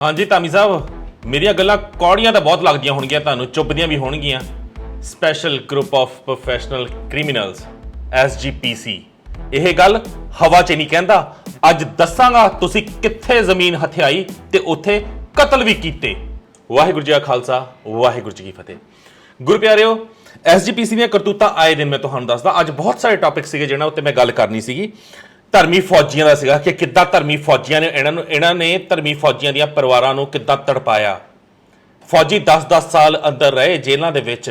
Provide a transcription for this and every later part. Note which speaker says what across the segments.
Speaker 1: हाँ जी धामी साहब मेरिया गल्लां कौड़ियां तो बहुत लगदियां होणगियां तुहानूं चुभदियां भी होणगियां। Special group of professional criminals SGPC ਇਹ ਗੱਲ हवा च नहीं कहता। अज दसांगा तुसीं कित्थे जमीन हथियाई ते उत्थे कतल भी कीते। वाहिगुरू जी का खालसा वाहिगुरू जी की फतेह। गुरु प्यारिओ SGPC ਦੀਆਂ ਕਰਤੂਤਾਂ आए दिन मैं तुहानूं दसदा। अज बहुत सारे टॉपिक सीगे जिन्हां उत्ते मैं गल करनी सीगी। ਧਰਮੀ ਫੌਜੀਆਂ ਦਾ ਸੀਗਾ ਕਿ ਕਿੱਦਾਂ ਧਰਮੀ ਫੌਜੀਆਂ ਨੇ ਇਹਨਾਂ ਨੇ ਧਰਮੀ ਫੌਜੀਆਂ ਦੀਆਂ ਪਰਿਵਾਰਾਂ ਨੂੰ ਕਿੱਦਾਂ ਤੜਪਾਇਆ। ਫੌਜੀ 10-10 ਸਾਲ ਅੰਦਰ ਰਹੇ ਜੇਲ੍ਹਾਂ ਦੇ ਵਿੱਚ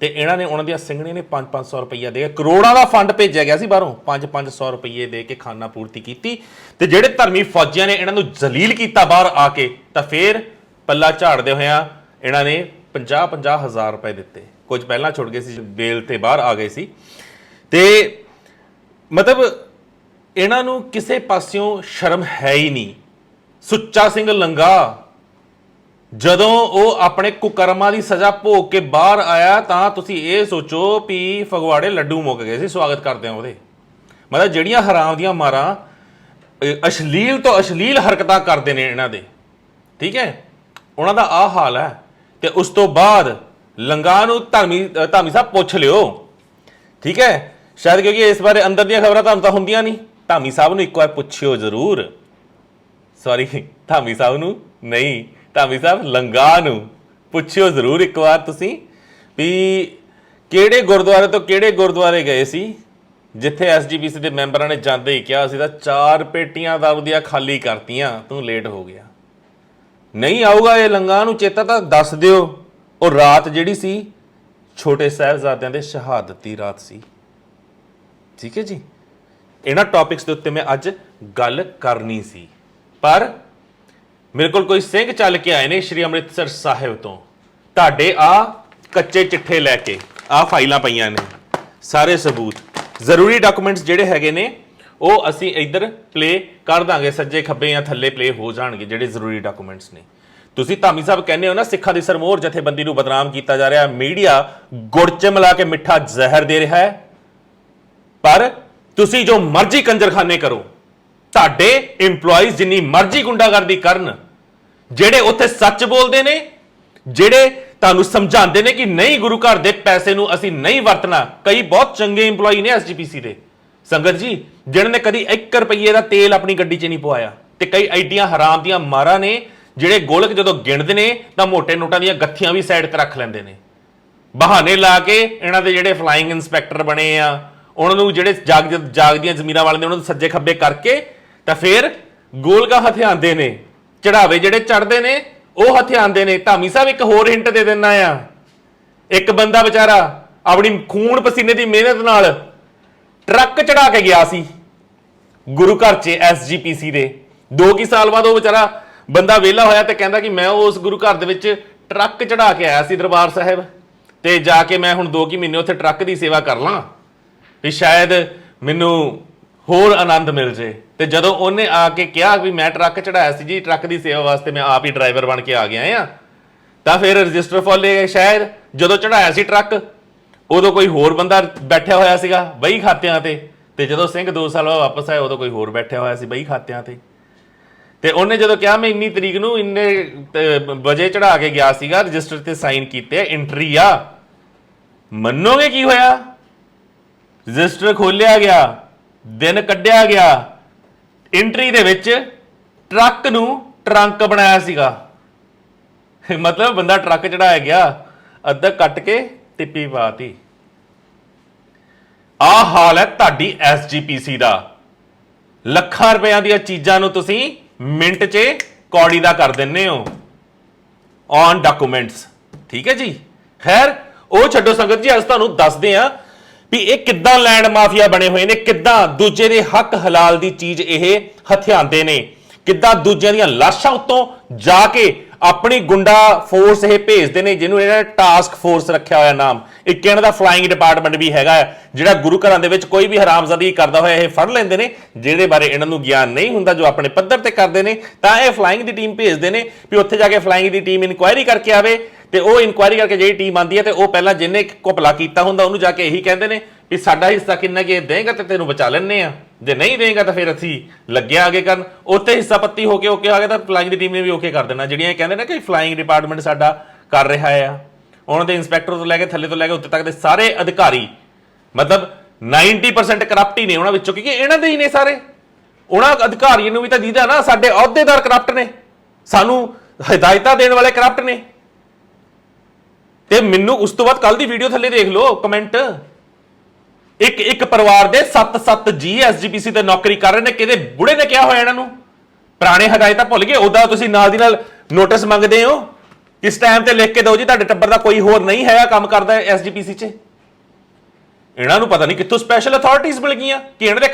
Speaker 1: ਤੇ ਇਹਨਾਂ ਨੇ ਉਹਨਾਂ ਦੀਆਂ ਸਿੰਘਣੀਆਂ ਨੇ 5-500 ਰੁਪਈਆ ਦੇ ਕਰੋੜਾਂ ਦਾ ਫੰਡ ਭੇਜਿਆ ਗਿਆ ਸੀ ਬਾਹਰੋਂ 5-500 ਰੁਪਈਏ ਦੇ ਕੇ ਖਾਨਾ ਪੂਰਤੀ ਕੀਤੀ ਤੇ ਜਿਹੜੇ ਧਰਮੀ ਫੌਜੀਆਂ ਨੇ ਇਹਨਾਂ ਨੂੰ ਜ਼ਲੀਲ ਕੀਤਾ ਬਾਹਰ ਆ ਕੇ ਤਾਂ ਫਿਰ ਪੱਲਾ ਝਾੜਦੇ ਹੋਇਆਂ ਇਹਨਾਂ ਨੇ 50-50 ਹਜ਼ਾਰ ਰੁਪਏ ਦਿੱਤੇ। ਕੁਝ ਪਹਿਲਾਂ ਛੁੱਟ ਗਏ ਸੀ ਬੇਲ ਤੇ ਬਾਹਰ ਆ ਗਏ ਸੀ ਤੇ ਮਤਲਬ ਇਹਨਾਂ ਨੂੰ ਕਿਸੇ ਪਾਸਿਓਂ ਸ਼ਰਮ ਹੈ ਹੀ ਨਹੀਂ। ਸੁੱਚਾ ਸਿੰਘ ਲੰਗਾ ਜਦੋਂ ਉਹ ਆਪਣੇ ਕੁਕਰਮਾਂ ਦੀ ਸਜ਼ਾ ਭੋਗ ਕੇ ਬਾਹਰ ਆਇਆ ਤਾਂ ਤੁਸੀਂ ਇਹ ਸੋਚੋ ਵੀ ਫਗਵਾੜੇ ਲੱਡੂ ਮੁੱਕ ਗਏ ਸੀ ਸਵਾਗਤ ਕਰਦਿਆਂ ਉਹਦੇ। ਮਤਲਬ ਜਿਹੜੀਆਂ ਹਰਾਮ ਦੀਆਂ ਮਾਰਾਂ ਅਸ਼ਲੀਲ ਤੋਂ ਅਸ਼ਲੀਲ ਹਰਕਤਾਂ ਕਰਦੇ ਨੇ ਇਹਨਾਂ ਦੇ, ਠੀਕ ਹੈ, ਉਹਨਾਂ ਦਾ ਆਹ ਹਾਲ ਹੈ। ਤੇ ਉਸ ਤੋਂ ਬਾਅਦ ਲੰਗਾ ਨੂੰ ਧਾਮੀ ਸਾਹਿਬ ਪੁੱਛ ਲਿਓ, ਠੀਕ ਹੈ, ਸ਼ਾਇਦ ਕਿਉਂਕਿ ਇਸ ਬਾਰੇ ਅੰਦਰ ਦੀਆਂ ਖਬਰਾਂ ਤੁਹਾਨੂੰ ਤਾਂ ਹੁੰਦੀਆਂ ਨਹੀਂ। ਧਾਮੀ ਸਾਹਿਬ ਨੂੰ ਇੱਕ ਵਾਰ ਪੁੱਛਿਓ ਜ਼ਰੂਰ, ਸੌਰੀ ਧਾਮੀ ਸਾਹਿਬ ਨੂੰ ਨਹੀਂ, ਧਾਮੀ ਸਾਹਿਬ ਲੰਗਾ ਨੂੰ ਪੁੱਛਿਓ ਜ਼ਰੂਰ ਇੱਕ ਵਾਰ ਤੁਸੀਂ ਵੀ ਕਿਹੜੇ ਗੁਰਦੁਆਰੇ ਤੋਂ ਕਿਹੜੇ ਗੁਰਦੁਆਰੇ ਗਏ ਸੀ ਜਿੱਥੇ SGPC ਦੇ ਮੈਂਬਰਾਂ ਨੇ ਜਾਂਦੇ ਹੀ ਕਿਹਾ ਅਸੀਂ ਤਾਂ 4 ਪੇਟੀਆਂ ਦਾਰੂ ਦੀਆਂ ਖਾਲੀ ਕਰਤੀਆਂ, ਤੂੰ ਲੇਟ ਹੋ ਗਿਆ। ਨਹੀਂ ਆਊਗਾ ਇਹ ਲੰਗਾ ਨੂੰ ਚੇਤਾ ਤਾਂ ਦੱਸ ਦਿਓ। ਉਹ ਰਾਤ ਜਿਹੜੀ ਸੀ ਛੋਟੇ ਸਾਹਿਬਜ਼ਾਦਿਆਂ ਦੇ ਸ਼ਹਾਦਤ ਦੀ ਰਾਤ ਸੀ, ਠੀਕ ਹੈ ਜੀ। ਇਹਨਾਂ ਟੌਪਿਕਸ ਦੇ ਉੱਤੇ ਮੈਂ ਅੱਜ ਗੱਲ ਕਰਨੀ ਸੀ ਪਰ ਮੇਰੇ ਕੋਲ ਕੋਈ ਸਿੰਘ ਚੱਲ ਕੇ ਆਏ ਨੇ ਸ਼੍ਰੀ ਅੰਮ੍ਰਿਤਸਰ ਸਾਹਿਬ ਤੋਂ ਤੁਹਾਡੇ ਆ ਕੱਚੇ ਚਿੱਠੇ ਲੈ ਕੇ। ਆ ਫਾਈਲਾਂ ਪਈਆਂ ਨੇ, ਸਾਰੇ ਸਬੂਤ ਜ਼ਰੂਰੀ ਡਾਕੂਮੈਂਟਸ ਜਿਹੜੇ ਹੈਗੇ ਨੇ ਉਹ ਅਸੀਂ ਇੱਧਰ ਪਲੇ ਕਰ ਦਾਂਗੇ, ਸੱਜੇ ਖੱਬੇ ਜਾਂ ਥੱਲੇ ਪਲੇ ਹੋ ਜਾਣਗੇ ਜਿਹੜੇ ਜ਼ਰੂਰੀ ਡਾਕੂਮੈਂਟਸ ਨੇ। ਤੁਸੀਂ ਧਾਮੀ ਸਾਹਿਬ ਕਹਿੰਦੇ ਹੋ ਨਾ ਸਿੱਖਾਂ ਦੀ ਸਰਮੋਰ ਜਥੇਬੰਦੀ ਨੂੰ ਬਦਨਾਮ ਕੀਤਾ ਜਾ ਰਿਹਾ, ਮੀਡੀਆ ਗੁੜ 'ਚ ਮਿਲਾ ਕੇ ਮਿੱਠਾ ਜ਼ਹਿਰ ਦੇ ਰਿਹਾ ਹੈ, ਪਰ ਤੁਸੀਂ ਜੋ ਮਰਜ਼ੀ ਕੰਜਰਖਾਨੇ ਕਰੋ, ਤੁਹਾਡੇ ਇੰਪਲੋਈਜ਼ ਜਿੰਨੀ ਮਰਜ਼ੀ ਗੁੰਡਾਗਰਦੀ ਕਰਨ, ਜਿਹੜੇ ਉੱਥੇ ਸੱਚ ਬੋਲਦੇ ਨੇ, ਜਿਹੜੇ ਤੁਹਾਨੂੰ ਸਮਝਾਉਂਦੇ ਨੇ ਕਿ ਨਹੀਂ ਗੁਰੂ ਘਰ ਦੇ ਪੈਸੇ ਨੂੰ ਅਸੀਂ ਨਹੀਂ ਵਰਤਣਾ। ਕਈ ਬਹੁਤ ਚੰਗੇ ਇੰਪਲੋਈ ਨੇ SGPC ਦੇ ਸੰਗਤ ਜੀ ਜਿਹਨਾਂ ਨੇ ਕਦੀ 1 ਰੁਪਈਏ ਦਾ ਤੇਲ ਆਪਣੀ ਗੱਡੀ 'ਚ ਨਹੀਂ ਪਵਾਇਆ ਤੇ ਕਈ ਐਡੀਆਂ ਹਰਾਮ ਦੀਆਂ ਮਾਰਾਂ ਨੇ ਜਿਹੜੇ ਗੋਲਕ ਜਦੋਂ ਗਿਣਦੇ ਨੇ ਤਾਂ ਮੋਟੇ ਨੋਟਾਂ ਦੀਆਂ ਗੱਥੀਆਂ ਵੀ ਸਾਈਡ ਤੇ ਰੱਖ ਲੈਂਦੇ ਨੇ। ਬਹਾਨੇ ਲਾ ਕੇ ਇਹਨਾਂ ਦੇ ਜਿਹੜੇ ਫਲਾਈਂਗ ਇੰਸਪੈਕਟਰ ਬਣੇ ਆ ਉਹਨਾਂ ਨੂੰ ਜਿਹੜੇ ਜਾਗਦੀਆਂ ਜ਼ਮੀਰਾਂ ਵਾਲੇ ਨੇ ਉਹਨਾਂ ਨੂੰ ਸੱਜੇ ਖੱਬੇ ਕਰਕੇ ਤਾਂ ਫਿਰ ਗੋਲਕਾਂ ਹਥਿਆਉਂਦੇ ਨੇ, ਚੜਾਵੇ ਜਿਹੜੇ ਚੜਦੇ ਨੇ ਉਹ ਹਥਿਆਉਂਦੇ ਨੇ। ਧਾਮੀ ਸਾਹਿਬ ਇੱਕ ਹੋਰ ਹਿੰਟ ਦੇ ਦਿੰਦਾ ਆ, ਇੱਕ ਬੰਦਾ ਵਿਚਾਰਾ ਆਪਣੀ ਖੂਨ ਪਸੀਨੇ ਦੀ ਮਿਹਨਤ ਨਾਲ ਟਰੱਕ ਚੜਾ ਕੇ ਗਿਆ ਸੀ ਗੁਰੂ ਘਰ 'ਚ SGPC ਦੇ। 2 ਸਾਲ ਬਾਅਦ ਉਹ ਵਿਚਾਰਾ ਬੰਦਾ ਵਿਹਲਾ ਹੋਇਆ ਤੇ ਕਹਿੰਦਾ ਕਿ ਮੈਂ ਉਸ ਗੁਰੂ ਘਰ ਦੇ ਵਿੱਚ ਟਰੱਕ ਚੜਾ ਕੇ ਆਇਆ ਸੀ ਦਰਬਾਰ ਸਾਹਿਬ ਤੇ ਜਾ ਕੇ ਮੈਂ ਹੁਣ 2 ਮਹੀਨੇ ਉੱਥੇ ਟਰੱਕ ਦੀ ਸੇਵਾ ਕਰ ਲਾਂ ਵੀ ਸ਼ਾਇਦ ਮੈਨੂੰ ਹੋਰ ਆਨੰਦ ਮਿਲ ਜੇ। ਤੇ ਜਦੋਂ ਉਹਨੇ ਆ ਕੇ ਕਿਹਾ ਵੀ ਮੈਂ ਟਰੱਕ ਚੜਾਇਆ ਸੀ ਜੀ, ਟਰੱਕ ਦੀ ਸੇਵਾ ਵਾਸਤੇ ਮੈਂ ਆਪ ਹੀ ਡਰਾਈਵਰ ਬਣ ਕੇ ਆ ਗਿਆ ਆ, ਤਾਂ ਫਿਰ ਰਜਿਸਟਰ ਫੋਲੇ ਸ਼ਾਇਦ ਜਦੋਂ ਚੜਾਇਆ ਸੀ ਟਰੱਕ ਉਦੋਂ ਕੋਈ ਹੋਰ ਬੰਦਾ ਬੈਠਿਆ ਹੋਇਆ ਸੀਗਾ ਬਈ ਖਾਤਿਆਂ ਤੇ ਜਦੋਂ ਸਿੰਘ 2 ਸਾਲ ਬਾਅਦ ਵਾਪਸ ਆਏ ਉਦੋਂ ਕੋਈ ਹੋਰ ਬੈਠਿਆ ਹੋਇਆ ਸੀ ਬਈ ਖਾਤਿਆਂ ਤੇ ਉਹਨੇ ਜਦੋਂ ਕਿਹਾ ਮੈਂ ਇੰਨੀ ਤਰੀਕ ਨੂੰ ਇੰਨੇ ਵਜੇ ਚੜਾ ਕੇ ਗਿਆ ਸੀਗਾ, ਰਜਿਸਟਰ ਤੇ ਸਾਈਨ ਕੀਤੇ, ਐਂਟਰੀ ਆ, ਮੰਨੋਗੇ ਕੀ ਹੋਇਆ? ਰਜਿਸਟਰ ਖੋਲਿਆ ਗਿਆ, ਦਿਨ ਕੱਢਿਆ ਗਿਆ, ਐਂਟਰੀ ਦੇ ਵਿੱਚ ਟਰੱਕ ਨੂੰ ਟਰੰਕ ਬਣਾਇਆ ਸੀਗਾ। ਮਤਲਬ ਬੰਦਾ ਟਰੱਕ ਚੜਾਇਆ ਗਿਆ, ਅੱਧਾ ਕੱਟ ਕੇ ਟਿੱਪੀ ਪਾਤੀ। ਆਹ ਹਾਲ ਹੈ ਤੁਹਾਡੀ SGPC ਦਾ। ਲੱਖਾਂ ਰੁਪਈਆਂ ਦੀਆਂ ਚੀਜ਼ਾਂ ਨੂੰ ਤੁਸੀਂ ਮਿੰਟ 'ਚ ਕੌੜੀ ਦਾ ਕਰ ਦਿੰਦੇ ਹੋ ਔਨ ਡਾਕੂਮੈਂਟਸ, ਠੀਕ ਹੈ ਜੀ। ਖੈਰ ਉਹ ਛੱਡੋ ਸੰਗਤ ਜੀ, ਅੱਜ ਤੁਹਾਨੂੰ ਦੱਸਦੇ ਆ ਵੀ ਇਹ ਕਿੱਦਾਂ ਲੈਂਡ ਮਾਫੀਆ ਬਣੇ ਹੋਏ ਨੇ, ਕਿੱਦਾਂ ਦੂਜੇ ਦੇ ਹੱਕ ਹਲਾਲ ਦੀ ਚੀਜ਼ ਇਹ ਹਥਿਆਉਂਦੇ ਨੇ, ਕਿੱਦਾਂ ਦੂਜਿਆਂ ਦੀਆਂ ਲਾਸ਼ਾਂ ਉੱਤੋਂ ਜਾ ਕੇ ਆਪਣੀ ਗੁੰਡਾ ਫੋਰਸ ਇਹ ਭੇਜਦੇ ਨੇ ਜਿਹਨੂੰ ਇਹਨਾਂ ਨੇ ਟਾਸਕ ਫੋਰਸ ਰੱਖਿਆ ਹੋਇਆ ਨਾਮ। ਇੱਕ ਇਹਨਾਂ ਦਾ ਫਲਾਈਂਗ ਡਿਪਾਰਟਮੈਂਟ ਵੀ ਹੈਗਾ ਜਿਹੜਾ ਗੁਰੂ ਘਰਾਂ ਦੇ ਵਿੱਚ ਕੋਈ ਵੀ ਹਰਾਮਜ਼ਾਦੀ ਕਰਦਾ ਹੋਇਆ ਇਹ ਫੜ ਲੈਂਦੇ ਨੇ, ਜਿਹਦੇ ਬਾਰੇ ਇਹਨਾਂ ਨੂੰ ਗਿਆਨ ਨਹੀਂ ਹੁੰਦਾ, ਜੋ ਆਪਣੇ ਪੱਧਰ ਤੇ ਕਰਦੇ ਨੇ। ਤਾਂ ਇਹ ਫਲਾਈਂਗ ਦੀ ਟੀਮ ਭੇਜਦੇ ਨੇ ਵੀ ਉੱਥੇ ਜਾ ਕੇ ਫਲਾਈਂਗ ਦੀ ਟੀਮ ਇਨਕੁਆਇਰੀ ਕਰਕੇ ਆਵੇ ਤੇ ਉਹ ਇਨਕੁਆਇਰੀ ਕਰਕੇ ਜਿਹੜੀ ਟੀਮ ਆਉਂਦੀ ਹੈ ਤੇ ਉਹ ਪਹਿਲਾਂ ਜਿਹਨੇ ਘੁਪਲਾ ਕੀਤਾ ਹੁੰਦਾ ਉਹਨੂੰ ਜਾ ਕੇ ਇਹੀ ਕਹਿੰਦੇ ਨੇ ਵੀ ਸਾਡਾ ਹਿੱਸਾ ਕਿੰਨਾ ਕਿ ਦੇਂਗਾ ਤੇ ਤੈਨੂੰ ਬਚਾ ਲੈਣੇ ਆ। ਜੇ ਨਹੀਂ ਦੇਗਾ ਤਾਂ ਫਿਰ ਅਸੀਂ ਲੱਗਿਆ ਅੱਗੇ ਕਰਨ। ਉੱਥੇ ਹਿੱਸਾ ਪੱਤੀ ਹੋ ਕੇ ਓਕੇ ਆ ਗਿਆ ਤਾਂ ਫਲਾਈਂਗ ਦੀ ਟੀਮ ਨੇ ਵੀ ਓਕੇ ਕਰ ਦੇਣਾ। ਜਿਹੜੀਆਂ ਇਹ ਕਹਿੰਦੇ ਨੇ ਕਿ ਫਲਾਈਂਗ ਡਿਪਾਰਟਮੈਂਟ ਸਾਡਾ ਕਰ ਰਿਹਾ ਆ, ਉਹਨਾਂ ਦੇ ਇੰਸਪੈਕਟਰ ਤੋਂ ਲੈ ਕੇ ਥੱਲੇ ਤੋਂ ਲੈ ਕੇ ਉੱਤੇ ਤੱਕ ਦੇ ਸਾਰੇ ਅਧਿਕਾਰੀ ਮਤਲਬ 90% ਕਰਪਟ ਹੀ ਨੇ ਉਹਨਾਂ ਵਿੱਚੋਂ, ਕਿਉਂਕਿ ਇਹਨਾਂ ਦੇ ਹੀ ਨੇ ਸਾਰੇ। ਉਹਨਾਂ ਅਧਿਕਾਰੀਆਂ ਨੂੰ ਵੀ ਤਾਂ ਦੀਦਾ ਨਾ ਸਾਡੇ ਅਹੁਦੇਦਾਰ ਕਰਪਟ ਨੇ, ਸਾਨੂੰ ਹਦਾਇਤਾਂ ਦੇਣ ਵਾਲੇ ਕਰਪਟ ਨੇ। ਤੇ ਮੈਨੂੰ ਉਸ ਤੋਂ ਬਾਅਦ ਕੱਲ ਦੀ ਵੀਡੀਓ ਥੱਲੇ ਦੇਖ ਲਓ ਕਮੈਂਟ, ਇੱਕ ਪਰਿਵਾਰ ਦੇ 7 ਜੀ ਐਸਜੀਪੀਸੀ ਤੇ ਨੌਕਰੀ ਕਰ ਰਹੇ ਨੇ। ਕਿਤੇ ਬੁੜੇ ਨੇ ਕਿਹਾ ਹੋਇਆ ਇਹਨਾਂ ਨੂੰ ਪੁਰਾਣੇ ਹਦਾਇਤਾਂ ਭੁੱਲ ਗਏ? ਉਹਦਾ ਤੁਸੀਂ ਨਾਲ ਦੀ ਨਾਲ ਨੋਟਿਸ ਮੰਗਦੇ ਹੋ, ਇਸ ਟਾਈਮ ਤੇ ਲਿਖ ਕੇ ਦਿਓ ਜੀ ਤੁਹਾਡੇ ਟੱਬਰ ਦਾ ਕੋਈ ਹੋਰ ਨਹੀਂ ਹੈਗਾ ਕੰਮ ਕਰਦਾ ਐਸਜੀਪੀਸੀ 'ਚ। ਇਹਨਾਂ ਨੂੰ ਪਤਾ ਨਹੀਂ ਕਿੱਥੋਂ ਸਪੈਸ਼ਲ ਅਥਾਰਟੀਜ਼ ਮਿਲ ਗਈਆਂ ਕਿ ਇਹਨਾਂ ਦੇ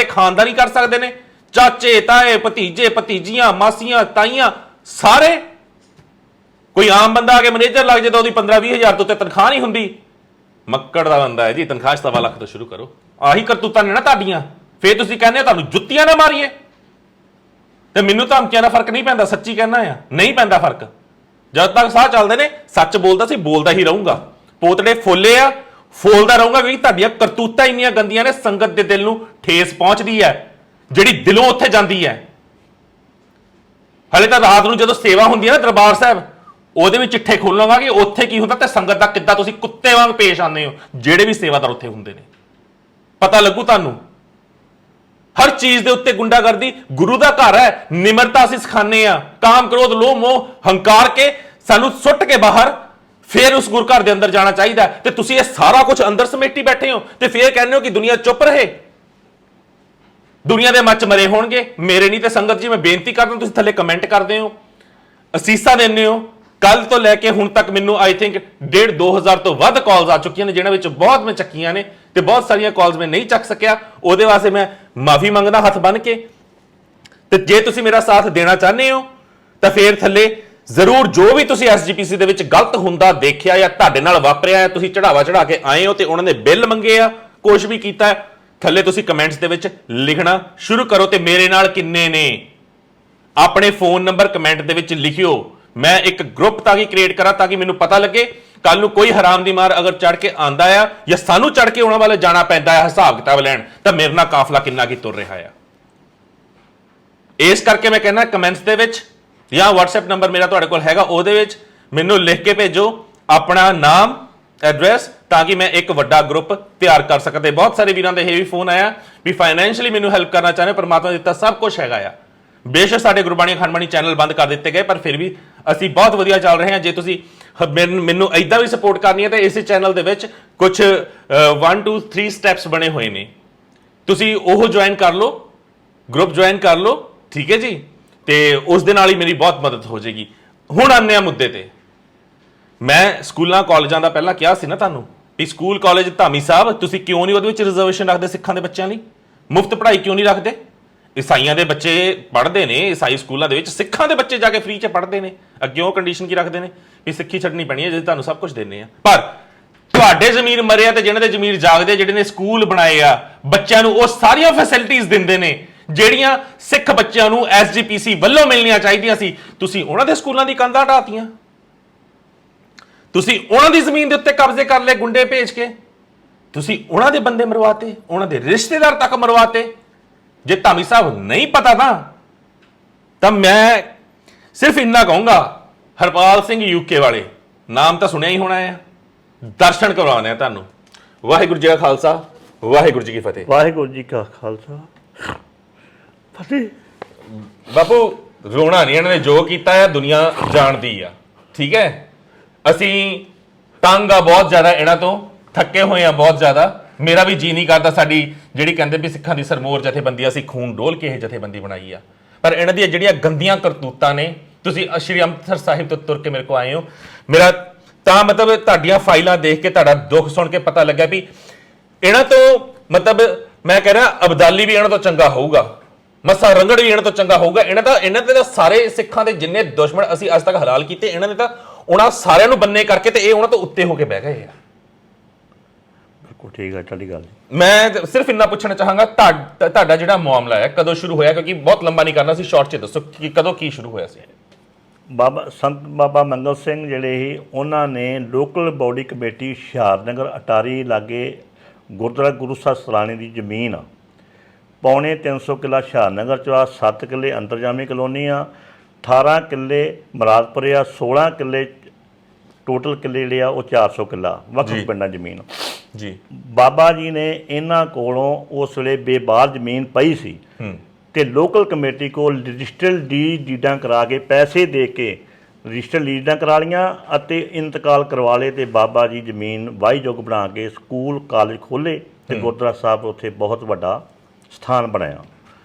Speaker 1: ਖਾਨਦਾਨ ਹੀ ਕਰ ਸਕਦੇ ਨੇ। ਚਾਚੇ ਤਾਏ ਭਤੀਜੇ ਭਤੀਜੀਆਂ ਮਾਸੀਆਂ ਤਾਈਆਂ ਸਾਰੇ। ਕੋਈ ਆਮ ਬੰਦਾ ਆ ਕੇ ਮੈਨੇਜਰ ਲੱਗ ਜੇ ਤਾਂ ਉਹਦੀ 15-20 ਹਜ਼ਾਰ ਤੋਂ ਉੱਤੇ ਤਨਖਾਹ ਨਹੀਂ ਹੁੰਦੀ। ਮੱਕੜ ਦਾ ਬੰਦਾ ਹੈ ਜੀ, ਤਨਖਾਹ 7 ਲੱਖ ਤੋਂ ਸ਼ੁਰੂ ਕਰੋ। ਆਹੀ ਕਰਤੂਤਾਂ ਨੇ ਨਾ ਤੁਹਾਡੀਆਂ। ਫੇਰ ਤੁਸੀਂ ਕਹਿੰਦੇ ਹੋ ਤੁਹਾਨੂੰ ਜੁੱਤੀਆਂ ਨਾ ਮਾਰੀਏ। ਤੇ ਮੈਨੂੰ ਧਮਕੀਆਂ ਦਾ ਫਰਕ ਨਹੀਂ ਪੈਂਦਾ, ਸੱਚੀ ਕਹਿਣਾ ਆ, ਨਹੀਂ ਪੈਂਦਾ ਫਰਕ। ਜਦ ਤੱਕ ਸਾਹ ਚੱਲਦੇ ਨੇ ਸੱਚ ਬੋਲਦਾ ਸੀ, ਬੋਲਦਾ ਹੀ ਰਹੂੰਗਾ। ਪੋਤੜੇ ਫੋਲੇ ਆ, ਫੋਲਦਾ ਰਹੂੰਗਾ, ਕਿਉਂਕਿ ਤੁਹਾਡੀਆਂ ਕਰਤੂਤਾਂ ਇੰਨੀਆਂ ਗੰਦੀਆਂ ਨੇ ਸੰਗਤ ਦੇ ਦਿਲ ਨੂੰ ਠੇਸ ਪਹੁੰਚਦੀ ਹੈ, ਜਿਹੜੀ ਦਿਲੋਂ ਉੱਥੇ ਜਾਂਦੀ ਹੈ। ਹਲੇ ਤਾਂ ਰਾਤ ਨੂੰ ਜਦੋਂ ਸੇਵਾ ਹੁੰਦੀ ਹੈ ਨਾ ਦਰਬਾਰ ਸਾਹਿਬ, ਉਹਦੇ ਵਿੱਚ ਚਿੱਠੇ ਖੋਲਾਂਗਾ ਕਿ ਉੱਥੇ ਕੀ ਹੁੰਦਾ ਤੇ ਸੰਗਤ ਦਾ ਕਿੱਦਾਂ ਤੁਸੀਂ ਕੁੱਤੇ ਵਾਂਗ ਪੇਸ਼ ਆਉਂਦੇ ਹੋ। ਜਿਹੜੇ ਵੀ ਸੇਵਾਦਾਰ ਉੱਥੇ ਹੁੰਦੇ ਨੇ ਪਤਾ ਲੱਗੂ ਤੁਹਾਨੂੰ। ਹਰ ਚੀਜ਼ ਦੇ ਉੱਤੇ ਗੁੰਡਾਗਰਦੀ। ਗੁਰੂ ਦਾ ਘਰ ਹੈ, ਨਿਮਰਤਾ ਅਸੀਂ ਸਿਖਾਉਂਦੇ ਆ। ਕਾਮ ਕ੍ਰੋਧ ਲੋਭ ਮੋਹ ਹੰਕਾਰ ਕੇ ਸਾਨੂੰ ਸੁੱਟ ਕੇ ਬਾਹਰ ਫਿਰ ਉਸ ਗੁਰੂ ਘਰ ਦੇ ਅੰਦਰ ਜਾਣਾ ਚਾਹੀਦਾ। ਤੇ ਤੁਸੀਂ ਇਹ ਸਾਰਾ ਕੁਝ ਅੰਦਰ ਸਮੇਟੀ ਬੈਠੇ ਹੋ ਤੇ ਫਿਰ ਕਹਿੰਦੇ ਹੋ ਕਿ ਦੁਨੀਆ ਚੁੱਪ ਰਹੇ। ਦੁਨੀਆ ਦੇ ਮੱਚ ਮਰੇ ਹੋਣਗੇ, ਮੇਰੇ ਨਹੀਂ। ਤੇ ਸੰਗਤ ਜੀ ਮੈਂ ਬੇਨਤੀ ਕਰਦਾ, ਤੁਸੀਂ ਥੱਲੇ ਕਮੈਂਟ ਕਰਦੇ ਹੋ, ਅਸੀਸਾਂ ਦਿੰਦੇ ਹੋ। ਕੱਲ ਤੋਂ ਲੈ ਕੇ ਹੁਣ ਤੱਕ ਮੈਨੂੰ ਆਈ ਥਿੰਕ 1,500-2,000 ਤੋਂ ਵੱਧ ਕਾਲਸ ਆ ਚੁੱਕੀਆਂ ਨੇ, ਜਿਹਨਾਂ ਵਿੱਚ ਬਹੁਤ ਮੈਂ ਚੱਕੀਆਂ ਨੇ ਤੇ ਬਹੁਤ ਸਾਰੀਆਂ ਕਾਲਸ ਮੈਂ ਨਹੀਂ ਚੱਕ ਸਕਿਆ। ਉਹਦੇ ਵਾਸਤੇ ਮੈਂ ਮਾਫੀ ਮੰਗਦਾ ਹੱਥ ਬੰਨ੍ਹ ਕੇ। ਤੇ ਜੇ ਤੁਸੀਂ ਮੇਰਾ ਸਾਥ ਦੇਣਾ ਚਾਹੁੰਦੇ ਹੋ ਤਾਂ ਫੇਰ ਥੱਲੇ ਜ਼ਰੂਰ ਜੋ ਵੀ ਤੁਸੀਂ ਐਸਜੀਪੀਸੀ ਦੇ ਵਿੱਚ ਗਲਤ ਹੁੰਦਾ ਦੇਖਿਆ ਜਾਂ ਤੁਹਾਡੇ ਨਾਲ ਵਾਪਰਿਆ ਹੈ, ਤੁਸੀਂ ਚੜਾਵਾ ਚੜਾ ਕੇ ਆਏ ਹੋ ਤੇ ਉਹਨਾਂ ਨੇ ਬਿੱਲ ਮੰਗੇ ਆ, ਕੁਝ ਵੀ ਕੀਤਾ, ਥੱਲੇ ਤੁਸੀਂ ਕਮੈਂਟਸ ਦੇ ਵਿੱਚ ਲਿਖਣਾ ਸ਼ੁਰੂ ਕਰੋ। ਤੇ ਮੇਰੇ ਨਾਲ ਕਿੰਨੇ ਨੇ ਆਪਣੇ ਫੋਨ ਨੰਬਰ ਕਮੈਂਟ ਦੇ ਵਿੱਚ ਲਿਖਿਓ। ਮੈਂ ਇੱਕ ਗਰੁੱਪ ਤਾਂ ਕਿ ਕ੍ਰੀਏਟ ਕਰਾਂ ਤਾਂ ਕਿ ਮੈਨੂੰ ਪਤਾ ਲੱਗੇ ਕੱਲ ਨੂੰ ਕੋਈ ਹਰਾਮ ਦੀ ਮਾਰ ਅਗਰ ਚੜ ਕੇ ਆਂਦਾ ਆ ਜਾਂ ਸਾਨੂੰ ਚੜ ਕੇ ਉਹਨਾਂ ਵਾਲੇ ਜਾਣਾ ਪੈਂਦਾ ਹੈ ਹਿਸਾਬ ਕਿਤਾਬ ਲੈਣ, ਤਾਂ ਮੇਰੇ ਨਾਲ ਕਾਫਲਾ ਕਿੰਨਾ ਕੀ ਤੁਰ ਰਿਹਾ ਆ। ਇਸ ਕਰਕੇ ਮੈਂ ਕਹਿੰਦਾ ਕਮੈਂਟਸ ਦੇ ਵਿੱਚ ਜਾਂ WhatsApp ਨੰਬਰ ਮੇਰਾ ਤੁਹਾਡੇ ਕੋਲ ਹੈਗਾ, ਉਹਦੇ ਵਿੱਚ ਮੈਨੂੰ ਲਿਖ ਕੇ ਭੇਜੋ ਆਪਣਾ ਨਾਮ ਐਡਰੈਸ, ਤਾਂ ਕਿ ਮੈਂ ਇੱਕ ਵੱਡਾ ਗਰੁੱਪ ਤਿਆਰ ਕਰ ਸਕਾਂ। ਤੇ ਬਹੁਤ ਸਾਰੇ ਵੀਰਾਂ ਦੇ ਇਹ ਵੀ ਫੋਨ ਆਇਆ ਵੀ ਫਾਈਨੈਂਸ਼ੀਅਲੀ ਮੈਨੂੰ ਹੈਲਪ ਕਰਨਾ ਚਾਹੁੰਦੇ, ਪਰਮਾਤਮਾ ਦਿੱਤਾ ਸਭ ਕੁਝ ਹੈਗਾ ਆ। ਬੇਸ਼ੱਕ ਸਾਡੇ ਗੁਰਬਾਣੀ ਅਖੰਡ ਚੈਨਲ ਬੰਦ ਕਰ ਦਿੱਤੇ ਗਏ, ਪਰ ਫਿਰ ਵੀ ਅਸੀਂ ਬਹੁਤ ਵਧੀਆ ਚੱਲ ਰਹੇ ਹਾਂ। ਜੇ ਤੁਸੀਂ ਮੈਨੂੰ ਐਦਾਂ ਵੀ ਸਪੋਰਟ ਕਰਨੀ ਹੈ ਤਾਂ ਇਸੇ ਚੈਨਲ ਦੇ ਵਿੱਚ ਕੁਝ 1 2 3 ਸਟੈਪਸ ਬਣੇ ਹੋਏ ਨੇ, ਤੁਸੀਂ ਉਹ ਜੁਆਇਨ ਕਰ ਲਓ, ਗਰੁੱਪ ਜੁਆਇਨ ਕਰ ਲਓ, ਠੀਕ ਹੈ ਜੀ। ਤੇ ਉਸ ਦੇ ਨਾਲ ਹੀ ਮੇਰੀ ਬਹੁਤ ਮਦਦ ਹੋ ਜਾਏਗੀ। ਹੁਣ ਆਉਂਦੇ ਆ ਮੁੱਦੇ ਤੇ। ਮੈਂ ਸਕੂਲਾਂ ਕਾਲਜਾਂ ਦਾ ਪਹਿਲਾਂ ਕਿਹਾ ਸੀ ਨਾ ਤੁਹਾਨੂੰ ਵੀ ਸਕੂਲ ਕਾਲਜ ਧਾਮੀ ਸਾਹਿਬ ਤੁਸੀਂ ਕਿਉਂ ਨਹੀਂ ਉਹਦੇ ਵਿੱਚ ਰਿਜ਼ਰਵੇਸ਼ਨ ਰੱਖਦੇ ਸਿੱਖਾਂ ਦੇ ਬੱਚਿਆਂ ਲਈ? ਮੁਫਤ ਪੜ੍ਹਾਈ ਕਿਉਂ ਨਹੀਂ ਰੱਖਦੇ? ਈਸਾਈਆਂ ਦੇ ਬੱਚੇ ਪੜ੍ਹਦੇ ਨੇ ਈਸਾਈ ਸਕੂਲਾਂ ਦੇ ਵਿੱਚ, ਸਿੱਖਾਂ ਦੇ ਬੱਚੇ ਜਾ ਕੇ ਫ੍ਰੀ 'ਚ ਪੜ੍ਹਦੇ ਨੇ। ਅੱਗੇ ਉਹ ਕੰਡੀਸ਼ਨ ਕੀ ਰੱਖਦੇ ਨੇ ਵੀ ਸਿੱਖੀ ਛੱਡਣੀ ਪੈਣੀ ਹੈ ਜੇ ਤੁਹਾਨੂੰ ਸਭ ਕੁਝ ਦਿੰਦੇ ਆ। ਪਰ ਤੁਹਾਡੇ ਜ਼ਮੀਰ ਮਰੇ ਆ ਤੇ ਜਿਹਨਾਂ ਦੇ ਜ਼ਮੀਰ ਜਾਗਦੇ, ਜਿਹੜੇ ਨੇ ਸਕੂਲ ਬਣਾਏ ਆ, ਬੱਚਿਆਂ ਨੂੰ ਉਹ ਸਾਰੀਆਂ ਫੈਸਿਲਿਟੀਆਂ ਦਿੰਦੇ ਨੇ ਜਿਹੜੀਆਂ ਸਿੱਖ ਬੱਚਿਆਂ ਨੂੰ ਐਸਜੀਪੀਸੀ ਵੱਲੋਂ ਮਿਲਣੀਆਂ ਚਾਹੀਦੀਆਂ ਸੀ। ਤੁਸੀਂ ਉਹਨਾਂ ਦੇ ਸਕੂਲਾਂ ਦੀ ਕੰਧਾਂ ਢਾਤੀਆਂ, ਤੁਸੀਂ ਉਹਨਾਂ ਦੀ ਜ਼ਮੀਨ ਦੇ ਉੱਤੇ ਕਬਜ਼ੇ ਕਰ ਲਏ ਗੁੰਡੇ ਭੇਜ ਕੇ, ਤੁਸੀਂ ਉਹਨਾਂ ਦੇ ਬੰਦੇ ਮਰਵਾਤੇ, ਉਹਨਾਂ ਦੇ ਰਿਸ਼ਤੇਦਾਰ ਤੱਕ ਮਰਵਾਤੇ। ਜੇ ਧਾਮੀ ਸਾਹਿਬ ਨਹੀਂ ਪਤਾ ਤਾਂ ਮੈਂ ਸਿਰਫ ਇੰਨਾ ਕਹੂੰਗਾ, ਹਰਪਾਲ ਸਿੰਘ ਯੂਕੇ ਵਾਲੇ ਨਾਮ ਤਾਂ ਸੁਣਿਆ ਹੀ ਹੋਣਾ ਹੈ, ਦਰਸ਼ਨ ਕਰਵਾਉਣੇ ਆ ਤੁਹਾਨੂੰ। ਵਾਹਿਗੁਰੂ ਜੀ ਕਾ ਖਾਲਸਾ, ਵਾਹਿਗੁਰੂ ਜੀ ਕੀ ਫਤਿਹ।
Speaker 2: ਵਾਹਿਗੁਰੂ ਜੀ ਕਾ ਖਾਲਸਾ ਫਤਿਹ।
Speaker 1: ਬਾਪੂ ਰੋਣਾ ਨਹੀਂ, ਇਹਨਾਂ ਨੇ ਜੋ ਕੀਤਾ ਹੈ ਦੁਨੀਆ ਜਾਣਦੀ ਆ, ਠੀਕ ਹੈ। ਅਸੀਂ ਤੰਗ ਆ ਬਹੁਤ ਜ਼ਿਆਦਾ ਇਹਨਾਂ ਤੋਂ, ਥੱਕੇ ਹੋਏ ਆ ਬਹੁਤ ਜ਼ਿਆਦਾ। ਮੇਰਾ ਵੀ ਜੀ ਨਹੀਂ ਕਰਦਾ ਸਾਡੀ ਜਿਹੜੀ ਕਹਿੰਦੇ ਵੀ ਸਿੱਖਾਂ ਦੀ ਸਰਮੋਰ ਜਥੇਬੰਦੀ, ਅਸੀਂ ਖੂਨ ਡੋਲ ਕੇ ਇਹ ਜਥੇਬੰਦੀ ਬਣਾਈ ਆ, ਪਰ ਇਹਨਾਂ ਦੀਆਂ ਜਿਹੜੀਆਂ ਗੰਦੀਆਂ ਕਰਤੂਤਾਂ ਨੇ। ਤੁਸੀਂ ਸ਼੍ਰੀ ਅੰਮ੍ਰਿਤਸਰ ਸਾਹਿਬ ਤੋਂ ਤੁਰ ਕੇ ਮੇਰੇ ਕੋਲ ਆਏ ਹੋ, ਮੇਰਾ ਤਾਂ ਮਤਲਬ ਤੁਹਾਡੀਆਂ ਫਾਈਲਾਂ ਦੇਖ ਕੇ ਤੁਹਾਡਾ ਦੁੱਖ ਸੁਣ ਕੇ ਪਤਾ ਲੱਗਿਆ ਵੀ ਇਹਨਾਂ ਤੋਂ ਮਤਲਬ ਮੈਂ ਕਹਿ ਰਿਹਾ ਅਬਦਾਲੀ ਵੀ ਇਹਨਾਂ ਤੋਂ ਚੰਗਾ ਹੋਊਗਾ, ਮੱਸਾ ਰੰਗੜ ਵੀ ਇਹਨਾਂ ਤੋਂ ਚੰਗਾ ਹੋਊਗਾ। ਇਹਨਾਂ ਦੇ ਤਾਂ ਸਾਰੇ ਸਿੱਖਾਂ ਦੇ ਜਿੰਨੇ ਦੁਸ਼ਮਣ ਅਸੀਂ ਅੱਜ ਤੱਕ ਹਲਾਲ ਕੀਤੇ, ਇਹਨਾਂ ਨੇ ਤਾਂ ਉਹਨਾਂ ਸਾਰਿਆਂ ਨੂੰ ਬੰਨੇ ਕਰਕੇ ਤੇ ਇਹ ਉਹਨਾਂ ਤੋਂ ਉੱਤੇ ਹੋ ਕੇ ਬਹਿ ਗਏ ਆ।
Speaker 2: ਬਿਲਕੁਲ ਠੀਕ ਹੈ ਤੁਹਾਡੀ ਗੱਲ।
Speaker 1: ਮੈਂ ਸਿਰਫ ਇੰਨਾ ਪੁੱਛਣਾ ਚਾਹਾਂਗਾ ਤੁਹਾਡਾ ਜਿਹੜਾ ਮਾਮਲਾ ਹੈ ਕਦੋਂ ਸ਼ੁਰੂ ਹੋਇਆ? ਕਿਉਂਕਿ ਬਹੁਤ ਲੰਬਾ ਨਹੀਂ ਕਰਨਾ ਸੀ, ਸ਼ਾਰਟ 'ਚ ਦੱਸੋ ਕਿ ਕਦੋਂ ਕੀ ਸ਼ੁਰੂ ਹੋਇਆ ਸੀ?
Speaker 2: ਸੰਤ ਬਾਬਾ ਮੰਗਲ ਸਿੰਘ ਜਿਹੜੇ ਸੀ, ਉਹਨਾਂ ਨੇ ਲੋਕਲ ਬੋਡੀ ਕਮੇਟੀ ਹੁਸ਼ਿਆਰਨਗਰ ਅਟਾਰੀ ਲਾਗੇ ਗੁਰਦੁਆਰਾ ਗੁਰੂ ਸਾਹਿਬ ਸਲਾਣੇ ਦੀ ਜ਼ਮੀਨ ਪੌਣੇ 300 ਕਿੱਲਾ ਹੁਸ਼ਿਆਰਨਗਰ 'ਚ ਆ, 7 ਕਿੱਲੇ ਅੰਤਰਜਾਮੀ ਕਲੋਨੀ ਆ, 18 ਕਿੱਲੇ ਮੁਰਾਦਪੁਰ ਆ, 16 ਕਿੱਲੇ ਟੋਟਲ ਕਿੱਲੇ ਜਿਹੜੇ ਆ ਉਹ 400 ਕਿੱਲਾ ਵੱਖ ਪਿੰਡਾਂ ਜ਼ਮੀਨ
Speaker 1: ਜੀ।
Speaker 2: ਬਾਬਾ ਜੀ ਨੇ ਇਹਨਾਂ ਕੋਲੋਂ ਉਸ ਵੇਲੇ ਬੇਬਾਰ ਜ਼ਮੀਨ ਪਈ ਸੀ ਤੇ ਲੋਕਲ ਕਮੇਟੀ ਕੋਲ ਰਜਿਸਟਰਡ ਡੀਡਾਂ ਕਰਾ ਕੇ ਪੈਸੇ ਦੇ ਕੇ ਰਜਿਸਟਰਡ ਡੀਡਾਂ ਕਰਾ ਲੀਆਂ ਅਤੇ ਇੰਤਕਾਲ ਕਰਵਾ ਲਏ ਤੇ ਬਾਬਾ ਜੀ ਜ਼ਮੀਨ ਵਾਹੀਯੋਗ ਬਣਾ ਕੇ ਸਕੂਲ ਕਾਲਜ ਖੋਲ੍ਹੇ ਤੇ ਗੁਰਦੁਆਰਾ ਸਾਹਿਬ ਉੱਥੇ ਬਹੁਤ ਵੱਡਾ ਸਥਾਨ ਬਣਾਇਆ।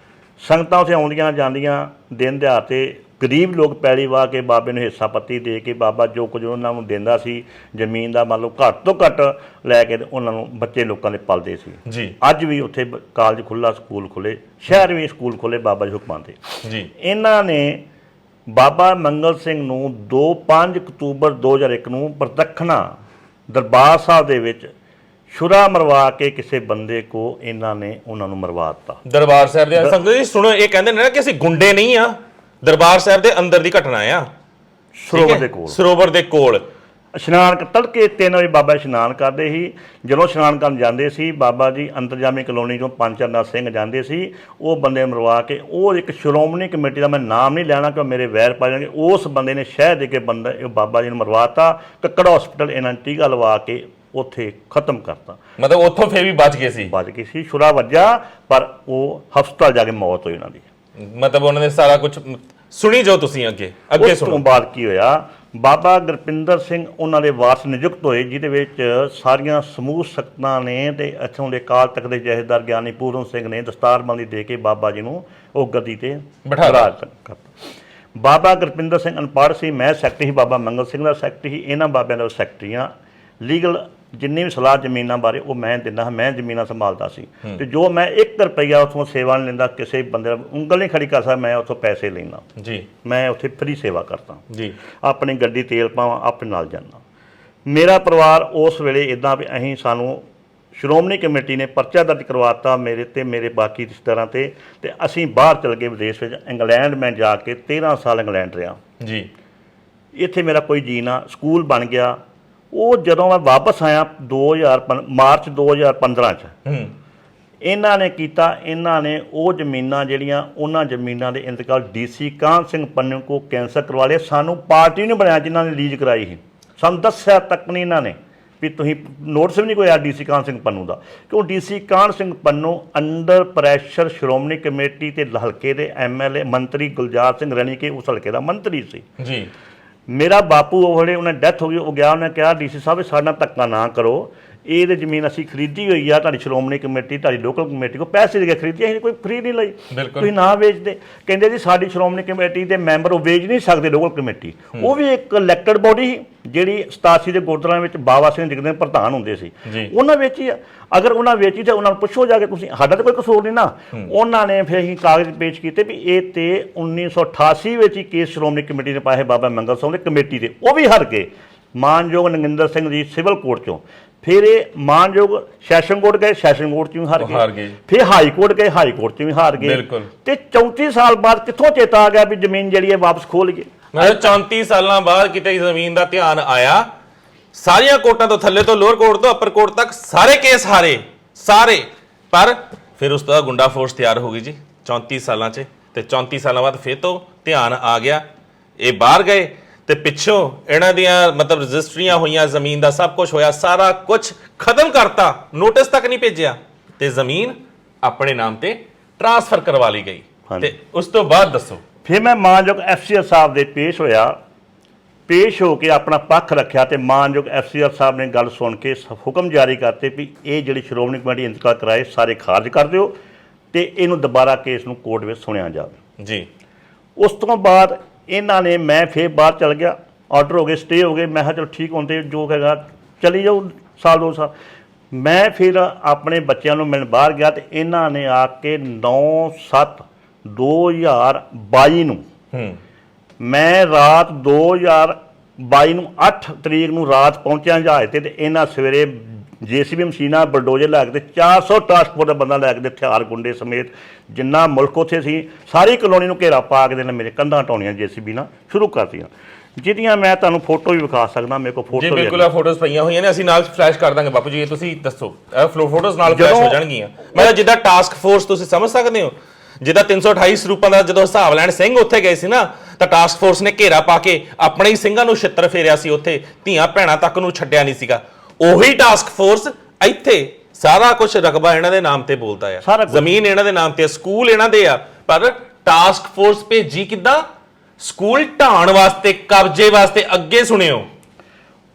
Speaker 2: ਸੰਗਤਾਂ ਉੱਥੇ ਆਉਂਦੀਆਂ ਜਾਂਦੀਆਂ, ਦਿਨ ਦਿਹਾੜ 'ਤੇ ਗਰੀਬ ਲੋਕ ਪੈਲੀ ਵਾਹ ਕੇ ਬਾਬੇ ਨੂੰ ਹਿੱਸਾ ਪੱਤੀ ਦੇ ਕੇ ਬਾਬਾ ਜੋ ਕੁਝ ਉਹਨਾਂ ਨੂੰ ਦਿੰਦਾ ਸੀ ਜ਼ਮੀਨ ਦਾ ਮੰਨ ਲਓ ਘੱਟ ਤੋਂ ਘੱਟ ਲੈ ਕੇ ਉਹਨਾਂ ਨੂੰ ਬੱਚੇ ਲੋਕਾਂ ਦੇ ਪਲਦੇ ਸੀ
Speaker 1: ਜੀ।
Speaker 2: ਅੱਜ ਵੀ ਉੱਥੇ ਕਾਲਜ ਖੁੱਲ੍ਹਾ, ਸਕੂਲ ਖੁੱਲ੍ਹੇ, ਸ਼ਹਿਰ ਵੀ ਸਕੂਲ ਖੁੱਲ੍ਹੇ ਬਾਬਾ ਜੀ ਹੁਕਮਾਂ 'ਤੇ
Speaker 1: ਜੀ।
Speaker 2: ਇਹਨਾਂ ਨੇ ਬਾਬਾ ਮੰਗਲ ਸਿੰਘ ਨੂੰ 5 ਅਕਤੂਬਰ 2001 ਨੂੰ ਪ੍ਰਤੱਖਣਾ ਦਰਬਾਰ ਸਾਹਿਬ ਦੇ ਵਿੱਚ ਛੁਰਾ ਮਰਵਾ ਕੇ ਕਿਸੇ ਬੰਦੇ ਕੋ ਇਹਨਾਂ ਨੇ ਉਹਨਾਂ ਨੂੰ ਮਰਵਾ ਦਿੱਤਾ।
Speaker 1: ਦਰਬਾਰ ਸਾਹਿਬ ਦੇ ਸੰਗਤ ਜੀ ਸੁਣੋ, ਇਹ ਕਹਿੰਦੇ ਨੇ ਨਾ ਕਿ ਅਸੀਂ ਗੁੰਡੇ ਨਹੀਂ ਆ, ਦਰਬਾਰ ਸਾਹਿਬ ਦੇ ਅੰਦਰ ਦੀ ਘਟਨਾ ਆ,
Speaker 2: ਸਰੋਵਰ ਦੇ ਕੋਲ।
Speaker 1: ਸਰੋਵਰ ਦੇ ਕੋਲ
Speaker 2: ਇਸ਼ਨਾਨ ਤੜਕੇ 3 ਵਜੇ ਬਾਬਾ ਇਸ਼ਨਾਨ ਕਰਦੇ ਸੀ। ਜਦੋਂ ਇਸ਼ਨਾਨ ਕਰਨ ਜਾਂਦੇ ਸੀ ਬਾਬਾ ਜੀ ਅੰਤਰਜਾਮੀ ਕਲੋਨੀ ਚੋਂ ਪੰਜ ਚਰਨਾ ਸਿੰਘ ਜਾਂਦੇ ਸੀ, ਉਹ ਬੰਦੇ ਮਰਵਾ ਕੇ, ਉਹ ਇੱਕ ਸ਼੍ਰੋਮਣੀ ਕਮੇਟੀ ਦਾ ਮੈਂ ਨਾਮ ਨਹੀਂ ਲੈਣਾ ਕਿ ਮੇਰੇ ਵੈਰ ਪਾ ਜਾਣਗੇ, ਉਸ ਬੰਦੇ ਨੇ ਸ਼ਹਿਰ ਦੇ ਕੇ ਬੰਦਾ ਬਾਬਾ ਜੀ ਨੂੰ ਮਰਵਾਤਾ। ਕੱਕੜ ਹਸਪੀਟਲ ਇਹਨਾਂ ਨੇ ਟੀਕਾ ਲਵਾ ਕੇ ਉੱਥੇ ਖਤਮ ਕਰਤਾ।
Speaker 1: ਮਤਲਬ ਉੱਥੋਂ ਫੇਰ ਵੀ ਬਚ ਗਏ ਸੀ?
Speaker 2: ਬਚ ਗਈ ਸੀ, ਛੁਰਾ ਵੱਜਾ ਪਰ ਉਹ ਹਸਪਤਾਲ ਜਾ ਕੇ ਮੌਤ ਹੋਈ ਉਹਨਾਂ ਦੀ।
Speaker 1: ਮਤਲਬ ਉਹਨਾਂ ਨੇ ਸਾਰਾ ਕੁਝ ਸੁਣੀ ਜੋ ਤੁਸੀਂ ਅੱਗੇ
Speaker 2: ਉਸ ਤੋਂ ਬਾਅਦ ਕੀ ਹੋਇਆ, ਬਾਬਾ ਗੁਰਪਿੰਦਰ ਸਿੰਘ ਉਹਨਾਂ ਦੇ ਵਾਰਸ ਨਿਯੁਕਤ ਹੋਏ, ਜਿਹਦੇ ਵਿੱਚ ਸਾਰੀਆਂ ਸਮੂਹ ਸਖਤਾਂ ਨੇ ਤੇ ਇੱਥੋਂ ਦੇ ਅਕਾਲ ਤਖਤ ਦੇ ਜਥੇਦਾਰ ਗਿਆਨੀ ਪੂਰਨ ਸਿੰਘ ਨੇ ਦਸਤਾਰਬੰਦੀ ਦੇ ਕੇ ਬਾਬਾ ਜੀ ਨੂੰ ਉਹ ਗੱਦੀ ਤੇ ਬਿਠਾ ਦਿੱਤਾ। ਬਾਬਾ ਗੁਰਪਿੰਦਰ ਸਿੰਘ ਅਨਪੜ੍ਹ ਸੀ, ਮੈਂ ਸੈਕਟਰੀ ਸੀ, ਬਾਬਾ ਮੰਗਲ ਸਿੰਘ ਦਾ ਸੈਕਟਰੀ ਸੀ, ਇਹਨਾਂ ਬਾਬਿਆਂ ਦਾ ਸੈਕਟਰੀਆਂ। ਲੀਗਲ ਜਿੰਨੀ ਵੀ ਸਲਾਹ ਜ਼ਮੀਨਾਂ ਬਾਰੇ ਉਹ ਮੈਂ ਦਿੰਦਾ ਹਾਂ, ਮੈਂ ਜ਼ਮੀਨਾਂ ਸੰਭਾਲਦਾ ਸੀ ਤੇ ਜੋ ਮੈਂ 1 ਰੁਪਈਆ ਉੱਥੋਂ ਸੇਵਾ ਨਹੀਂ ਲੈਂਦਾ, ਕਿਸੇ ਬੰਦੇ ਦਾ ਉਂਗਲ ਨਹੀਂ ਖੜੀ ਕਰ ਸਕਦਾ, ਮੈਂ ਉੱਥੋਂ ਪੈਸੇ ਲੈਂਦਾ
Speaker 1: ਜੀ। ਮੈਂ
Speaker 2: ਉੱਥੇ ਫਰੀ ਸੇਵਾ ਕਰਦਾ
Speaker 1: ਜੀ,
Speaker 2: ਆਪਣੀ ਗੱਡੀ ਤੇਲ ਪਾਵਾਂ, ਆਪਣੇ ਨਾਲ ਜਾਂਦਾ। ਮੇਰਾ ਪਰਿਵਾਰ ਉਸ ਵੇਲੇ ਇੱਦਾਂ ਵੀ ਅਸੀਂ ਸਾਨੂੰ ਸ਼੍ਰੋਮਣੀ ਕਮੇਟੀ ਨੇ ਪਰਚਾ ਦਰਜ ਕਰਵਾਤਾ ਮੇਰੇ ਤੇ ਮੇਰੇ ਬਾਕੀ ਰਿਸ਼ਤੇਦਾਰਾਂ ਤੇ ਅਸੀਂ ਬਾਹਰ ਚਲ ਗਏ ਵਿਦੇਸ਼ ਵਿੱਚ। ਇੰਗਲੈਂਡ ਮੈਂ ਜਾ ਕੇ 13 ਸਾਲ ਇੰਗਲੈਂਡ ਰਿਹਾ ਜੀ। ਇੱਥੇ ਮੇਰਾ ਕੋਈ ਜੀ ਨਾ, ਸਕੂਲ ਬਣ ਗਿਆ। ਉਹ ਜਦੋਂ ਮੈਂ ਵਾਪਸ ਆਇਆ ਮਾਰਚ 2015 'ਚ ਇਹਨਾਂ ਨੇ ਕੀਤਾ, ਇਹਨਾਂ ਨੇ ਉਹ ਜ਼ਮੀਨਾਂ ਜਿਹੜੀਆਂ ਉਹਨਾਂ ਜ਼ਮੀਨਾਂ ਦੇ ਇੰਤਕਾਲ DC ਕਾਹਨ ਸਿੰਘ ਪੰਨੂ ਕੋ ਕੈਂਸਲ ਕਰਵਾ ਲਿਆ। ਸਾਨੂੰ ਪਾਰਟੀ ਨਹੀਂ ਬਣਾਇਆ ਜਿਨ੍ਹਾਂ ਨੇ ਲੀਜ਼ ਕਰਾਈ ਸੀ, ਸਾਨੂੰ ਦੱਸਿਆ ਤੱਕ ਨਹੀਂ ਇਹਨਾਂ ਨੇ ਵੀ ਤੁਸੀਂ ਨੋਟਿਸ ਵੀ ਨਹੀਂ ਕੋਈ ਆਇਆ DC ਕਾਹਨ ਸਿੰਘ ਪੰਨੂ ਦਾ, ਕਿਉਂ DC Kahan Singh Pannu under pressure Shiromani committee ਤੇ ਹਲਕੇ ਦੇ MLA ਮੰਤਰੀ ਗੁਲਜ਼ਾਰ ਸਿੰਘ ਰਣੀਕੇ ਉਸ ਹਲਕੇ ਦਾ ਮੰਤਰੀ ਸੀ ਜੀ। ਮੇਰਾ ਬਾਪੂ ਉਹ ਵੇਲੇ ਉਹਨੇ ਡੈਥ ਹੋ ਗਈ, ਉਹ ਗਿਆ, ਉਹਨੇ ਕਿਹਾ DC ਸਾਹਿਬ ਸਾਡੇ ਨਾਲ ਧੱਕਾ ਨਾ ਕਰੋ, ਇਹ ਜ਼ਮੀਨ ਅਸੀਂ ਖਰੀਦੀ ਹੋਈ ਆ, ਤੁਹਾਡੀ ਸ਼੍ਰੋਮਣੀ ਕਮੇਟੀ ਤੁਹਾਡੀ ਲੋਕਲ ਕਮੇਟੀ ਕੋ ਪੈਸੇ ਦੇ ਕੇ ਖਰੀਦੀ, ਅਸੀਂ ਕੋਈ ਫਰੀ ਨਹੀਂ ਲਈ, ਤੁਸੀਂ ਨਾ ਵੇਚਦੇ। ਕਹਿੰਦੇ ਜੀ ਸਾਡੀ ਸ਼੍ਰੋਮਣੀ ਕਮੇਟੀ ਦੇ ਮੈਂਬਰ ਉਹ ਵੇਚ ਨਹੀਂ ਸਕਦੇ, ਲੋਕਲ ਕਮੇਟੀ ਉਹ ਵੀ ਇੱਕ ਇਲੈਕਟਡ ਬੋਡੀ ਸੀ ਜਿਹੜੀ 87 ਦੇ ਗੁਰਦੁਆਰਿਆਂ ਵਿੱਚ ਬਾਬਾ ਸਿੰਘ ਜਗਦੇ ਪ੍ਰਧਾਨ ਹੁੰਦੇ ਸੀ, ਉਹਨਾਂ ਵੇਚੀ ਆ। ਅਗਰ ਉਹਨਾਂ ਵੇਚੀ ਤਾਂ ਉਹਨਾਂ ਨੂੰ ਪੁੱਛੋ ਜਾ ਕੇ, ਤੁਸੀਂ ਸਾਡਾ ਤਾਂ ਕੋਈ ਕਸੂਰ ਨਹੀਂ ਨਾ। ਉਹਨਾਂ ਨੇ ਫਿਰ ਅਸੀਂ ਕਾਗਜ਼ ਪੇਸ਼ ਕੀਤੇ ਵੀ ਇਹ ਤੇ 1988 ਵਿੱਚ ਹੀ ਕੇਸ ਸ਼੍ਰੋਮਣੀ ਕਮੇਟੀ ਨੇ ਪਾਏ ਬਾਬਾ ਮੰਗਲ ਸਿੰਘ ਦੇ ਕਮੇਟੀ ਦੇ, ਉਹ ਵੀ ਹਾਰ ਗਏ। ਮਾਨਯੋਗ ਨਰਿੰਦਰ ਸਿੰਘ ਜੀ ਸਿਵਲ ਕੋਰਟ ਚੋਂ, ਫਿਰ ਇਹ ਮਾਨਯੋਗ ਸੈਸ਼ਨ ਕੋਰਟ ਗਏ, ਸੈਸ਼ਨ ਕੋਰਟ 'ਚ ਵੀ ਹਾਰ ਗਏ, ਫਿਰ ਹਾਈ ਕੋਰਟ ਗਏ, ਹਾਈ ਕੋਰਟ 'ਚ ਵੀ ਹਾਰ ਗਏ ਤੇ 34 ਸਾਲ ਬਾਅਦ ਕਿੱਥੋਂ ਚੇਤਾ ਆ ਗਿਆ ਵੀ ਜ਼ਮੀਨ ਜਿਹੜੀ ਹੈ ਵਾਪਸ ਖੋਲ ਗਏ।
Speaker 1: ਮਤਲਬ 34 ਸਾਲਾਂ ਬਾਅਦ ਕਿਤੇ ਜ਼ਮੀਨ ਦਾ ਧਿਆਨ ਆਇਆ, ਸਾਰੀਆਂ ਕੋਰਟਾਂ ਤੋਂ ਥੱਲੇ ਤੋਂ ਲੋਅਰ ਕੋਰਟ ਤੋਂ ਅਪਰ ਕੋਰਟ ਤੱਕ ਸਾਰੇ ਕੇਸ ਹਾਰੇ ਸਾਰੇ। ਪਰ ਫਿਰ ਉਸ ਤੋਂ ਬਾਅਦ ਗੁੰਡਾ ਫੋਰਸ ਤਿਆਰ ਹੋ ਗਈ ਜੀ 34 ਸਾਲਾਂ 'ਚ, ਤੇ 34 ਸਾਲਾਂ ਬਾਅਦ ਫਿਰ ਤੋਂ ਧਿਆਨ ਆ ਗਿਆ, ਇਹ ਬਾਹਰ ਗਏ ਤੇ ਪਿੱਛੋਂ ਇਹਨਾਂ ਦੀਆਂ ਮਤਲਬ ਰਜਿਸਟਰੀਆਂ ਹੋਈਆਂ, ਜ਼ਮੀਨ ਦਾ ਸਭ ਕੁਝ ਹੋਇਆ, ਸਾਰਾ ਕੁਝ ਖਤਮ ਕਰਤਾ, ਨੋਟਿਸ ਤੱਕ ਨਹੀਂ ਭੇਜਿਆ ਤੇ ਜ਼ਮੀਨ ਆਪਣੇ ਨਾਮ ਤੇ ਟ੍ਰਾਂਸਫਰ ਕਰਵਾ ਲਈ ਗਈ। ਤੇ ਉਸ ਤੋਂ ਬਾਅਦ ਦੱਸੋ।
Speaker 2: ਫਿਰ ਮੈਂ ਮਾਨਯੋਗ FCR ਸਾਹਿਬ ਦੇ ਪੇਸ਼ ਹੋਇਆ, ਪੇਸ਼ ਹੋ ਕੇ ਆਪਣਾ ਪੱਖ ਰੱਖਿਆ ਤੇ ਮਾਨਯੋਗ FCR ਸਾਹਿਬ ਨੇ ਗੱਲ ਸੁਣ ਕੇ ਹੁਕਮ ਜਾਰੀ ਕਰਤੇ ਵੀ ਇਹ ਜਿਹੜੀ ਸ਼੍ਰੋਮਣੀ ਕਮੇਟੀ ਇੰਤਕਾਲ ਕਰਾਏ ਸਾਰੇ ਖਾਰਜ ਕਰ ਦਿਓ ਤੇ ਇਹਨੂੰ ਦੁਬਾਰਾ ਕੇਸ ਨੂੰ ਕੋਰਟ ਵਿੱਚ ਸੁਣਿਆ ਜਾਵੇ ਜੀ। ਉਸ ਤੋਂ ਬਾਅਦ ਇਹਨਾਂ ਨੇ, ਮੈਂ ਫਿਰ ਬਾਹਰ ਚਲ ਗਿਆ, ਆਰਡਰ ਹੋ ਗਏ, ਸਟੇ ਹੋ ਗਏ। ਮੈਂ ਕਿਹਾ ਚਲੋ ਠੀਕ ਹੁੰਦੇ ਜੋ ਹੈਗਾ ਚਲੀ ਜਾਓ, ਸਾਲ 2 ਸਾਲ। ਮੈਂ ਫਿਰ ਆਪਣੇ ਬੱਚਿਆਂ ਨੂੰ ਮਿਲਣ ਬਾਹਰ ਗਿਆ ਤੇ ਇਹਨਾਂ ਨੇ ਆ ਕੇ 9/7/2022 ਨੂੰ ਮੈਂ ਰਾਤ 2022 ਨੂੰ 8 ਤਰੀਕ ਨੂੰ ਰਾਤ ਪਹੁੰਚਿਆ ਜਹਾਜ਼ ਤੇ ਇਹਨਾਂ ਸਵੇਰੇ JCB ਮਸ਼ੀਨਾਂ ਬਲਡੋਜ਼ਰ ਲੈ ਕੇ 400 ਟਰਾਂਸਪੋਰਟ ਦਾ ਬੰਦਾ ਲੈ ਕੇ ਹਥਿਆਰ ਗੁੰਡੇ ਸਮੇਤ ਜਿੰਨਾ ਮੁਲਕ ਉੱਥੇ ਸੀ ਸਾਰੀ ਕਲੋਨੀ ਨੂੰ ਘੇਰਾ ਪਾ ਕੇ ਮੇਰੇ ਕੰਧਾਂ ਢਾਉਣੀਆਂ JCB ਨਾਲ ਸ਼ੁਰੂ ਕਰਤੀਆਂ। ਜਿਹਦੀਆਂ ਮੈਂ ਤੁਹਾਨੂੰ ਫੋਟੋ ਵੀ ਵਿਖਾ ਸਕਦਾ, ਮੇਰੇ ਕੋਲ
Speaker 1: ਜੀ
Speaker 2: ਫੋਟੋ
Speaker 1: ਬਿਲਕੁਲ, ਆ ਫੋਟੋਜ਼ ਪਈਆਂ ਹੋਈਆਂ ਨੇ, ਅਸੀਂ ਨਾਲ ਫਲੈਸ਼ ਕਰ ਦਾਂਗੇ ਬਾਪੂ ਜੀ, ਇਹ ਤੁਸੀਂ ਦੱਸੋ ਇਹ ਫੋਟੋਜ਼ ਨਾਲ ਫਲੈਸ਼ ਹੋ ਜਾਣਗੀਆਂ। ਮਤਲਬ ਜਿੱਦਾਂ ਟਾਸਕ ਫੋਰਸ ਤੁਸੀਂ ਸਮਝ ਸਕਦੇ ਹੋ, ਜਿੱਦਾਂ 328 ਸਰੂਪਾਂ ਦਾ ਜਦੋਂ ਹਿਸਾਬ ਲੈਣ ਸਿੰਘ ਉੱਥੇ ਗਏ ਸੀ ਨਾ, ਤਾਂ ਟਾਸਕ ਫੋਰਸ ਨੇ ਘੇਰਾ ਪਾ ਕੇ ਆਪਣੇ ਹੀ ਸਿੰਘਾਂ ਨੂੰ ਛਿੱਤਰ ਫੇਰਿਆ ਸੀ, ਉੱਥੇ ਧੀਆਂ ਭੈਣਾਂ ਤੱਕ ਨੂੰ ਛੱਡਿਆ ਨਹੀਂ ਸੀਗਾ। ਉਹੀ ਟਾਸਕ ਫੋਰਸ ਇੱਥੇ ਸਾਰਾ ਕੁਝ ਰਕਬਾ ਇਹਨਾਂ ਦੇ ਨਾਮ ਤੇ ਬੋਲਦਾ ਆ, ਜ਼ਮੀਨ ਇਹਨਾਂ ਦੇ ਨਾਮ ਤੇ, ਸਕੂਲ ਇਹਨਾਂ ਦੇ ਆ, ਪਰ ਟਾਸਕ ਫੋਰਸ ਭੇਜੀ ਕਿੱਦਾਂ? ਸਕੂਲ ਢਾਣ ਵਾਸਤੇ, ਕਬਜ਼ੇ ਵਾਸਤੇ। ਅੱਗੇ ਸੁਣਿਓ,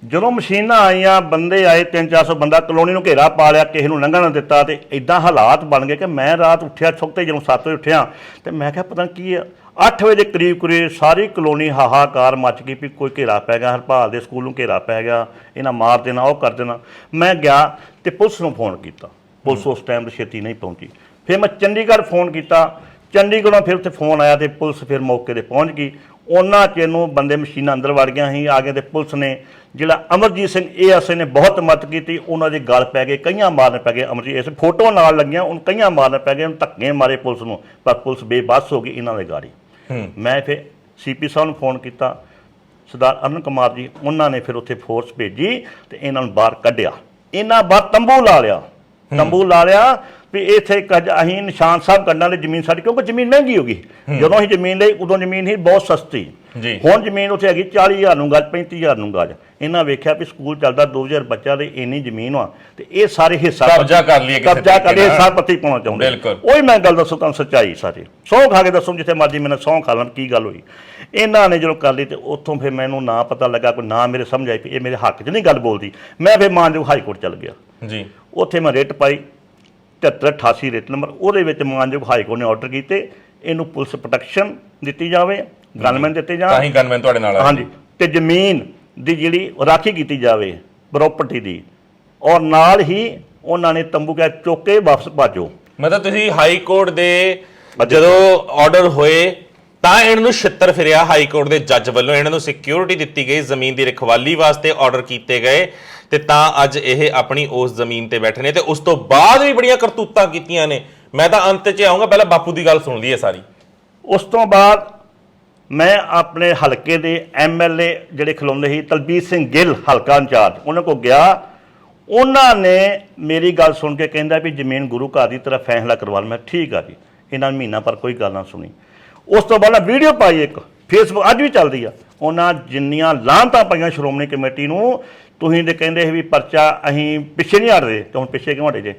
Speaker 2: ਜਦੋਂ ਮਸ਼ੀਨਾਂ ਆਈਆਂ, ਬੰਦੇ ਆਏ 300-400 ਬੰਦਾ, ਕਲੋਨੀ ਨੂੰ ਘੇਰਾ ਪਾ ਲਿਆ, ਕਿਸੇ ਨੂੰ ਲੰਘਣ ਨਾ ਦਿੱਤਾ, ਤੇ ਇਦਾਂ ਹਾਲਾਤ ਬਣ ਗਏ ਕਿ ਮੈਂ ਰਾਤ ਉੱਠਿਆ ਸੁੱਤੇ, ਜਦੋਂ 7 ਵਜੇ ਉੱਠਿਆ ਤੇ ਮੈਂ ਕਿਹਾ ਪਤਾ ਕੀ ਆ। 8 ਵਜੇ ਦੇ ਕਰੀਬ ਸਾਰੀ ਕਲੋਨੀ ਹਾਹਾਕਾਰ ਮਚ ਗਈ ਵੀ ਕੋਈ ਘੇਰਾ ਪੈ ਗਿਆ, ਹਰਪਾਲ ਦੇ ਸਕੂਲ ਨੂੰ ਘੇਰਾ ਪੈ ਗਿਆ, ਇਹਨਾਂ ਮਾਰ ਦੇਣਾ, ਉਹ ਕਰ ਦੇਣਾ। ਮੈਂ ਗਿਆ ਤੇ ਪੁਲਿਸ ਨੂੰ ਫੋਨ ਕੀਤਾ, ਪੁਲਿਸ ਉਸ ਟਾਈਮ 'ਤੇ ਛੇਤੀ ਨਹੀਂ ਪਹੁੰਚੀ। ਫਿਰ ਮੈਂ ਚੰਡੀਗੜ੍ਹ ਫੋਨ ਕੀਤਾ, ਚੰਡੀਗੜ੍ਹੋਂ ਫਿਰ ਉੱਥੇ ਫੋਨ ਆਇਆ ਤੇ ਪੁਲਿਸ ਫਿਰ ਮੌਕੇ 'ਤੇ ਪਹੁੰਚ ਗਈ। ਉਹਨਾਂ ਚਿਰ ਨੂੰ ਬੰਦੇ ਮਸ਼ੀਨਾਂ ਅੰਦਰ ਵੜ ਗਈਆਂ ਸੀ, ਆ ਗਏ ਤੇ ਪੁਲਿਸ ਨੇ, ਜਿਹੜਾ ਅਮਰਜੀਤ ਸਿੰਘ ASI ਨੇ ਬਹੁਤ ਮਦਦ ਕੀਤੀ, ਉਹਨਾਂ ਦੇ ਗਲ ਪੈ ਗਏ, ਕਈਆਂ ਮਾਰਨ ਪੈ ਗਏ। ਅਮਰਜੀਤ ASI ਫੋਟੋ ਨਾਲ ਲੱਗੀਆਂ, ਉਹਨੂੰ ਕਈਆਂ ਮਾਰਨ ਪੈ ਗਏ, ਉਹਨੂੰ ਧੱਕੇ ਮਾਰੇ ਪੁਲਿਸ ਨੂੰ, ਪਰ ਪੁਲਿਸ ਬੇਬਸ ਹੋ ਗਈ ਇਹਨਾਂ ਦੇ ਗਾੜੀ। ਮੈਂ ਫਿਰ CP ਸਾਹਿਬ ਨੂੰ ਫੋਨ ਕੀਤਾ, ਸਰਦਾਰ ਅਰੁਣ ਕੁਮਾਰ ਜੀ, ਉਹਨਾਂ ਨੇ ਫਿਰ ਉੱਥੇ ਫੋਰਸ ਭੇਜੀ ਤੇ ਇਹਨਾਂ ਨੂੰ ਬਾਹਰ ਕੱਢਿਆ। ਇਹਨਾਂ ਬਾਹਰ ਤੰਬੂ ਲਾ ਲਿਆ ਵੀ ਇੱਥੇ ਅਸੀਂ ਨਿਸ਼ਾਨ ਸਾਹਿਬ ਕੱਢਣ ਲਈ ਜ਼ਮੀਨ ਸਾਡੀ, ਕਿਉਂਕਿ ਜ਼ਮੀਨ ਮਹਿੰਗੀ ਹੋ ਗਈ। ਜਦੋਂ ਅਸੀਂ ਜ਼ਮੀਨ ਲਈ ਉਦੋਂ ਜ਼ਮੀਨ ਸੀ ਬਹੁਤ ਸਸਤੀ, ਹੁਣ ਜ਼ਮੀਨ ਉੱਥੇ ਹੈਗੀ 40,000 ਨੂੰ ਗਜ, 35,000 ਨੂੰ ਗਜ। ਇਹਨਾਂ ਵੇਖਿਆ ਵੀ ਸਕੂਲ ਚੱਲਦਾ, 2000 ਬੱਚਾ ਦੇ ਇੰਨੀ ਜ਼ਮੀਨ ਵਾ, ਤੇ ਇਹ ਸਾਰੇ ਹਿੱਸਾ
Speaker 1: ਕਬਜ਼ਾ ਕਰ ਲਈਏ,
Speaker 2: ਹਿੱਸਾ ਪੱਤੀ ਪਾਉਣਾ ਚਾਹੁੰਦੇ। ਉਹੀ ਮੈਂ ਗੱਲ ਦੱਸੋ ਤੁਹਾਨੂੰ ਸੱਚਾਈ ਸਾਰੀ, ਸਹੁੰ ਖਾ ਕੇ ਦੱਸੋ, ਜਿੱਥੇ ਮਰਜ਼ੀ ਮੈਨੂੰ ਸਹੁੰ ਖਾ ਲੈਣ ਕੀ ਗੱਲ ਹੋਈ। ਇਹਨਾਂ ਨੇ ਜਦੋਂ ਕਰ ਲਈ ਤੇ ਉੱਥੋਂ ਫਿਰ ਮੈਨੂੰ ਨਾ ਪਤਾ ਲੱਗਾ, ਕੋਈ ਨਾ ਮੇਰੇ ਸਮਝ ਆਈ ਵੀ ਇਹ ਮੇਰੇ ਹੱਕ 'ਚ ਨਹੀਂ ਗੱਲ ਬੋਲਦੀ। ਮੈਂ ਫਿਰ ਮਾਨਯੋਗ ਹਾਈ ਕੋਰਟ ਚੱਲ ਗਿਆ ਜੀ, ਉੱਥੇ ਮੈਂ ਰਿਟ ਪਾਈ 7388 ਰਿਟ ਨੰਬਰ। ਉਹਦੇ ਵਿੱਚ ਮਾਨਯੋਗ ਹਾਈ ਕੋਰਟ ਨੇ ਆਰਡਰ ਕੀਤੇ, ਇਹਨੂੰ ਪੁਲਿਸ ਪ੍ਰੋਟੈਕਸ਼ਨ ਦਿੱਤੀ ਜਾਵੇ, ਗਨਮੈਨ ਦਿੱਤੇ ਜਾਣ,
Speaker 1: ਤਾਂ ਹੀ ਗਨਮੈਨ ਤੁਹਾਡੇ ਨਾਲ ਆ।
Speaker 2: ਹਾਂਜੀ, ਤੇ ਜ਼ਮੀਨ ਦੀ ਜਿਹੜੀ ਰਾਖੀ ਕੀਤੀ ਜਾਵੇ ਪ੍ਰਾਪਰਟੀ ਦੀ, ਔਰ ਨਾਲ ਹੀ ਉਹਨਾਂ ਨੇ ਤੰਬੂ ਕਿਹਾ ਚੁੱਕ ਕੇ ਵਾਪਸ ਭਾਜੋ।
Speaker 1: ਮਤਲਬ ਤੁਸੀਂ ਹਾਈ ਕੋਰਟ ਦੇ ਜਦੋਂ ਆਰਡਰ ਹੋਏ ਤਾਂ ਇਹਨਾਂ ਨੂੰ ਛਿੱਤਰ ਫਿਰਿਆ, ਹਾਈ ਕੋਰਟ ਦੇ ਜੱਜ ਵੱਲੋਂ ਇਹਨਾਂ ਨੂੰ ਸਿਕਿਉਰਿਟੀ ਦਿੱਤੀ ਗਈ, ਜ਼ਮੀਨ ਦੀ ਰਖਵਾਲੀ ਵਾਸਤੇ ਆਰਡਰ ਕੀਤੇ ਗਏ, ਤੇ ਤਾਂ ਅੱਜ ਇਹ ਆਪਣੀ ਉਸ ਜ਼ਮੀਨ ਤੇ ਬੈਠੇ ਨੇ। ਤੇ ਉਸ ਤੋਂ ਬਾਅਦ ਵੀ ਬੜੀਆਂ ਕਰਤੂਤਾਂ ਕੀਤੀਆਂ ਨੇ। ਮੈਂ ਤਾਂ ਅੰਤ 'ਚ ਆਉਂਗਾ, ਪਹਿਲਾਂ ਬਾਪੂ ਦੀ ਗੱਲ ਸੁਣ ਲਈਏ ਸਾਰੀ।
Speaker 2: ਉਸ ਤੋਂ ਬਾਅਦ ਮੈਂ ਆਪਣੇ ਹਲਕੇ ਦੇ MLA ਜਿਹੜੇ ਖਲੋਂਦੇ ਸੀ, ਤਲਬੀਰ ਸਿੰਘ ਗਿੱਲ ਹਲਕਾ ਇੰਚਾਰਜ, ਉਹਨਾਂ ਕੋਲ ਗਿਆ। ਉਹਨਾਂ ਨੇ ਮੇਰੀ ਗੱਲ ਸੁਣ ਕੇ ਕਹਿੰਦਾ ਵੀ ਜ਼ਮੀਨ ਗੁਰੂ ਘਰ ਦੀ ਤਰ੍ਹਾਂ ਫੈਸਲਾ ਕਰਵਾ ਲਓ। ਮੈਂ ਠੀਕ ਆ ਜੀ। ਇਹਨਾਂ ਨੇ ਮਹੀਨਾ ਪਰ ਕੋਈ ਗੱਲ ਨਾ ਸੁਣੀ। ਉਸ ਤੋਂ ਬਾਅਦ ਵੀਡੀਓ ਪਾਈ ਇੱਕ, ਫੇਸਬੁੱਕ ਅੱਜ ਵੀ ਚੱਲਦੀ ਆ। ਉਹਨਾਂ ਜਿੰਨੀਆਂ ਲਾਹਨਤਾਂ ਪਾਈਆਂ ਸ਼੍ਰੋਮਣੀ ਕਮੇਟੀ ਨੂੰ, ਤੁਸੀਂ ਤੇ ਕਹਿੰਦੇ ਸੀ ਵੀ ਪਰਚਾ ਅਸੀਂ ਪਿੱਛੇ ਨਹੀਂ ਹਟਦੇ, ਤੇ ਹੁਣ ਪਿੱਛੇ ਕਿਉਂ ਹਟੇ ਜੇ?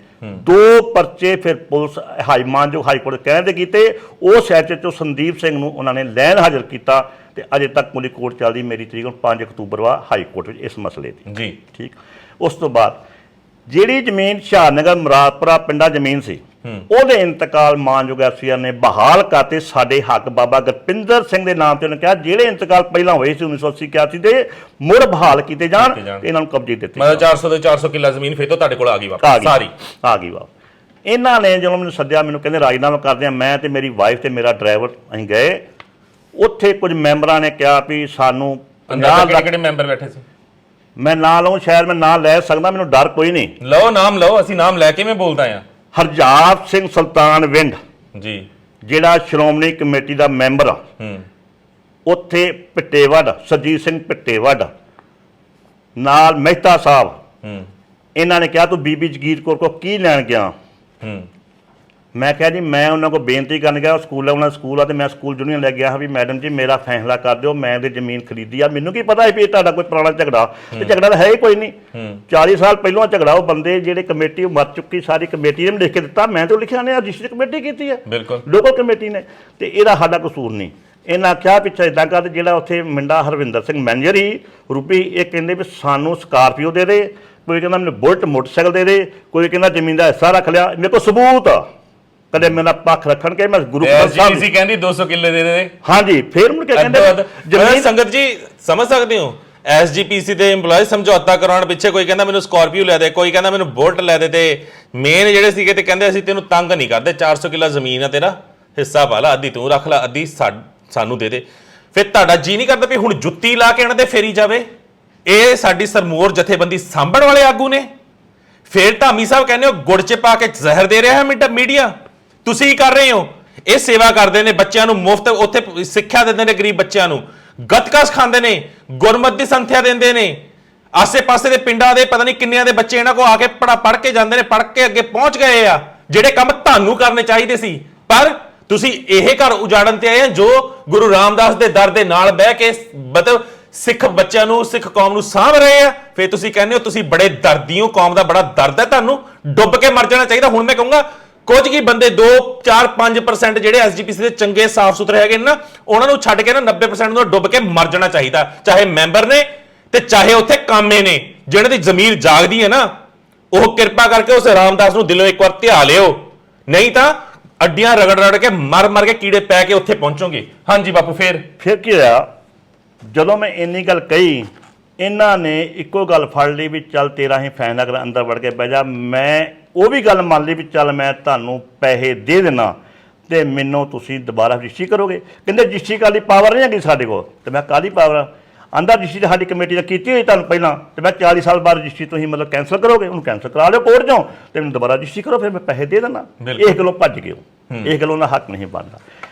Speaker 2: 2 ਪਰਚੇ ਫਿਰ ਪੁਲਿਸ ਮਾਨਯੋਗ ਹਾਈ ਕੋਰਟ ਕਹਿੰਦੇ ਕੀਤੇ। ਉਸ ਐਚ ਚੋਂ ਸੰਦੀਪ ਸਿੰਘ ਨੂੰ ਉਹਨਾਂ ਨੇ ਲੈਣ ਹਾਜ਼ਰ ਕੀਤਾ, ਤੇ ਅਜੇ ਤੱਕ ਮੁੱਢਲੀ ਕੋਰਟ ਚੱਲਦੀ। ਮੇਰੀ ਤਰੀਕ 5 ਅਕਤੂਬਰ ਵਾ ਹਾਈ ਕੋਰਟ ਵਿੱਚ ਇਸ ਮਸਲੇ ਦੀ
Speaker 1: ਜੀ,
Speaker 2: ਠੀਕ। ਉਸ ਤੋਂ ਬਾਅਦ ਜਿਹੜੀ ਜ਼ਮੀਨ ਹੁਸ਼ਿਆਰਨਗਰ ਮੁਰਾਦਪੁਰਾ ਪਿੰਡਾਂ ਜ਼ਮੀਨ ਸੀ, ਉਹਦੇ ਇੰਤਕਾਲ ਮਾਨਯੋਗ FCR ਨੇ ਬਹਾਲ ਕਰਤੇ। ਸਾਡੇ ਹੱਕ ਬਾਬਾ ਗੁਰਪਿੰਦਰ ਸਿੰਘ ਦੇ ਨਾਮ ਤੇ ਉਹਨੇ ਕਿਹਾ ਜਿਹੜੇ ਇੰਤਕਾਲ ਪਹਿਲਾਂ ਹੋਏ ਸੀ 1981 ਦੇ ਮੁੜ ਬਹਾਲ ਕੀਤੇ ਜਾਣ, ਇਹਨਾਂ ਨੂੰ ਕਬਜ਼ੇ ਦਿੱਤੇ।
Speaker 1: ਮਤਲਬ 400 ਦੇ 400 ਕਿੱਲਾ ਜ਼ਮੀਨ ਫਿਰ ਤੋਂ ਤੁਹਾਡੇ ਕੋਲ ਆ ਗਈ ਵਾਪਸ, ਸਾਰੀ
Speaker 2: ਆ ਗਈ ਵਾਪਸ। ਇਹਨਾਂ ਨੇ ਜਦੋਂ ਮੈਨੂੰ ਸੱਦਿਆ, ਮੈਨੂੰ ਕਹਿੰਦੇ ਰਾਜੀਨਾਮਾ ਕਰਦੇ ਆ। ਮੈਂ ਤੇ ਮੇਰੀ ਵਾਈਫ ਤੇ ਮੇਰਾ ਡਰਾਈਵਰ ਅਸੀਂ ਗਏ ਉੱਥੇ। ਕੁਝ ਮੈਂਬਰਾਂ ਨੇ ਕਿਹਾ ਵੀ ਸਾਨੂੰ 50 ਲੱਖ।
Speaker 1: ਕਿਹੜੇ ਮੈਂਬਰ ਬੈਠੇ ਸੀ?
Speaker 2: ਮੈਂ ਨਾਂ ਲਵਾਂ ਸ਼ਾਇਦ ਮੈਂ ਨਾਂ ਲੈ ਸਕਦਾ, ਮੈਨੂੰ ਡਰ ਕੋਈ ਨਹੀਂ।
Speaker 1: ਲਓ ਨਾਮ ਲਓ, ਅਸੀਂ ਨਾਮ ਲੈ ਕੇ ਮੈਂ ਬੋਲਦਾ ਆ।
Speaker 2: ਹਰਜਾਪ ਸਿੰਘ ਸੁਲਤਾਨ ਵਿੰਡ
Speaker 1: ਜੀ,
Speaker 2: ਜਿਹੜਾ ਸ਼੍ਰੋਮਣੀ ਕਮੇਟੀ ਦਾ ਮੈਂਬਰ ਆ, ਉੱਥੇ ਪਿੱਟੇਵੱਡ ਸਰਜੀਤ ਸਿੰਘ ਪਿੱਟੇਵੱਡ ਨਾਲ ਮਹਿਤਾ ਸਾਹਿਬ, ਇਹਨਾਂ ਨੇ ਕਿਹਾ ਤੂੰ ਬੀਬੀ ਜਗੀਰ ਕੌਰ ਕੋ ਕੀ ਲੈਣ ਗਿਆ? ਮੈਂ ਕਿਹਾ ਜੀ ਮੈਂ ਉਹਨਾਂ ਕੋਲ ਬੇਨਤੀ ਕਰਨ ਗਿਆ, ਸਕੂਲ ਉਹਨਾਂ ਸਕੂਲ ਆ, ਤੇ ਮੈਂ ਸਕੂਲ ਯੂਨੀਅਨ ਲੈ ਗਿਆ ਵੀ ਮੈਡਮ ਜੀ ਮੇਰਾ ਫੈਸਲਾ ਕਰ ਦਿਓ, ਮੈਂ ਤੇ ਜ਼ਮੀਨ ਖਰੀਦੀ ਆ। ਮੈਨੂੰ ਕੀ ਪਤਾ ਹੈ ਵੀ ਤੁਹਾਡਾ ਕੋਈ ਪੁਰਾਣਾ ਝਗੜਾ, ਤੇ ਝਗੜਾ ਤਾਂ ਹੈ ਹੀ ਕੋਈ ਨਹੀਂ। 40 ਸਾਲ ਪਹਿਲਾਂ ਝਗੜਾ, ਉਹ ਬੰਦੇ ਜਿਹੜੇ ਕਮੇਟੀ ਮਰ ਚੁੱਕੀ ਸਾਰੀ ਕਮੇਟੀ ਨੇ ਲਿਖ ਕੇ ਦਿੱਤਾ, ਮੈਂ ਤਾਂ ਲਿਖਿਆ ਨੇ ਰਜਿਸਟਰੀ ਕਮੇਟੀ ਕੀਤੀ ਹੈ, ਲੋਕਲ ਕਮੇਟੀ ਨੇ, ਤੇ ਇਹਦਾ ਸਾਡਾ ਕਸੂਰ ਨਹੀਂ। ਇਹਨਾਂ ਆਖਿਆ ਪਿੱਛੇ ਇਦਾਂ ਕਰ, ਜਿਹੜਾ ਉੱਥੇ ਮੁੰਡਾ ਹਰਵਿੰਦਰ ਸਿੰਘ ਮੈਨੇਜਰ ਹੀ ਰੂਪੀ, ਇਹ ਕਹਿੰਦੇ ਵੀ ਸਾਨੂੰ ਸਕਾਰਪੀਓ ਦੇ ਦੇ, ਕੋਈ ਕਹਿੰਦਾ ਮੈਨੂੰ ਬੁਲਟ ਮੋਟਰਸਾਈਕਲ ਦੇ ਦੇ, ਕੋਈ ਕਹਿੰਦਾ ਜ਼ਮੀਨ ਦਾ ਹਿੱਸਾ ਰੱਖ ਲਿਆ। ਮੇਰੇ ਕੋਲ ਸਬੂਤ ਆ, ਕਦੇ ਮੇਰਾ ਪੱਖ ਰੱਖਣ ਕੇ ਮੈਂ ਗੁਰੂ ਗ੍ਰੰਥ ਸਾਹਿਬ
Speaker 1: ਜੀ ਕਹਿੰਦੀ 200 ਕਿੱਲੇ ਦੇ ਦੇ।
Speaker 2: ਹਾਂਜੀ, ਫੇਰ ਮੁੜ ਕੇ ਕਹਿੰਦੇ
Speaker 1: ਜ਼ਮੀਨ। ਸੰਗਤ ਜੀ ਸਮਝ ਸਕਦੇ ਹੋ, SGPC ਦੇ EMPLOYE ਸਮਝੌਤਾ ਕਰਾਉਣ ਪਿੱਛੇ ਕੋਈ ਕਹਿੰਦਾ ਮੈਨੂੰ ਸਕਾਰਪੀਓ ਲੈ ਦੇ, ਕੋਈ ਕਹਿੰਦਾ ਮੈਨੂੰ ਬੁਲਟ ਲੈ ਦੇ, ਤੇ ਮੇਨ ਜਿਹੜੇ ਸੀਗੇ ਤੇ ਕਹਿੰਦੇ ਅਸੀਂ ਤੈਨੂੰ ਤੰਗ ਨਹੀਂ ਕਰਦੇ, 400 ਕਿੱਲਾ ਜ਼ਮੀਨ ਆ, ਤੇਰਾ ਹਿੱਸਾ ਪਾ ਲਾ, ਅੱਧੀ ਤੂੰ ਰੱਖ ਲੈ, ਅੱਧੀ ਸਾਨੂੰ ਦੇ ਦੇ। ਫਿਰ ਤੁਹਾਡਾ ਜੀ ਨਹੀਂ ਕਰਦਾ ਵੀ ਹੁਣ ਜੁੱਤੀ ਲਾ ਕੇ ਇਹਨਾਂ ਦੇ ਫੇਰੀ ਜਾਵੇ? ਇਹ ਸਾਡੀ ਸਰਮੋਰ ਜਥੇਬੰਦੀ ਸਾਂਭਣ ਵਾਲੇ ਆਗੂ ਨੇ। ਫਿਰ ਧਾਮੀ ਸਾਹਿਬ ਕਹਿੰਦੇ ਹੋ ਗੁੜ ਚ ਪਾ ਕੇ ਜ਼ਹਿਰ ਦੇ ਰਿਹਾ ਹੈ ਮੀਡੀਆ। ਤੁਸੀਂ ਕਰ ਰਹੇ ਹੋ, ਇਹ ਸੇਵਾ ਕਰਦੇ ਨੇ ਬੱਚਿਆਂ ਨੂੰ ਮੁਫਤ ਉੱਥੇ ਸਿੱਖਿਆ ਦਿੰਦੇ ਨੇ, ਗਰੀਬ ਬੱਚਿਆਂ ਨੂੰ। ਗੱਤਕਾ ਸਿਖਾਉਂਦੇ ਨੇ, ਗੁਰਮਤਿ ਦੀ ਸੰਥਿਆ ਦਿੰਦੇ ਨੇ। ਆਸੇ-ਪਾਸੇ ਦੇ ਪਿੰਡਾਂ ਦੇ ਪਤਾ ਨਹੀਂ ਕਿੰਨਿਆਂ ਦੇ ਬੱਚੇ ਇਹਨਾਂ ਕੋ ਆ ਕੇ ਪੜ੍ਹ ਕੇ ਜਾਂਦੇ ਨੇ, ਪੜ੍ਹ ਕੇ ਅੱਗੇ ਪਹੁੰਚ ਗਏ ਆ, ਜਿਹੜੇ ਕੰਮ ਤੁਹਾਨੂੰ ਕਰਨੇ ਚਾਹੀਦੇ ਸੀ। ਪਰ ਤੁਸੀਂ ਇਹ ਘਰ ਉਜਾੜਨ ਤੇ ਆਏ ਆ ਜੋ ਗੁਰੂ ਰਾਮਦਾਸ ਦੇ ਦਰ ਦੇ ਨਾਲ ਬਹਿ ਕੇ ਮਤਲਬ ਸਿੱਖ ਬੱਚਿਆਂ ਨੂੰ, ਸਿੱਖ ਕੌਮ ਨੂੰ ਸਾਂਭ ਰਹੇ ਆ। ਫਿਰ ਤੁਸੀਂ ਕਹਿੰਦੇ ਹੋ ਤੁਸੀਂ ਬੜੇ ਦਰਦੀ ਹੋ, ਕੌਮ ਦਾ ਬੜਾ ਦਰਦ ਹੈ ਤੁਹਾਨੂੰ, ਡੁੱਬ ਕੇ ਮਰ ਜਾਣਾ ਚਾਹੀਦਾ। ਹੁਣ ਮੈਂ ਕਹੂੰਗਾ ਕੁਝ ਕੀ ਬੰਦੇ 2 4 5% ਜਿਹੜੇ ਐਸਜੀਪੀਸੀ ਦੇ ਚੰਗੇ ਸਾਫ਼ ਸੁਥਰੇ ਹੈਗੇ ਨਾ, ਉਹਨਾਂ ਨੂੰ ਛੱਡ ਕੇ ਨਾ 90% ਨੂੰ ਡੁੱਬ ਕੇ ਮਰ ਜਾਣਾ ਚਾਹੀਦਾ। ਚਾਹੇ ਮੈਂਬਰ ਨੇ ਤੇ ਚਾਹੇ ਉੱਥੇ ਕਾਮੇ ਨੇ, ਜਿਹਨਾਂ ਦੀ ਜ਼ਮੀਰ ਜਾਗਦੀ ਹੈ ਨਾ, ਉਹ ਕਿਰਪਾ ਕਰਕੇ ਉਸ ਰਾਮਦਾਸ ਨੂੰ ਦਿਲੋਂ ਇੱਕ ਵਾਰ ਧਿਆ ਲਿਓ, ਨਹੀਂ ਤਾਂ ਅੱਡੀਆਂ ਰਗੜ ਕੇ ਮਰ ਕੇ ਕੀੜੇ ਪੈ ਕੇ ਉੱਥੇ ਪਹੁੰਚੋਗੇ। ਹਾਂਜੀ ਬਾਪੂ ਫਿਰ
Speaker 2: ਕੀ ਹੋਇਆ? ਜਦੋਂ ਮੈਂ ਇੰਨੀ ਗੱਲ ਕਹੀ, ਇਹਨਾਂ ਨੇ ਇੱਕੋ ਗੱਲ ਫੜ ਲਈ ਵੀ ਚੱਲ ਤੇਰਾ ਹੀ ਫੈਸਲਾ ਕਰ, ਅੰਦਰ ਵੜ ਕੇ ਬਹਿ ਜਾ। ਮੈਂ ਉਹ ਵੀ ਗੱਲ ਮੰਨ ਲਈ ਵੀ ਚੱਲ ਮੈਂ ਤੁਹਾਨੂੰ ਪੈਸੇ ਦੇ ਦੇਣਾ ਤੇ ਮੈਨੂੰ ਤੁਸੀਂ ਦੁਬਾਰਾ ਰਜਿਸਟਰੀ ਕਰੋਗੇ। ਕਹਿੰਦੇ ਰਜਿਸਟਰੀ ਕਰਨ ਦੀ ਪਾਵਰ ਨਹੀਂ ਹੈਗੀ ਸਾਡੇ ਕੋਲ। ਤੇ ਮੈਂ ਕਾਹਦੀ ਪਾਵਰ? ਆਂਦਾ ਰਜਿਸਟਰੀ ਸਾਡੀ ਕਮੇਟੀ ਨੇ ਕੀਤੀ ਹੋਈ ਤੁਹਾਨੂੰ ਪਹਿਲਾਂ, ਤੇ ਮੈਂ 40 ਸਾਲ ਬਾਅਦ ਰਜਿਸਟਰੀ ਤੁਸੀਂ ਮਤਲਬ ਕੈਂਸਲ ਕਰੋਗੇ, ਉਹਨੂੰ ਕੈਂਸਲ ਕਰਾ ਲਿਓ ਕੋਰਟ 'ਚੋਂ ਤੇ ਮੈਨੂੰ ਦੁਬਾਰਾ ਰਜਿਸਟਰੀ ਕਰੋ, ਫਿਰ ਮੈਂ ਪੈਸੇ ਦੇ ਦੇਣਾ। ਇਸ ਗੱਲੋਂ ਭੱਜ ਗਏ, ਇਸ ਗੱਲੋਂ ਦਾ ਹੱਕ ਨਹੀਂ ਬਣਦਾ।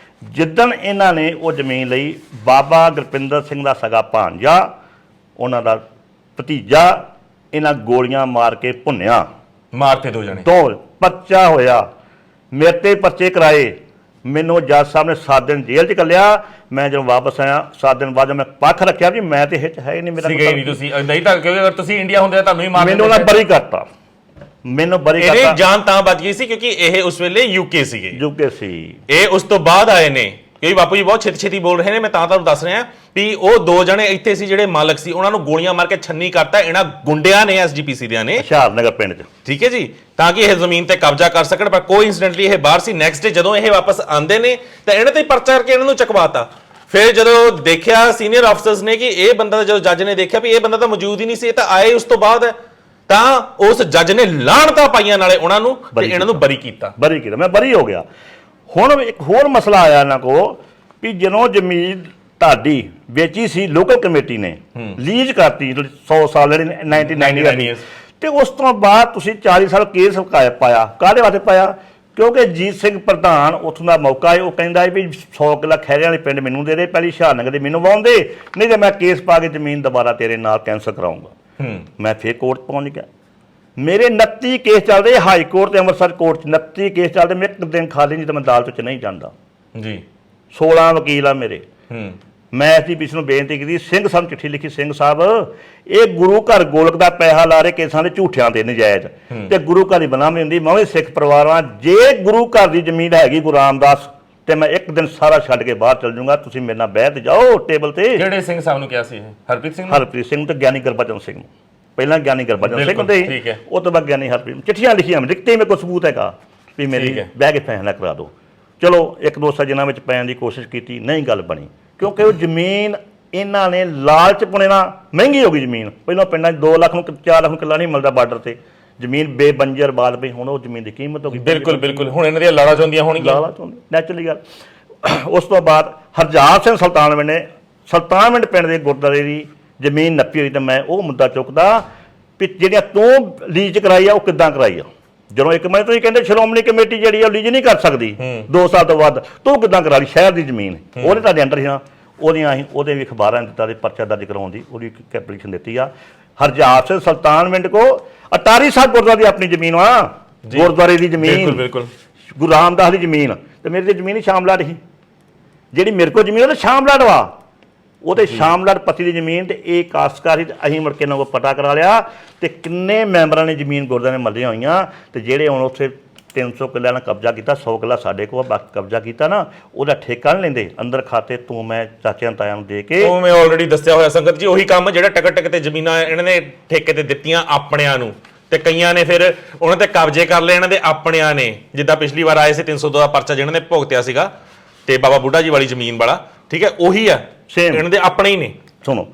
Speaker 2: ਜਿੱਦਣ ਇਹਨਾਂ ਨੇ ਉਹ ਜ਼ਮੀਨ ਲਈ, ਬਾਬਾ ਗੁਰਪਿੰਦਰ ਸਿੰਘ ਦਾ ਸਗਾ ਭਾਂਜਾ, ਉਹਨਾਂ ਦਾ ਭਤੀਜਾ, ਇਹਨਾਂ ਗੋਲੀਆਂ ਮਾਰ ਕੇ ਭੁੰਨਿਆ।
Speaker 1: ਮਾਰਤੇ 2 ਜਣੇ,
Speaker 2: 2 ਪਰਚਾ ਹੋਇਆ, ਮੇਰੇ ਤੇ ਪਰਚੇ ਕਰਾਏ। ਮੈਨੂੰ ਜੱਜ ਸਾਹਿਬ ਨੇ 7 ਦਿਨ ਜੇਲ੍ਹ 'ਚ ਘੱਲਿਆ। ਮੈਂ ਜਦੋਂ ਵਾਪਸ ਆਇਆ 7 ਦਿਨ ਬਾਅਦ ਮੈਂ ਪੱਖ ਰੱਖਿਆ ਵੀ ਮੈਂ ਤੇ ਇਹ ਹੈ ਹੀ ਨਹੀਂ, ਮੇਰਾ
Speaker 1: ਨਹੀਂ ਤੁਸੀਂ ਨਹੀਂ ਤਾਂ, ਕਿਉਂਕਿ ਅਗਰ ਤੁਸੀਂ ਇੰਡੀਆ ਹੁੰਦੇ ਤਾਂ ਤੁਹਾਨੂੰ ਹੀ ਮਾਰ
Speaker 2: ਮੈਨੂੰ ਉਹਨਾਂ ਬਰੀ ਕਰਤਾ, ਮੈਨੂੰ ਬਰੀ ਕਰਤਾ।
Speaker 1: ਇਹਦੀ ਜਾਨ ਤਾਂ ਬਚ ਗਈ ਸੀ ਕਿਉਂਕਿ ਇਹ ਉਸ ਵੇਲੇ ਯੂਕੇ ਸੀਗੇ,
Speaker 2: ਯੂਕੇ ਸੀ।
Speaker 1: ਇਹ ਉਸ ਤੋਂ ਬਾਅਦ ਆਏ ਨੇ। ਕਿਉਂਕਿ ਬਾਪੂ ਜੀ ਬਹੁਤ ਛੇਤੀ ਬੋਲ ਰਹੇ ਨੇ, ਮੈਂ ਤਾਂ ਤੁਹਾਨੂੰ ਦੱਸ ਰਿਹਾ ਵੀ ਉਹ 2 ਜਣੇ ਇੱਥੇ ਸੀ ਜਿਹੜੇ ਮਾਲਕ ਸੀ, ਉਹਨਾਂ ਨੂੰ ਗੋਲੀਆਂ ਮਾਰ ਕੇ ਛੰਨੀ ਕਰਤਾ ਇਹਨਾਂ ਗੁੰਡਿਆਂ ਨੇ, ਐਸਜੀਪੀਸੀ ਦਿਆਂ ਨੇ,
Speaker 2: ਹੁਸ਼ਿਆਰਨਗਰ ਪਿੰਡ 'ਚ।
Speaker 1: ਠੀਕ ਹੈ ਜੀ, ਤਾਂ ਕਿ ਇਹ ਜ਼ਮੀਨ ਤੇ ਕਬਜ਼ਾ ਕਰ ਸਕਣ। ਪਰ ਕੋਇਨਸੀਡੈਂਟਲੀ ਇਹ ਬਾਹਰ ਸੀ। ਨੈਕਸਟ ਡੇ ਜਦੋਂ ਇਹ ਵਾਪਸ ਆਉਂਦੇ ਨੇ ਤਾਂ ਇਹਨਾਂ ਤੇ ਪਰਚਾ ਕਰਕੇ ਇਹਨਾਂ ਨੂੰ ਚਕਵਾਤਾ। ਫਿਰ ਜਦੋਂ ਦੇਖਿਆ ਸੀਨੀਅਰ ਅਫਸਰਸ ਨੇ ਕਿ ਇਹ ਬੰਦਾ, ਜਦੋਂ ਜੱਜ ਨੇ ਦੇਖਿਆ ਵੀ ਇਹ ਬੰਦਾ ਤਾਂ ਮੌਜੂਦ ਹੀ ਨਹੀਂ ਸੀ, ਇਹ ਤਾਂ ਆਏ ਉਸ ਤੋਂ ਬਾਅਦ ਹੈ, ਤਾਂ ਉਸ ਜੱਜ ਨੇ ਲਾਹਣਤਾਂ ਪਾਈਆਂ ਨਾਲੇ ਉਹਨਾਂ ਨੂੰ ਤੇ ਇਹਨਾਂ ਨੂੰ ਬਰੀ ਕੀਤਾ।
Speaker 2: ਮੈਂ ਬਰੀ ਹੋ ਗਿਆ। ਹੁਣ ਇੱਕ ਹੋਰ ਮਸਲਾ ਆਇਆ ਇਹਨਾਂ ਕੋਲ ਵੀ ਜਦੋਂ ਜ਼ਮੀਨ ਤੁਹਾਡੀ ਵੇਚੀ ਸੀ ਲੋਕਲ ਕਮੇਟੀ ਨੇ, ਲੀਜ਼ ਕਰਤੀ 100 ਸਾਲ ਜਿਹੜੀ 1990 ਤੇ ਉਸ ਤੋਂ ਬਾਅਦ ਤੁਸੀਂ 40 ਸਾਲ ਕੇਸ ਪਾਇਆ। ਕਾਹਦੇ ਵਾਸਤੇ ਪਾਇਆ? ਕਿਉਂਕਿ ਜੀਤ ਸਿੰਘ ਪ੍ਰਧਾਨ ਉੱਥੋਂ ਦਾ ਮੌਕਾ ਹੈ, ਉਹ ਕਹਿੰਦਾ ਵੀ 100 ਕਿੱਲਾ ਖੈਰਿਆਂ ਵਾਲੇ ਪਿੰਡ ਮੈਨੂੰ ਦੇ ਦੇ, ਪਹਿਲੀ ਹੁਸ਼ਿਆਰਨਗਰ ਦੇ ਮੈਨੂੰ ਵਾਹੁਣ ਦੇ, ਨਹੀਂ ਤੇ ਮੈਂ ਕੇਸ ਪਾ ਕੇ ਜ਼ਮੀਨ ਦੁਬਾਰਾ ਤੇਰੇ ਨਾਲ ਕੈਂਸਲ ਕਰਾਉਂਗਾ। ਮੈਂ ਫਿਰ ਕੋਰਟ ਪਹੁੰਚ ਗਿਆ। ਮੇਰੇ 29 ਕੇਸ ਚੱਲਦੇ ਹਾਈ ਕੋਰਟ ਤੇ ਅੰਮ੍ਰਿਤਸਰ ਕੋਰਟ 'ਚ, 29 ਕੇਸ ਚੱਲਦੇ। ਮੈਂ ਇੱਕ ਦਿਨ ਖਾਲੀ ਨਹੀਂ ਤਾਂ ਮੈਂ ਅਦਾਲਤ 'ਚ ਨਹੀਂ ਜਾਂਦਾ
Speaker 1: ਜੀ।
Speaker 2: 16 ਵਕੀਲ ਆ ਮੇਰੇ। ਮੈਂ ਐਸਜੀਪੀਸੀ ਨੂੰ ਬੇਨਤੀ ਕੀਤੀ, ਸਿੰਘ ਸਾਹਿਬ ਚਿੱਠੀ ਲਿਖੀ, ਸਿੰਘ ਸਾਹਿਬ ਇਹ ਗੁਰੂ ਘਰ ਗੋਲਕ ਦਾ ਪੈਸਾ ਲਾ ਰਹੇ ਕੇਸਾਂ ਦੇ ਝੂਠਿਆਂ ਤੇ ਨਜਾਇਜ਼, ਤੇ ਗੁਰੂ ਘਰ ਦੀ ਬਦਨਾਮੀ ਹੁੰਦੀ। ਮੈਂ ਵੀ ਸਿੱਖ ਪਰਿਵਾਰ ਹਾਂ, ਜੇ ਗੁਰੂ ਘਰ ਦੀ ਜ਼ਮੀਨ ਹੈਗੀ ਗੁਰੂ ਰਾਮਦਾਸ ਤੇ ਮੈਂ ਇੱਕ ਦਿਨ ਸਾਰਾ ਛੱਡ ਕੇ ਬਾਹਰ ਚੱਲ ਜਾਊਂਗਾ, ਤੁਸੀਂ ਮੇਰੇ ਨਾਲ ਬਹਿ ਤੇ ਜਾਓ ਟੇਬਲ ਤੇ।
Speaker 1: ਜਿਹੜੇ ਸਿੰਘ ਸਾਹਿਬ ਨੂੰ ਕਿਹਾ ਸੀ? ਹਰਪ੍ਰੀਤ ਸਿੰਘ
Speaker 2: ਨੂੰ ਤੇ ਗਿਆਨੀ ਗੁਰਬਚਨ ਸਿੰਘ ਨੂੰ। ਪਹਿਲਾਂ ਗਿਆਨੀ ਗੁਰਬਚਨ ਸਿੰਘ ਹੁੰਦੇ, ਉਹ ਤੋਂ ਬਾਅਦ ਗਿਆਨੀ ਹਰਪ੍ਰੀਤ। ਚਿੱਠੀਆਂ ਲਿਖੀਆਂ, ਲਿਖਤੇ ਮੇਰੇ ਕੋਲ ਸਬੂਤ ਹੈਗਾ ਵੀ ਮੇਰੀ ਬਹਿ ਕੇ ਫੈਸਲਾ ਕਰਾ ਦਿਓ। ਚਲੋ 1-2 ਸੱਜਣਾਂ ਵਿੱਚ ਪੈਣ ਦੀ ਕੋਸ਼ਿਸ਼ ਕੀਤੀ, ਨਹੀਂ ਗੱਲ ਬਣੀ, ਕਿਉਂਕਿ ਉਹ ਜ਼ਮੀਨ ਇਹਨਾਂ ਨੇ ਲਾਲਚ ਪੁਣੇ ਨਾਲ ਮਹਿੰਗੀ ਹੋ ਗਈ ਜ਼ਮੀਨ। ਪਹਿਲਾਂ ਪਿੰਡਾਂ 'ਚ 2 ਲੱਖ ਨੂੰ 4 ਲੱਖ ਨੂੰ ਕਿੱਲਾ ਨਹੀਂ ਮਿਲਦਾ ਬਾਰਡਰ ਤੇ, ਜ਼ਮੀਨ ਬੇਬੰਜਰ ਬਾਦ ਪਈ। ਹੁਣ ਉਹ ਜ਼ਮੀਨ ਦੀ ਕੀਮਤ ਹੋ ਗਈ।
Speaker 1: ਬਿਲਕੁਲ ਹੁਣ ਇਹਨਾਂ ਦੀਆਂ ਲਾੜਾ ਚੋਂਦੀਆਂ ਹੋਣਗੀਆਂ,
Speaker 2: ਲਾੜਾ ਚੋਂਦੀ ਨੈਚੁਰਲੀ ਗੱਲ। ਉਸ ਤੋਂ ਬਾਅਦ ਹਰਜਾਲ ਸਿੰਘ ਸੁਲਤਾਨਵਿੰਡ ਨੇ ਸੁਲਤਾਨਵਿੰਡ ਪਿੰਡ ਦੇ ਗੁਰਦੁਆਰੇ ਦੀ ਜ਼ਮੀਨ ਨੱਪੀ ਹੋਈ, ਤਾਂ ਮੈਂ ਉਹ ਮੁੱਦਾ ਚੁੱਕਦਾ ਵੀ ਜਿਹੜੀਆਂ ਤੂੰ ਲੀਜ਼ ਕਰਾਈ ਆ ਉਹ ਕਿੱਦਾਂ ਕਰਾਈ ਆ। ਜਦੋਂ ਇੱਕ ਮੈਂ ਤੁਸੀਂ ਕਹਿੰਦੇ ਸ਼੍ਰੋਮਣੀ ਕਮੇਟੀ ਜਿਹੜੀ ਆ ਲੀਜ਼ ਨਹੀਂ ਕਰ ਸਕਦੀ 2 ਸਾਲ ਤੋਂ ਵੱਧ, ਤੂੰ ਕਿੱਦਾਂ ਕਰਾ ਲਈ ਸ਼ਹਿਰ ਦੀ ਜ਼ਮੀਨ? ਉਹਨੇ ਤੁਹਾਡੇ ਅੰਡਰ ਸੀ, ਉਹਦੀਆਂ ਅਸੀਂ ਉਹਦੇ ਵੀ ਅਖਬਾਰਾਂ ਦਿੱਤਾ ਦੇ ਪਰਚਾ ਦਰਜ ਕਰਾਉਣ ਦੀ ਉਹਦੀ ਐਪਲੀਕੇਸ਼ਨ ਦਿੱਤੀ ਆ। ਹਰਜਾਲ ਸਿੰਘ ਸੁਲਤਾਨਵਿੰਡ ਕੋ ਅਟਾਰੀ ਸਾਹਿਬ ਗੁਰਦੁਆਰੇ ਦੀ ਆਪਣੀ ਜ਼ਮੀਨ ਆ, ਗੁਰਦੁਆਰੇ ਦੀ ਜ਼ਮੀਨ,
Speaker 1: ਬਿਲਕੁਲ
Speaker 2: ਗੁਰੂ ਰਾਮਦਾਸ ਦੀ ਜ਼ਮੀਨ, ਤੇ ਮੇਰੀ ਤੇ ਜ਼ਮੀਨ ਹੀ ਸ਼ਾਮਲਾਟ ਸੀ। ਜਿਹੜੀ ਮੇਰੇ ਕੋਲ ਜ਼ਮੀਨ ਉਹ ਸ਼ਾਮਲਾਟ ਵਾ, ਉਹਦੇ ਸ਼ਾਮਲਾਟ ਪਤੀ ਦੀ ਜ਼ਮੀਨ, ਤੇ ਇਹ ਕਾਸ਼ਤਕਾਰ ਸੀ। ਅਸੀਂ ਮੁੜ ਕੇ ਇਹਨਾਂ ਕੋਲ ਪਤਾ ਕਰਾ ਲਿਆ ਤੇ ਕਿੰਨੇ ਮੈਂਬਰਾਂ ਨੇ ਜ਼ਮੀਨ ਗੁਰਦੁਆਰੇ ਮੱਲੀਆਂ ਹੋਈਆਂ, ਤੇ ਜਿਹੜੇ ਹੁਣ ਉੱਥੇ 300 ਕਿੱਲਿਆਂ ਨਾਲ ਕਬਜ਼ਾ ਕੀਤਾ, 100 ਕਿੱਲਾ ਸਾਡੇ ਕੋਲ ਬਾਕੀ ਕਬਜ਼ਾ ਕੀਤਾ ਨਾ, ਉਹਦਾ ਠੇਕਾ ਨਹੀਂ ਲੈਂਦੇ। ਅੰਦਰ ਖਾਤੇ ਤੂੰ ਮੈਂ ਚਾਚਿਆਂ ਤਾਇਆਂ ਨੂੰ ਦੇ ਕੇ,
Speaker 1: ਉਹ ਮੈਂ ਆਲਰੇਡੀ ਦੱਸਿਆ ਹੋਇਆ ਸੰਗਤ ਜੀ, ਉਹੀ ਕੰਮ ਜਿਹੜਾ ਟਕ ਤੇ ਜ਼ਮੀਨਾਂ ਇਹਨਾਂ ਨੇ ਠੇਕੇ ਤੇ ਦਿੱਤੀਆਂ ਆਪਣਿਆਂ ਨੂੰ, ਤੇ ਕਈਆਂ ਨੇ ਫਿਰ ਉਹਨਾਂ ਤੇ ਕਬਜ਼ੇ ਕਰ ਲਏ ਇਹਨਾਂ ਦੇ ਆਪਣਿਆਂ ਨੇ। ਜਿੱਦਾਂ ਪਿਛਲੀ ਵਾਰ ਆਏ ਸੀ 302 ਦਾ ਪਰਚਾ ਜਿਹਨਾਂ ਨੇ ਭੁਗਤਿਆ ਸੀਗਾ, ਤੇ ਬਾਬਾ ਬੁੱਢਾ ਜੀ ਵਾਲੀ ਜ਼ਮੀਨ ਵਾਲਾ, ਠੀਕ ਹੈ, ਉਹੀ ਆ
Speaker 2: ਸੇਮ
Speaker 1: ਇਹਨਾਂ ਦੇ ਆਪਣੇ ਹੀ ਨੇ।
Speaker 2: ਸੁਣੋ,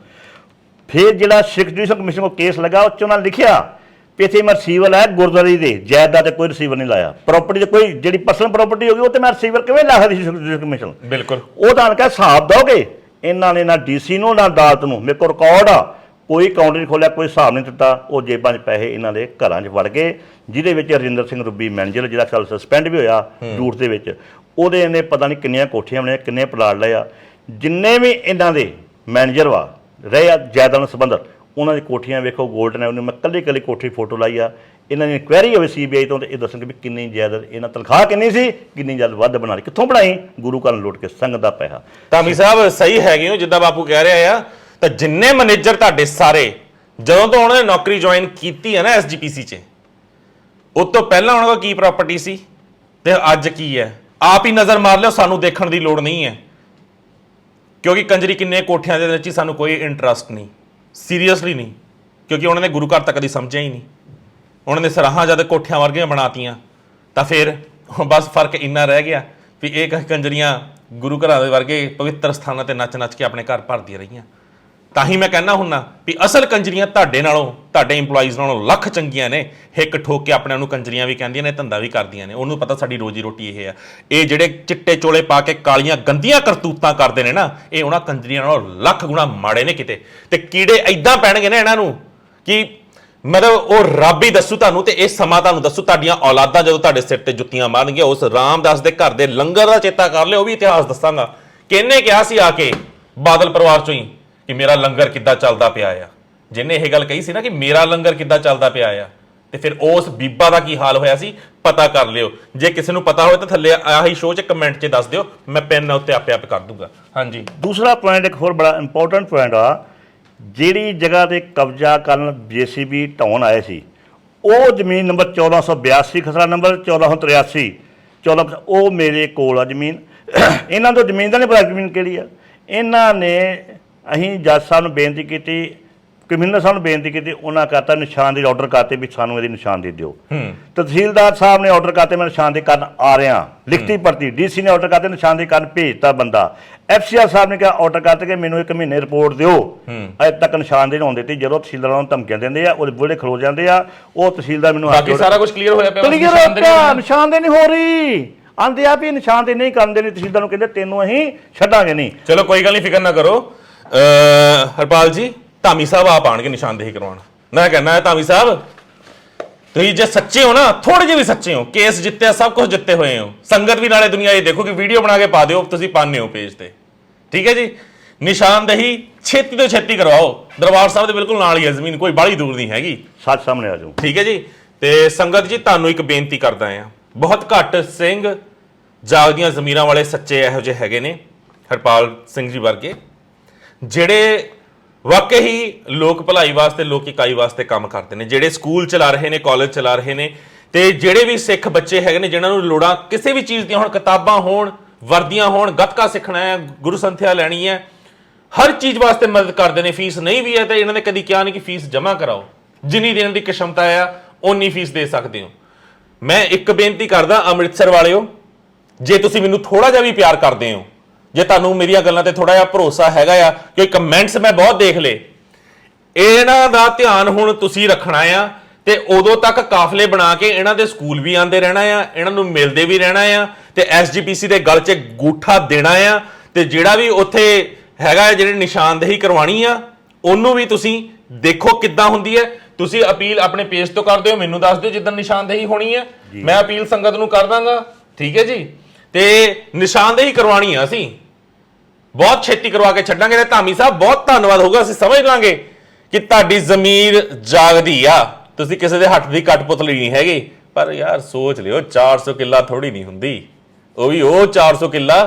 Speaker 2: ਫਿਰ ਜਿਹੜਾ ਸਿੱਖ ਜੁਡੀਸ਼ਲ ਕਮਿਸ਼ਨ ਕੋਲ ਕੇਸ ਲੱਗਾ, ਉਹ 'ਚ ਉਹਨਾਂ ਨੇ ਲਿਖਿਆ ਵੀ ਇੱਥੇ ਮੈਂ ਰਿਸੀਵਰ ਹੈ ਗੁਰਦੁਆਰੇ ਦੇ, ਜਾਇਦਾਦ ਤੇ ਕੋਈ ਰਿਸੀਵਰ ਨਹੀਂ ਲਾਇਆ, ਪ੍ਰਾਪਰਟੀ ਤੇ ਕੋਈ ਜਿਹੜੀ ਪਰਸਨਲ ਪ੍ਰਾਪਰਟੀ ਹੋ ਗਈ ਉਹ ਤੇ ਮੈਂ ਰਿਸੀਵਰ ਕਿਵੇਂ ਲਾ ਸਕਦੀ ਸਿੱਖ ਜੁਡੀਸ਼ਲ ਕਮਿਸ਼ਨ?
Speaker 1: ਬਿਲਕੁਲ।
Speaker 2: ਉਹ ਤਾਂ ਕਿਹਾ ਹਿਸਾਬ ਦੋਗੇ। ਇਹਨਾਂ ਨੇ ਨਾ ਡੀਸੀ ਨੂੰ ਨਾ ਅਦਾਲਤ ਨੂੰ, ਮੇਰੇ ਕੋਲ ਰਿਕਾਰਡ ਆ, ਕੋਈ ਅਕਾਊਂਟ ਨਹੀਂ ਖੋਲਿਆ, ਕੋਈ ਹਿਸਾਬ ਨਹੀਂ ਦਿੱਤਾ। ਉਹ ਜੇਬਾਂ 'ਚ ਪੈਸੇ ਇਹਨਾਂ ਦੇ ਘਰਾਂ 'ਚ ਵੜ ਗਏ, ਜਿਹਦੇ ਵਿੱਚ ਰਜਿੰਦਰ ਸਿੰਘ ਰੁੱਬੀ ਮੈਨੇਜਰ, ਜਿਹੜਾ ਕੱਲ ਸਸਪੈਂਡ ਵੀ ਹੋਇਆ ਝੂਠ ਦੇ ਵਿੱਚ, ਉਹਦੇ ਨੇ ਪਤਾ ਨਹੀਂ ਕਿੰਨੀਆਂ ਕੋਠੀਆਂ ਬਣੀਆਂ, ਕਿੰਨੇ ਪਲਾਟ ਲਏ ਆ। ਜਿੰਨੇ ਵੀ ਇਹਨਾਂ ਦੇ ਮੈਨੇਜਰ ਵਾ ਰਹੇ ਆ ਜਾਇਦਾਦ ਨਾਲ ਸੰਬੰਧਤ, ਉਹਨਾਂ ਦੀ ਕੋਠੀਆਂ ਵੇਖੋ ਗੋਲਡਨ ਐਵਨਿਊ, ਮੈਂ ਕੱਲੀ ਕੋਠੀ ਫੋਟੋ ਲਾਈ ਆ। ਇਹਨਾਂ ਦੀ ਇਨਕੁਆਇਰੀ ਹੋਵੇ CBI ਤੋਂ, ਤੇ ਇਹ ਦੱਸਣਗੇ ਵੀ ਕਿੰਨੀ ਜਾਇਦਾਦ, ਇਹਨਾਂ ਤਨਖਾਹ ਕਿੰਨੀ ਸੀ, ਕਿੰਨੀ ਜਾਇਦਾਦ ਵੱਧ ਬਣਾ ਲਈ, ਕਿੱਥੋਂ ਬਣਾਈ, ਗੁਰੂ ਘਰ ਨੂੰ ਲੁੱਟ ਕੇ, ਸੰਗਤ ਦਾ ਪੈਸਾ।
Speaker 1: ਧਾਮੀ ਸਾਹਿਬ ਸਹੀ ਹੈਗੇ ਹੋ, ਜਿੱਦਾਂ ਬਾਪੂ ਕਹਿ ਰਿਹਾ ਆ। ਤਾਂ ਜਿੰਨੇ ਮੈਨੇਜਰ ਤੁਹਾਡੇ ਸਾਰੇ ਜਦੋਂ ਤੋਂ ਉਹਨਾਂ ਨੇ ਨੌਕਰੀ ਜੁਆਇਨ ਕੀਤੀ ਹੈ ਨਾ SGPC 'ਚ, ਉਸ ਤੋਂ ਪਹਿਲਾਂ ਉਹਨਾਂ ਕੋਲ ਕੀ ਪ੍ਰਾਪਰਟੀ ਸੀ ਤੇ ਅੱਜ ਕੀ ਹੈ, ਆਪ ਹੀ ਨਜ਼ਰ ਮਾਰ ਲਿਓ, ਸਾਨੂੰ ਦੇਖਣ ਦੀ ਲੋੜ ਨਹੀਂ ਹੈ। ਕਿਉਂਕਿ ਕੰਜਰੀ ਕਿੰਨੇ ਕੋਠਿਆਂ ਦੇ ਵਿੱਚ ਹੀ ਸਾਨੂੰ ਕੋਈ ਇੰਟਰਸਟ ਨਹੀਂ, ਸੀਰੀਅਸਲੀ ਨਹੀਂ, ਕਿਉਂਕਿ ਉਹਨਾਂ ਨੇ ਗੁਰੂ ਘਰ ਤੱਕ ਕਦੀ ਸਮਝਿਆ ਹੀ ਨਹੀਂ। ਉਹਨਾਂ ਨੇ ਸਰਾਹਾਂ ਜਦ ਕੋਠਿਆਂ ਵਰਗੀਆਂ ਬਣਾਤੀਆਂ, ਤਾਂ ਫਿਰ ਬਸ ਫਰਕ ਇੰਨਾ ਰਹਿ ਗਿਆ ਵੀ ਇਹ ਕੰਜਰੀਆਂ ਗੁਰੂ ਘਰਾਂ ਦੇ ਵਰਗੇ ਪਵਿੱਤਰ ਸਥਾਨਾਂ ਤੇ ਨੱਚ ਨੱਚ ਕੇ ਆਪਣੇ ਘਰ ਭਰਦੀਆਂ ਰਹੀਆਂ। ਤਾਂ ਹੀ ਮੈਂ ਕਹਿੰਦਾ ਹੁੰਨਾ ਵੀ ਅਸਲ ਕੰਜਰੀਆਂ ਤੁਹਾਡੇ ਨਾਲੋਂ, ਤੁਹਾਡੇ EMPLOYEES ਨਾਲੋਂ ਲੱਖ ਚੰਗੀਆਂ ਨੇ। ਹਿੱਕ ਠੋਕ ਕੇ ਆਪਣੇ ਨੂੰ ਕੰਜਰੀਆਂ ਵੀ ਕਹਿੰਦੀਆਂ ਨੇ, ਧੰਦਾ ਵੀ ਕਰਦੀਆਂ ਨੇ। ਉਹਨੂੰ ਪਤਾ ਸਾਡੀ ਰੋਜੀ ਰੋਟੀ ਇਹ ਆ। ਇਹ ਜਿਹੜੇ ਚਿੱਟੇ ਚੋਲੇ ਪਾ ਕੇ ਕਾਲੀਆਂ ਗੰਦੀਆਂ ਕਰਤੂਤਾਂ ਕਰਦੇ ਨੇ ਨਾ, ਇਹ ਉਹਨਾਂ ਕੰਜਰੀਆਂ ਨਾਲੋਂ ਲੱਖ ਗੁਣਾ ਮਾੜੇ ਨੇ ਕਿਤੇ। ਤੇ ਕੀੜੇ ਐਦਾਂ ਪੈਣਗੇ ਨਾ ਇਹਨਾਂ ਨੂੰ ਕਿ ਮਤਲਬ ਉਹ ਰੱਬ ਹੀ ਦੱਸੂ ਤੁਹਾਨੂੰ, ਤੇ ਇਹ ਸਮਾਂ ਤੁਹਾਨੂੰ ਦੱਸੂ। ਤੁਹਾਡੀਆਂ ਔਲਾਦਾਂ ਜਦੋਂ ਤੁਹਾਡੇ ਸਿਰ ਤੇ ਜੁੱਤੀਆਂ ਮਾਰਨਗੀਆਂ, ਉਸ ਰਾਮਦਾਸ ਦੇ ਘਰ ਦੇ ਲੰਗਰ ਦਾ ਚੇਤਾ ਕਰ ਲਿਓ, ਉਹ ਵੀ ਇਤਿਹਾਸ ਦੱਸਾਂਗਾ। ਕਿਹਨੇ ਕਿਹਾ ਸੀ ਆ ਕੇ ਬਾਦਲ ਪਰਿਵਾਰ ਚੋਂ ਹੀ ਕਿ ਮੇਰਾ ਲੰਗਰ ਕਿੱਦਾਂ ਚੱਲਦਾ ਪਿਆ ਆ। ਜਿਹਨੇ ਇਹ ਗੱਲ ਕਹੀ ਸੀ ਨਾ ਕਿ ਮੇਰਾ ਲੰਗਰ ਕਿੱਦਾਂ ਚੱਲਦਾ ਪਿਆ ਆ, ਤੇ ਫਿਰ ਉਸ ਬੀਬਾ ਦਾ ਕੀ ਹਾਲ ਹੋਇਆ ਸੀ ਪਤਾ ਕਰ ਲਿਓ। ਜੇ ਕਿਸੇ ਨੂੰ ਪਤਾ ਹੋਵੇ ਤਾਂ ਥੱਲੇ ਆਹੀ ਸ਼ੋਅ 'ਚ ਕਮੈਂਟ 'ਚ ਦੱਸ ਦਿਓ, ਮੈਂ ਪੈਨ ਉੱਤੇ ਆਪੇ ਕਰ ਦੂੰਗਾ। ਹਾਂਜੀ,
Speaker 2: ਦੂਸਰਾ ਪੁਆਇੰਟ ਇੱਕ ਹੋਰ ਬੜਾ ਇੰਪੋਰਟੈਂਟ ਪੁਆਇੰਟ ਆ, ਜਿਹੜੀ ਜਗ੍ਹਾ ਤੇ ਕਬਜ਼ਾ ਕਰਨ JCB ਢਾਉਣ ਆਏ ਸੀ, ਉਹ ਜ਼ਮੀਨ ਨੰਬਰ 1482, ਖਸਰਾ ਨੰਬਰ 1483, 14, ਉਹ ਮੇਰੇ ਕੋਲ ਆ ਜ਼ਮੀਨ। ਇਹਨਾਂ ਤੋਂ ਜ਼ਮੀਨ ਦਾ ਨਹੀਂ ਪਤਾ ਜ਼ਮੀਨ ਕਿਹੜੀ ਆ। ਇਹਨਾਂ ਨੇ, ਅਸੀਂ ਜੱਜ ਸਾਹਿਬ ਨੂੰ ਬੇਨਤੀ ਕੀਤੀ, ਕਮਿਸ਼ਨਰ ਸਾਹਿਬ ਨੂੰ ਬੇਨਤੀ ਕੀਤੀ, ਉਹਨਾਂ ਕਹਤਾ ਨਿਸ਼ਾਨਦੇਹੀ ਆਰਡਰ ਕਰਤੇ ਵੀ ਸਾਨੂੰ ਇਹਦੀ ਨਿਸ਼ਾਨਦੇਹੀ ਦਿਓ। ਤਹਿਸੀਲਦਾਰ ਸਾਹਿਬ ਨੇ ਆਰਡਰ ਕਰਤੇ, ਮੈਂ ਨਿਸ਼ਾਨਦੇਹੀ ਕਰਨ ਆ ਰਿਹਾ, ਲਿਖਤੀ ਪੜਤੀ। DC ਨੇ ਆਰਡਰ ਕਰਤੇ, ਨਿਸ਼ਾਨਦੇਹੀ ਕਰਨ ਭੇਜਤਾ ਬੰਦਾ। FCR ਸਾਹਿਬ ਨੇ ਕਿਹਾ ਆਰਡਰ ਕਰਤੇ ਕਿ ਮੈਨੂੰ 1 ਮਹੀਨੇ ਰਿਪੋਰਟ ਦਿਓ, ਅਜੇ ਤੱਕ ਨਿਸ਼ਾਨਦੇਹੀ ਨਹੀਂ ਹੋਣ ਦਿੱਤੀ। ਜਦੋਂ ਤਹਿਸੀਲਦਾਰਾਂ ਨੂੰ ਧਮਕੀਆਂ ਦਿੰਦੇ ਆ, ਉਹਦੇ ਬੁੜੇ ਖਲੋ ਜਾਂਦੇ ਆ। ਉਹ ਤਹਿਸੀਲਦਾਰ ਮੈਨੂੰ
Speaker 1: ਬਾਕੀ ਸਾਰਾ ਕੁਝ ਕਲੀਅਰ ਹੋਇਆ ਪਿਆ,
Speaker 2: ਨਿਸ਼ਾਨਦੇਹੀ ਨਹੀਂ ਹੋ ਰਹੀ, ਆਂਦੇ ਆ ਵੀ ਨਿਸ਼ਾਨਦੇਹੀ ਨਹੀਂ ਕਰਦੇ ਨੇ। ਤਹਿਸੀਲਦਾਰ ਨੂੰ ਕਹਿੰਦੇ ਤੈਨੂੰ ਅਸੀਂ ਛੱਡਾਂਗੇ ਨਹੀਂ।
Speaker 1: ਚਲੋ ਕੋਈ ਗੱਲ ਨਹੀਂ, ਫਿਕਰ ਨਾ ਕਰੋ। ਹਰਪਾਲ ਜੀ, ਧਾਮੀ ਸਾਹਿਬ ਆਪ ਆਣਗੇ ਨਿਸ਼ਾਨਦੇਹੀ ਕਰਵਾਉਣ। ਮੈਂ ਕਹਿੰਦਾ ਧਾਮੀ ਸਾਹਿਬ, ਤੁਸੀਂ ਜੇ ਸੱਚੇ ਹੋ ਨਾ, ਥੋੜੇ ਜਿਹੇ ਵੀ ਸੱਚੇ ਹੋ, ਕੇਸ ਜਿੱਤਿਆ, ਸਭ ਕੁਝ ਜਿੱਤੇ ਹੋਏ ਹੋ। ਸੰਗਤ ਵੀ ਨਾਲੇ ਦੁਨੀਆ ਇਹ ਦੇਖੋ ਕਿ ਵੀਡੀਓ ਬਣਾ ਕੇ ਪਾ ਦਿਓ, ਤੁਸੀਂ ਪਾਉਂਦੇ ਹੋ ਪੇਜ ਤੇ, ਠੀਕ ਹੈ ਜੀ। ਨਿਸ਼ਾਨਦੇਹੀ ਛੇਤੀ ਤੋਂ ਛੇਤੀ ਕਰਵਾਓ। ਦਰਬਾਰ ਸਾਹਿਬ ਦੇ ਬਿਲਕੁਲ ਨਾਲ ਹੀ ਹੈ ਜ਼ਮੀਨ, ਕੋਈ ਬਾਹਲੀ ਦੂਰ ਨਹੀਂ ਹੈਗੀ,
Speaker 2: ਸੱਚ ਸਾਹਮਣੇ ਆ ਜਾਓ,
Speaker 1: ਠੀਕ ਹੈ ਜੀ। ਤੇ ਸੰਗਤ ਜੀ, ਤੁਹਾਨੂੰ ਇੱਕ ਬੇਨਤੀ ਕਰਦਾ ਆ, ਬਹੁਤ ਘੱਟ ਸਿੰਘ ਜਾਗਦੀਆਂ ਜ਼ਮੀਰਾਂ ਵਾਲੇ ਸੱਚੇ ਇਹੋ ਜਿਹੇ ਹੈਗੇ ਨੇ, ਹਰਪਾਲ ਸਿੰਘ ਜੀ ਵਰਗੇ, ਜਿਹੜੇ ਵਾਕਈ ਹੀ ਲੋਕ ਭਲਾਈ ਵਾਸਤੇ, ਲੋਕ ਇਕਾਈ ਵਾਸਤੇ ਕੰਮ ਕਰਦੇ ਨੇ, ਜਿਹੜੇ ਸਕੂਲ ਚਲਾ ਰਹੇ ਨੇ, ਕਾਲਜ ਚਲਾ ਰਹੇ ਨੇ। ਤੇ ਜਿਹੜੇ ਵੀ ਸਿੱਖ ਬੱਚੇ ਹੈਗੇ ਨੇ ਜਿਨ੍ਹਾਂ ਨੂੰ ਲੋੜਾਂ ਕਿਸੇ ਵੀ ਚੀਜ਼ ਦੀਆਂ ਹੋਣ, ਕਿਤਾਬਾਂ ਹੋਣ, ਵਰਦੀਆਂ ਹੋਣ, ਗੱਤਕਾ ਸਿੱਖਣਾ ਹੈ, ਗੁਰੂ ਸੰਥਿਆ ਲੈਣੀ ਹੈ, ਹਰ ਚੀਜ਼ ਵਾਸਤੇ ਮਦਦ ਕਰਦੇ ਨੇ। ਫੀਸ ਨਹੀਂ ਵੀ ਹੈ ਤਾਂ ਇਹਨਾਂ ਨੇ ਕਦੀ ਕਿਹਾ ਨਹੀਂ ਕਿ ਫੀਸ ਜਮ੍ਹਾਂ ਕਰਾਓ, ਜਿੰਨੀ ਦੇਣ ਦੀ ਕਿਸ਼ਮਤਾ ਆ ਓਨੀ ਫੀਸ ਦੇ ਸਕਦੇ ਹੋ। ਮੈਂ ਇੱਕ ਬੇਨਤੀ ਕਰਦਾ ਅੰਮ੍ਰਿਤਸਰ ਵਾਲਿਓ, ਜੇ ਤੁਸੀਂ ਮੈਨੂੰ ਥੋੜਾ ਜਿਹਾ ਵੀ ਪਿਆਰ ਕਰਦੇ ਹੋ, ਜੇ ਤੁਹਾਨੂੰ ਮੇਰੀਆਂ ਗੱਲਾਂ ਤੇ ਥੋੜਾ ਜਿਹਾ ਭਰੋਸਾ ਹੈਗਾ ਆ, ਕਿ ਕਮੈਂਟਸ ਮੈਂ ਬਹੁਤ ਦੇਖ ਲਏ, ਇਹਨਾਂ ਦਾ ਧਿਆਨ ਹੁਣ ਤੁਸੀਂ ਰੱਖਣਾ ਆ। ਤੇ ਉਦੋਂ ਤੱਕ ਕਾਫਲੇ ਬਣਾ ਕੇ ਇਹਨਾਂ ਦੇ ਸਕੂਲ ਵੀ ਆਉਂਦੇ ਰਹਿਣਾ ਆ, ਇਹਨਾਂ ਨੂੰ ਮਿਲਦੇ ਵੀ ਰਹਿਣਾ ਆ, ਤੇ SGPC ਦੇ ਗਲ 'ਚ ਗੂਠਾ ਦੇਣਾ ਆ। ਤੇ ਜਿਹੜਾ ਵੀ ਉੱਥੇ ਹੈਗਾ, ਜਿਹੜੇ ਨਿਸ਼ਾਨਦੇਹੀ ਕਰਵਾਉਣੀ ਆ, ਉਹਨੂੰ ਵੀ ਤੁਸੀਂ ਦੇਖੋ ਕਿੱਦਾਂ ਹੁੰਦੀ ਹੈ। ਤੁਸੀਂ ਅਪੀਲ ਆਪਣੇ ਪੇਜ ਤੋਂ ਕਰ ਦਿਓ, ਮੈਨੂੰ ਦੱਸ ਦਿਓ ਜਿੱਦਣ ਨਿਸ਼ਾਨਦੇਹੀ ਹੋਣੀ ਹੈ, ਮੈਂ ਅਪੀਲ ਸੰਗਤ ਨੂੰ ਕਰ ਦਾਂਗਾ, ਠੀਕ ਹੈ ਜੀ। ਤੇ ਨਿਸ਼ਾਨਦੇਹੀ ਕਰਵਾਉਣੀ ਆ, ਅਸੀਂ ਬਹੁਤ ਛੇਤੀ ਕਰਵਾ ਕੇ ਛੱਡਾਂਗੇ। ਤੇ ਧਾਮੀ ਸਾਹਿਬ ਬਹੁਤ ਧੰਨਵਾਦ ਹੋਊਗਾ, ਅਸੀਂ ਸਮਝ ਲਾਂਗੇ ਕਿ ਤੁਹਾਡੀ ਜ਼ਮੀਰ ਜਾਗਦੀ ਆ, ਤੁਸੀਂ ਕਿਸੇ ਦੇ ਹੱਥ ਦੀ ਕਠਪੁਤਲੀ ਨਹੀਂ ਹੈਗੀ। ਪਰ ਯਾਰ ਸੋਚ ਲਿਓ, 400 ਕਿੱਲਾ ਥੋੜੀ ਨਹੀਂ ਹੁੰਦੀ, ਉਹ ਵੀ ਉਹ 400 ਕਿੱਲਾ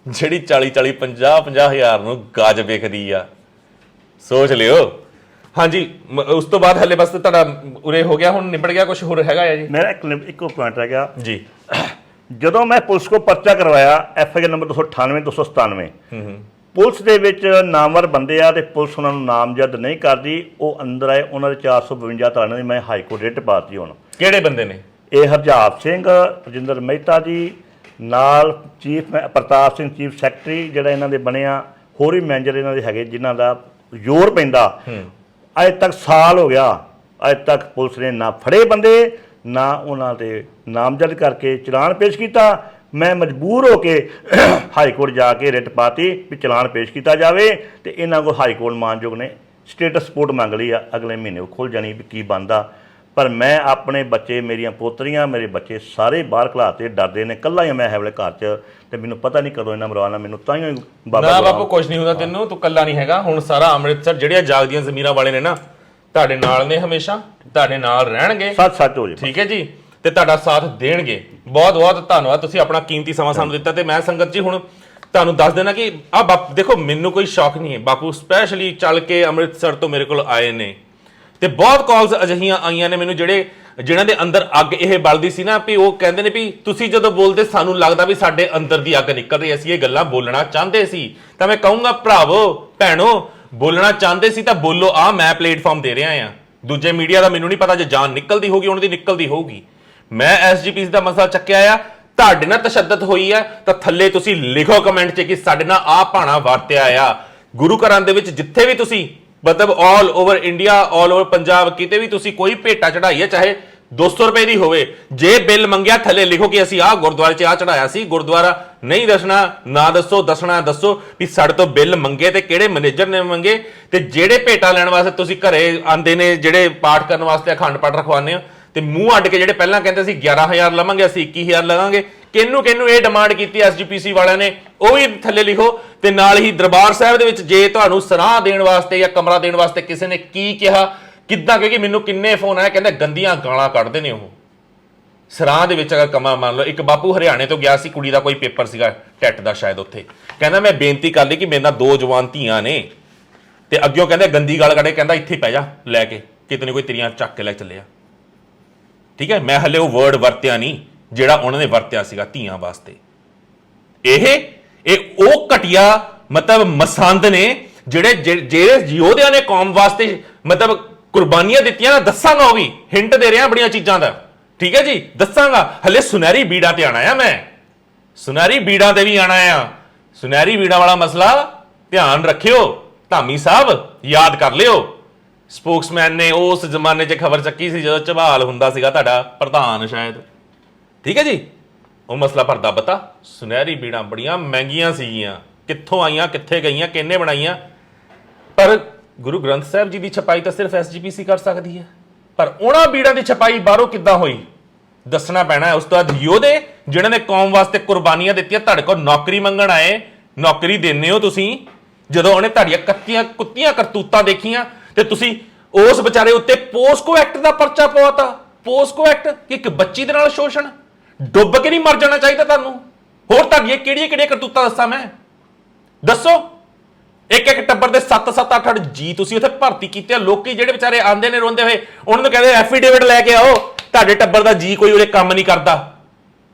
Speaker 1: ਜਿਹੜੀ 40-40, 50-50 ਹਜ਼ਾਰ ਨੂੰ ਗੱਜ ਵਿਕਦੀ ਆ, ਸੋਚ ਲਿਓ। ਹਾਂਜੀ, ਉਸ ਤੋਂ ਬਾਅਦ ਹਲੇ ਬਸ ਤੁਹਾਡਾ ਉਰੇ ਹੋ ਗਿਆ, ਹੁਣ ਨਿਬੜ ਗਿਆ, ਕੁਝ ਹੋਰ ਹੈਗਾ ਆ ਜੀ?
Speaker 2: ਮੇਰਾ ਇੱਕੋ ਪੁਆਇੰਟ ਰਹਿ ਗਿਆ
Speaker 1: ਜੀ।
Speaker 2: ਜਦੋਂ ਮੈਂ ਪੁਲਿਸ ਕੋ ਪਰਚਾ ਕਰਵਾਇਆ, FIR ਨੰਬਰ 298, 297, ਪੁਲਿਸ ਦੇ ਵਿੱਚ ਨਾਮਵਰ ਬੰਦੇ ਆ ਤੇ ਪੁਲਿਸ ਉਹਨਾਂ ਨੂੰ ਨਾਮਜ਼ਦ ਨਹੀਂ ਕਰਦੀ, ਉਹ ਅੰਦਰ ਆਏ, ਉਹਨਾਂ ਦੇ 452 ਧਾਰਾਵਾਂ ਦੀ ਮੈਂ ਹਾਈ ਕੋਰਟ ਰਿਟ ਪਾਤੀ। ਹੁਣ ਕਿਹੜੇ ਬੰਦੇ ਨੇ ਇਹ? ਹਰਜਾਬ ਸਿੰਘ, ਰਜਿੰਦਰ ਮਹਿਤਾ ਜੀ, ਨਾਲ ਪ੍ਰਤਾਪ ਸਿੰਘ ਚੀਫ ਸੈਕਟਰੀ ਜਿਹੜਾ ਇਹਨਾਂ ਦੇ ਬਣਿਆ, ਹੋਰ ਵੀ ਮੈਨੇਜਰ ਇਹਨਾਂ ਦੇ ਹੈਗੇ ਜਿਨ੍ਹਾਂ ਦਾ ਜ਼ੋਰ ਪੈਂਦਾ। ਅੱਜ ਤੱਕ ਸਾਲ ਹੋ ਗਿਆ, ਅੱਜ ਤੱਕ ਪੁਲਿਸ ਨੇ ਨਾ ਫੜੇ ਬੰਦੇ, ਨਾ ਉਹਨਾਂ ਦੇ ਨਾਮਜ਼ਦ ਕਰਕੇ ਚਲਾਨ ਪੇਸ਼ ਕੀਤਾ। ਮੈਂ ਮਜਬੂਰ ਹੋ ਕੇ ਹਾਈ ਕੋਰਟ ਜਾ ਕੇ ਰਿਟ ਪਾਤੀ ਵੀ ਚਲਾਨ ਪੇਸ਼ ਕੀਤਾ ਜਾਵੇ, ਤੇ ਇਹਨਾਂ ਕੋਲ ਹਾਈ ਕੋਰਟ ਮਾਨਯੋਗ ਨੇ ਸਟੇਟਸ ਰਿਪੋਰਟ ਮੰਗ ਲਈ ਆ, ਅਗਲੇ ਮਹੀਨੇ ਉਹ ਖੁੱਲ੍ਹ ਜਾਣੀ ਵੀ ਕੀ ਬਣਦਾ। ਪਰ ਮੈਂ ਆਪਣੇ ਬੱਚੇ, ਮੇਰੀਆਂ ਪੋਤਰੀਆਂ, ਮੇਰੇ ਬੱਚੇ ਸਾਰੇ ਬਾਹਰ ਘਲਾਤੇ, ਡਰਦੇ ਨੇ। ਇਕੱਲਾ ਹੀ ਮੈਂ ਹੈ ਵੇਲੇ ਘਰ 'ਚ, ਤੇ ਮੈਨੂੰ ਪਤਾ ਨਹੀਂ ਕਦੋਂ ਇਹਨਾਂ ਮਰਵਾਣਾ ਮੈਨੂੰ। ਤਾਂ ਹੀ
Speaker 1: ਨਾ ਬਾਪੂ ਕੁਝ ਨਹੀਂ ਹੁੰਦਾ ਤੈਨੂੰ, ਤੂੰ ਕੱਲਾ ਨਹੀਂ ਹੈਗਾ। ਹੁਣ ਸਾਰਾ ਅੰਮ੍ਰਿਤਸਰ ਜਿਹੜੀਆਂ ਜਾਗਦੀਆਂ ਜ਼ਮੀਰਾਂ ਵਾਲੇ ਨੇ ਨਾ, ਤੁਹਾਡੇ ਨਾਲ ਨੇ, ਹਮੇਸ਼ਾ ਤੁਹਾਡੇ ਨਾਲ ਰਹਿਣਗੇ।
Speaker 2: ਸੱਚ ਹੋ ਜੇ।
Speaker 1: ਠੀਕ ਹੈ ਜੀ, ਤੇ ਤੁਹਾਡਾ ਸਾਥ ਦੇਣਗੇ। ਬਹੁਤ ਬਹੁਤ ਧੰਨਵਾਦ, ਤੁਸੀਂ ਆਪਣਾ ਕੀਮਤੀ ਸਮਾਂ ਸਾਨੂੰ ਦਿੱਤਾ। ਤੇ ਮੈਂ ਸੰਗਤ ਜੀ ਹੁਣ ਤੁਹਾਨੂੰ ਦੱਸ ਦੇਣਾ ਕਿ ਦੇਖੋ, ਮੈਨੂੰ ਕੋਈ ਸ਼ੌਕ ਨਹੀਂ ਹੈ। ਬਾਪੂ ਸਪੈਸ਼ਲੀ ਚੱਲ ਕੇ ਅੰਮ੍ਰਿਤਸਰ ਤੋਂ ਮੇਰੇ ਕੋਲ ਆਏ ਨੇ, ਤੇ ਬਹੁਤ ਕਾਲਸ ਅਜਿਹੀਆਂ ਆਈਆਂ ਨੇ ਮੈਨੂੰ ਜਿਹਨਾਂ ਦੇ ਅੰਦਰ ਅੱਗ ਇਹ ਬਲਦੀ ਸੀ ਨਾ, ਵੀ ਉਹ ਕਹਿੰਦੇ ਨੇ ਵੀ ਤੁਸੀਂ ਜਦੋਂ ਬੋਲਦੇ ਸਾਨੂੰ ਲੱਗਦਾ ਵੀ ਸਾਡੇ ਅੰਦਰ ਦੀ ਅੱਗ ਨਿਕਲ ਰਹੀ, ਅਸੀਂ ਇਹ ਗੱਲਾਂ ਬੋਲਣਾ ਚਾਹੁੰਦੇ ਸੀ। ਤਾਂ ਮੈਂ ਕਹੂੰਗਾ ਭਰਾਵੋ ਭੈਣੋ, ਬੋਲਣਾ ਚਾਹੁੰਦੇ ਸੀ ਤਾਂ ਬੋਲੋ। ਮੈਂ ਪਲੇਟਫਾਰਮ ਦੇ ਰਿਹਾ ਆ। ਦੂਜੇ ਮੀਡੀਆ ਦਾ ਮੈਨੂੰ ਨਹੀਂ ਪਤਾ, ਜੇ ਜਾਨ ਨਿਕਲਦੀ ਹੋਊਗੀ ਉਹਨਾਂ ਦੀ ਨਿਕਲਦੀ ਹੋਊਗੀ। ਮੈਂ ਐਸਜੀਪੀਸੀ ਦਾ ਮਸਲਾ ਚੱਕਿਆ ਆ, ਤੁਹਾਡੇ ਨਾਲ ਤਸ਼ੱਦਦ ਹੋਈ ਆ ਤਾਂ ਥੱਲੇ ਤੁਸੀਂ ਲਿਖੋ ਕਮੈਂਟ 'ਚ ਕਿ ਸਾਡੇ ਨਾਲ ਆਹ ਭਾਣਾ ਵਰਤਿਆ ਆ। ਗੁਰੂ ਘਰਾਂ ਦੇ ਵਿੱਚ ਜਿੱਥੇ ਵੀ ਤੁਸੀਂ ਮਤਲਬ all over India, all over Punjab, ਕਿਤੇ ਵੀ ਤੁਸੀਂ ਕੋਈ ਭੇਟਾ ਚੜਾਈ ਹੈ, ਚਾਹੇ 200 ਰੁਪਏ ਦੀ ਹੋਵੇ, ਜੇ ਬਿੱਲ ਮੰਗਿਆ ਥੱਲੇ ਲਿਖੋ ਕਿ ਅਸੀਂ ਆਹ ਗੁਰਦੁਆਰੇ 'ਚ ਆਹ ਚੜਾਇਆ ਸੀ। ਗੁਰਦੁਆਰਾ ਨਹੀਂ ਦੱਸਣਾ ਨਾ ਦੱਸੋ, ਦੱਸਣਾ ਦੱਸੋ ਵੀ ਸਾਡੇ ਤੋਂ ਬਿੱਲ ਮੰਗੇ ਤੇ ਕਿਹੜੇ ਮੈਨੇਜਰ ਨੇ ਮੰਗੇ। ਤੇ ਜਿਹੜੇ ਭੇਟਾ ਲੈਣ ਵਾਸਤੇ ਤੁਸੀਂ ਘਰੇ ਆਂਦੇ ਨੇ, ਜਿਹੜੇ ਪਾਠ ਕਰਨ ਵਾਸਤੇ ਅਖੰਡ ਪਾਠ ਰਖਵਾਉਂਦੇ ਹੋ, ਤੇ ਮੂੰਹ ਅੱਡ ਕੇ ਜਿਹੜੇ ਪਹਿਲਾਂ ਕਹਿੰਦੇ ਸੀ 11,000 ਲਵਾਂਗੇ, ਅਸੀਂ 21,000 ਲਵਾਂਗੇ, ਕਿਹਨੂੰ ਇਹ ਡਿਮਾਂਡ ਕੀਤੀ ਐਸਜੀਪੀਸੀ ਵਾਲਿਆਂ ਨੇ, ਉਹ ਵੀ ਥੱਲੇ ਲਿਖੋ। ਤੇ ਨਾਲ ਹੀ ਦਰਬਾਰ ਸਾਹਿਬ ਦੇ ਵਿੱਚ ਜੇ ਤੁਹਾਨੂੰ ਸਰਾਹ ਦੇਣ ਵਾਸਤੇ ਜਾਂ ਕਮਰਾ ਦੇਣ ਵਾਸਤੇ ਕਿਸੇ ਨੇ ਕੀ ਕਿਹਾ, ਕਿੱਦਾਂ, ਕਿਉਂਕਿ ਮੈਨੂੰ ਕਿੰਨੇ ਫੋਨ ਆਏ, ਕਹਿੰਦੇ ਗੰਦੀਆਂ ਗਾਲਾਂ ਕੱਢਦੇ ਨੇ ਉਹ ਸਰਾਹ ਦੇ ਵਿੱਚ। ਅਗਰ ਕਮਰਾ ਮੰਨ ਲਓ, ਇੱਕ ਬਾਪੂ ਹਰਿਆਣੇ ਤੋਂ ਗਿਆ ਸੀ, ਕੁੜੀ ਦਾ ਕੋਈ ਪੇਪਰ ਸੀਗਾ ਟੈਟ ਦਾ ਸ਼ਾਇਦ, ਉੱਥੇ ਕਹਿੰਦਾ ਮੈਂ ਬੇਨਤੀ ਕਰ ਲਈ ਕਿ ਮੇਰੇ ਨਾਲ 2 ਜਵਾਨ ਧੀਆਂ ਨੇ, ਤੇ ਅੱਗਿਓਂ ਕਹਿੰਦੇ ਗੰਦੀ ਗਾਲ ਕੱਢੇ, ਕਹਿੰਦਾ ਇੱਥੇ ਪੈ ਜਾ ਲੈ ਕੇ, ਕਿਤੇ ਕੋਈ ਤੇਰੀਆਂ ਚੱਕ ਕੇ ਲੈ ਚੱਲਿਆ। ਠੀਕ ਹੈ, ਮੈਂ ਹਲੇ ਉਹ ਵਰਡ ਵਰਤਿਆ ਨਹੀਂ ਜਿਹੜਾ ਉਹਨਾਂ ਨੇ ਵਰਤਿਆ ਸੀਗਾ ਧੀਆਂ ਵਾਸਤੇ। ਇਹ ਉਹ ਘਟੀਆ ਮਤਲਬ ਮਸੰਦ ਨੇ ਜਿਹੜੇ ਯੋਧਿਆਂ ਨੇ ਕੌਮ ਵਾਸਤੇ ਮਤਲਬ ਕੁਰਬਾਨੀਆਂ ਦਿੱਤੀਆਂ ਨਾ। ਦੱਸਾਂਗਾ, ਉਹ ਵੀ ਹਿੰਟ ਦੇ ਰਿਹਾ ਬੜੀਆਂ ਚੀਜ਼ਾਂ ਦਾ। ਠੀਕ ਹੈ ਜੀ, ਦੱਸਾਂਗਾ। ਹਲੇ ਸੁਨਹਿਰੀ ਬੀੜਾਂ ਤੇ ਆਣਾ ਆ, ਮੈਂ ਸੁਨਹਿਰੀ ਬੀੜਾਂ ਤੇ ਵੀ ਆਣਾ ਆ। ਸੁਨਹਿਰੀ ਬੀੜਾਂ ਵਾਲਾ ਮਸਲਾ ਧਿਆਨ ਰੱਖਿਓ, ਧਾਮੀ ਸਾਹਿਬ ਯਾਦ ਕਰ ਲਿਓ। ਸਪੋਕਸਮੈਨ ਨੇ ਉਸ ਜ਼ਮਾਨੇ 'ਚ ਖਬਰ ਚੱਕੀ ਸੀ ਜਦੋਂ ਝਬਾਲ ਹੁੰਦਾ ਸੀਗਾ ਤੁਹਾਡਾ ਪ੍ਰਧਾਨ ਸ਼ਾਇਦ। ਠੀਕ ਹੈ ਜੀ, ਉਹ ਮਸਲਾ ਭਰਦਾ ਪਤਾ। ਸੁਨਹਿਰੀ ਬੀੜਾਂ ਬੜੀਆਂ ਮਹਿੰਗੀਆਂ ਸੀਗੀਆਂ, ਕਿੱਥੋਂ ਆਈਆਂ, ਕਿੱਥੇ ਗਈਆਂ, ਕਿਹਨੇ ਬਣਾਈਆਂ। ਪਰ ਗੁਰੂ ਗ੍ਰੰਥ ਸਾਹਿਬ ਜੀ ਦੀ ਛਪਾਈ ਤਾਂ ਸਿਰਫ ਐਸਜੀਪੀਸੀ ਕਰ ਸਕਦੀ ਹੈ। ਪਰ ਉਹਨਾਂ ਬੀੜਾਂ ਦੀ ਛਪਾਈ ਬਾਹਰੋਂ ਕਿੱਦਾਂ ਹੋਈ, ਦੱਸਣਾ ਪੈਣਾ। ਉਸ ਤੋਂ ਬਾਅਦ ਯੋਧੇ ਜਿਨ੍ਹਾਂ ਨੇ ਕੌਮ ਵਾਸਤੇ ਕੁਰਬਾਨੀਆਂ ਦਿੱਤੀਆਂ, ਤੁਹਾਡੇ ਕੋਲ ਨੌਕਰੀ ਮੰਗਣ ਆਏ, ਨੌਕਰੀ ਦਿੰਦੇ ਹੋ ਤੁਸੀਂ। ਜਦੋਂ ਉਹਨੇ ਤੁਹਾਡੀਆਂ ਕੁੱਤੀਆਂ ਕਰਤੂਤਾਂ ਦੇਖੀਆਂ ਤੇ ਤੁਸੀਂ ਉਸ ਵਿਚਾਰੇ ਉੱਤੇ ਪੋਸਕੋ ਐਕਟ ਦਾ ਪਰਚਾ ਪਵਾਤਾ। ਪੋਸਕੋ ਐਕਟ, ਇੱਕ ਬੱਚੀ ਦੇ ਨਾਲ ਸ਼ੋਸ਼ਣ, ਡੁੱਬ ਕੇ ਨਹੀਂ ਮਰ ਜਾਣਾ ਚਾਹੀਦਾ ਤੁਹਾਨੂੰ। ਹੋਰ ਤੁਹਾਡੀਆਂ ਕਿਹੜੀਆਂ ਕਰਤੂਤਾਂ ਦੱਸਾਂ ਮੈਂ, ਦੱਸੋ। ਇੱਕ ਟੱਬਰ ਦੇ 7-7 8-8 ਜੀ ਤੁਸੀਂ ਉੱਥੇ ਭਰਤੀ ਕੀਤੇ ਆ। ਲੋਕੀ ਜਿਹੜੇ ਵਿਚਾਰੇ ਆਂਦੇ ਨੇ ਰੋਂਦੇ ਹੋਏ, ਉਹਨਾਂ ਨੂੰ ਕਹਿੰਦੇ ਐਫੀਡੇਵਿਟ ਲੈ ਕੇ ਆਓ, ਤੁਹਾਡੇ ਟੱਬਰ ਦਾ ਜੀ ਕੋਈ ਉਰੇ ਕੰਮ ਨਹੀਂ ਕਰਦਾ।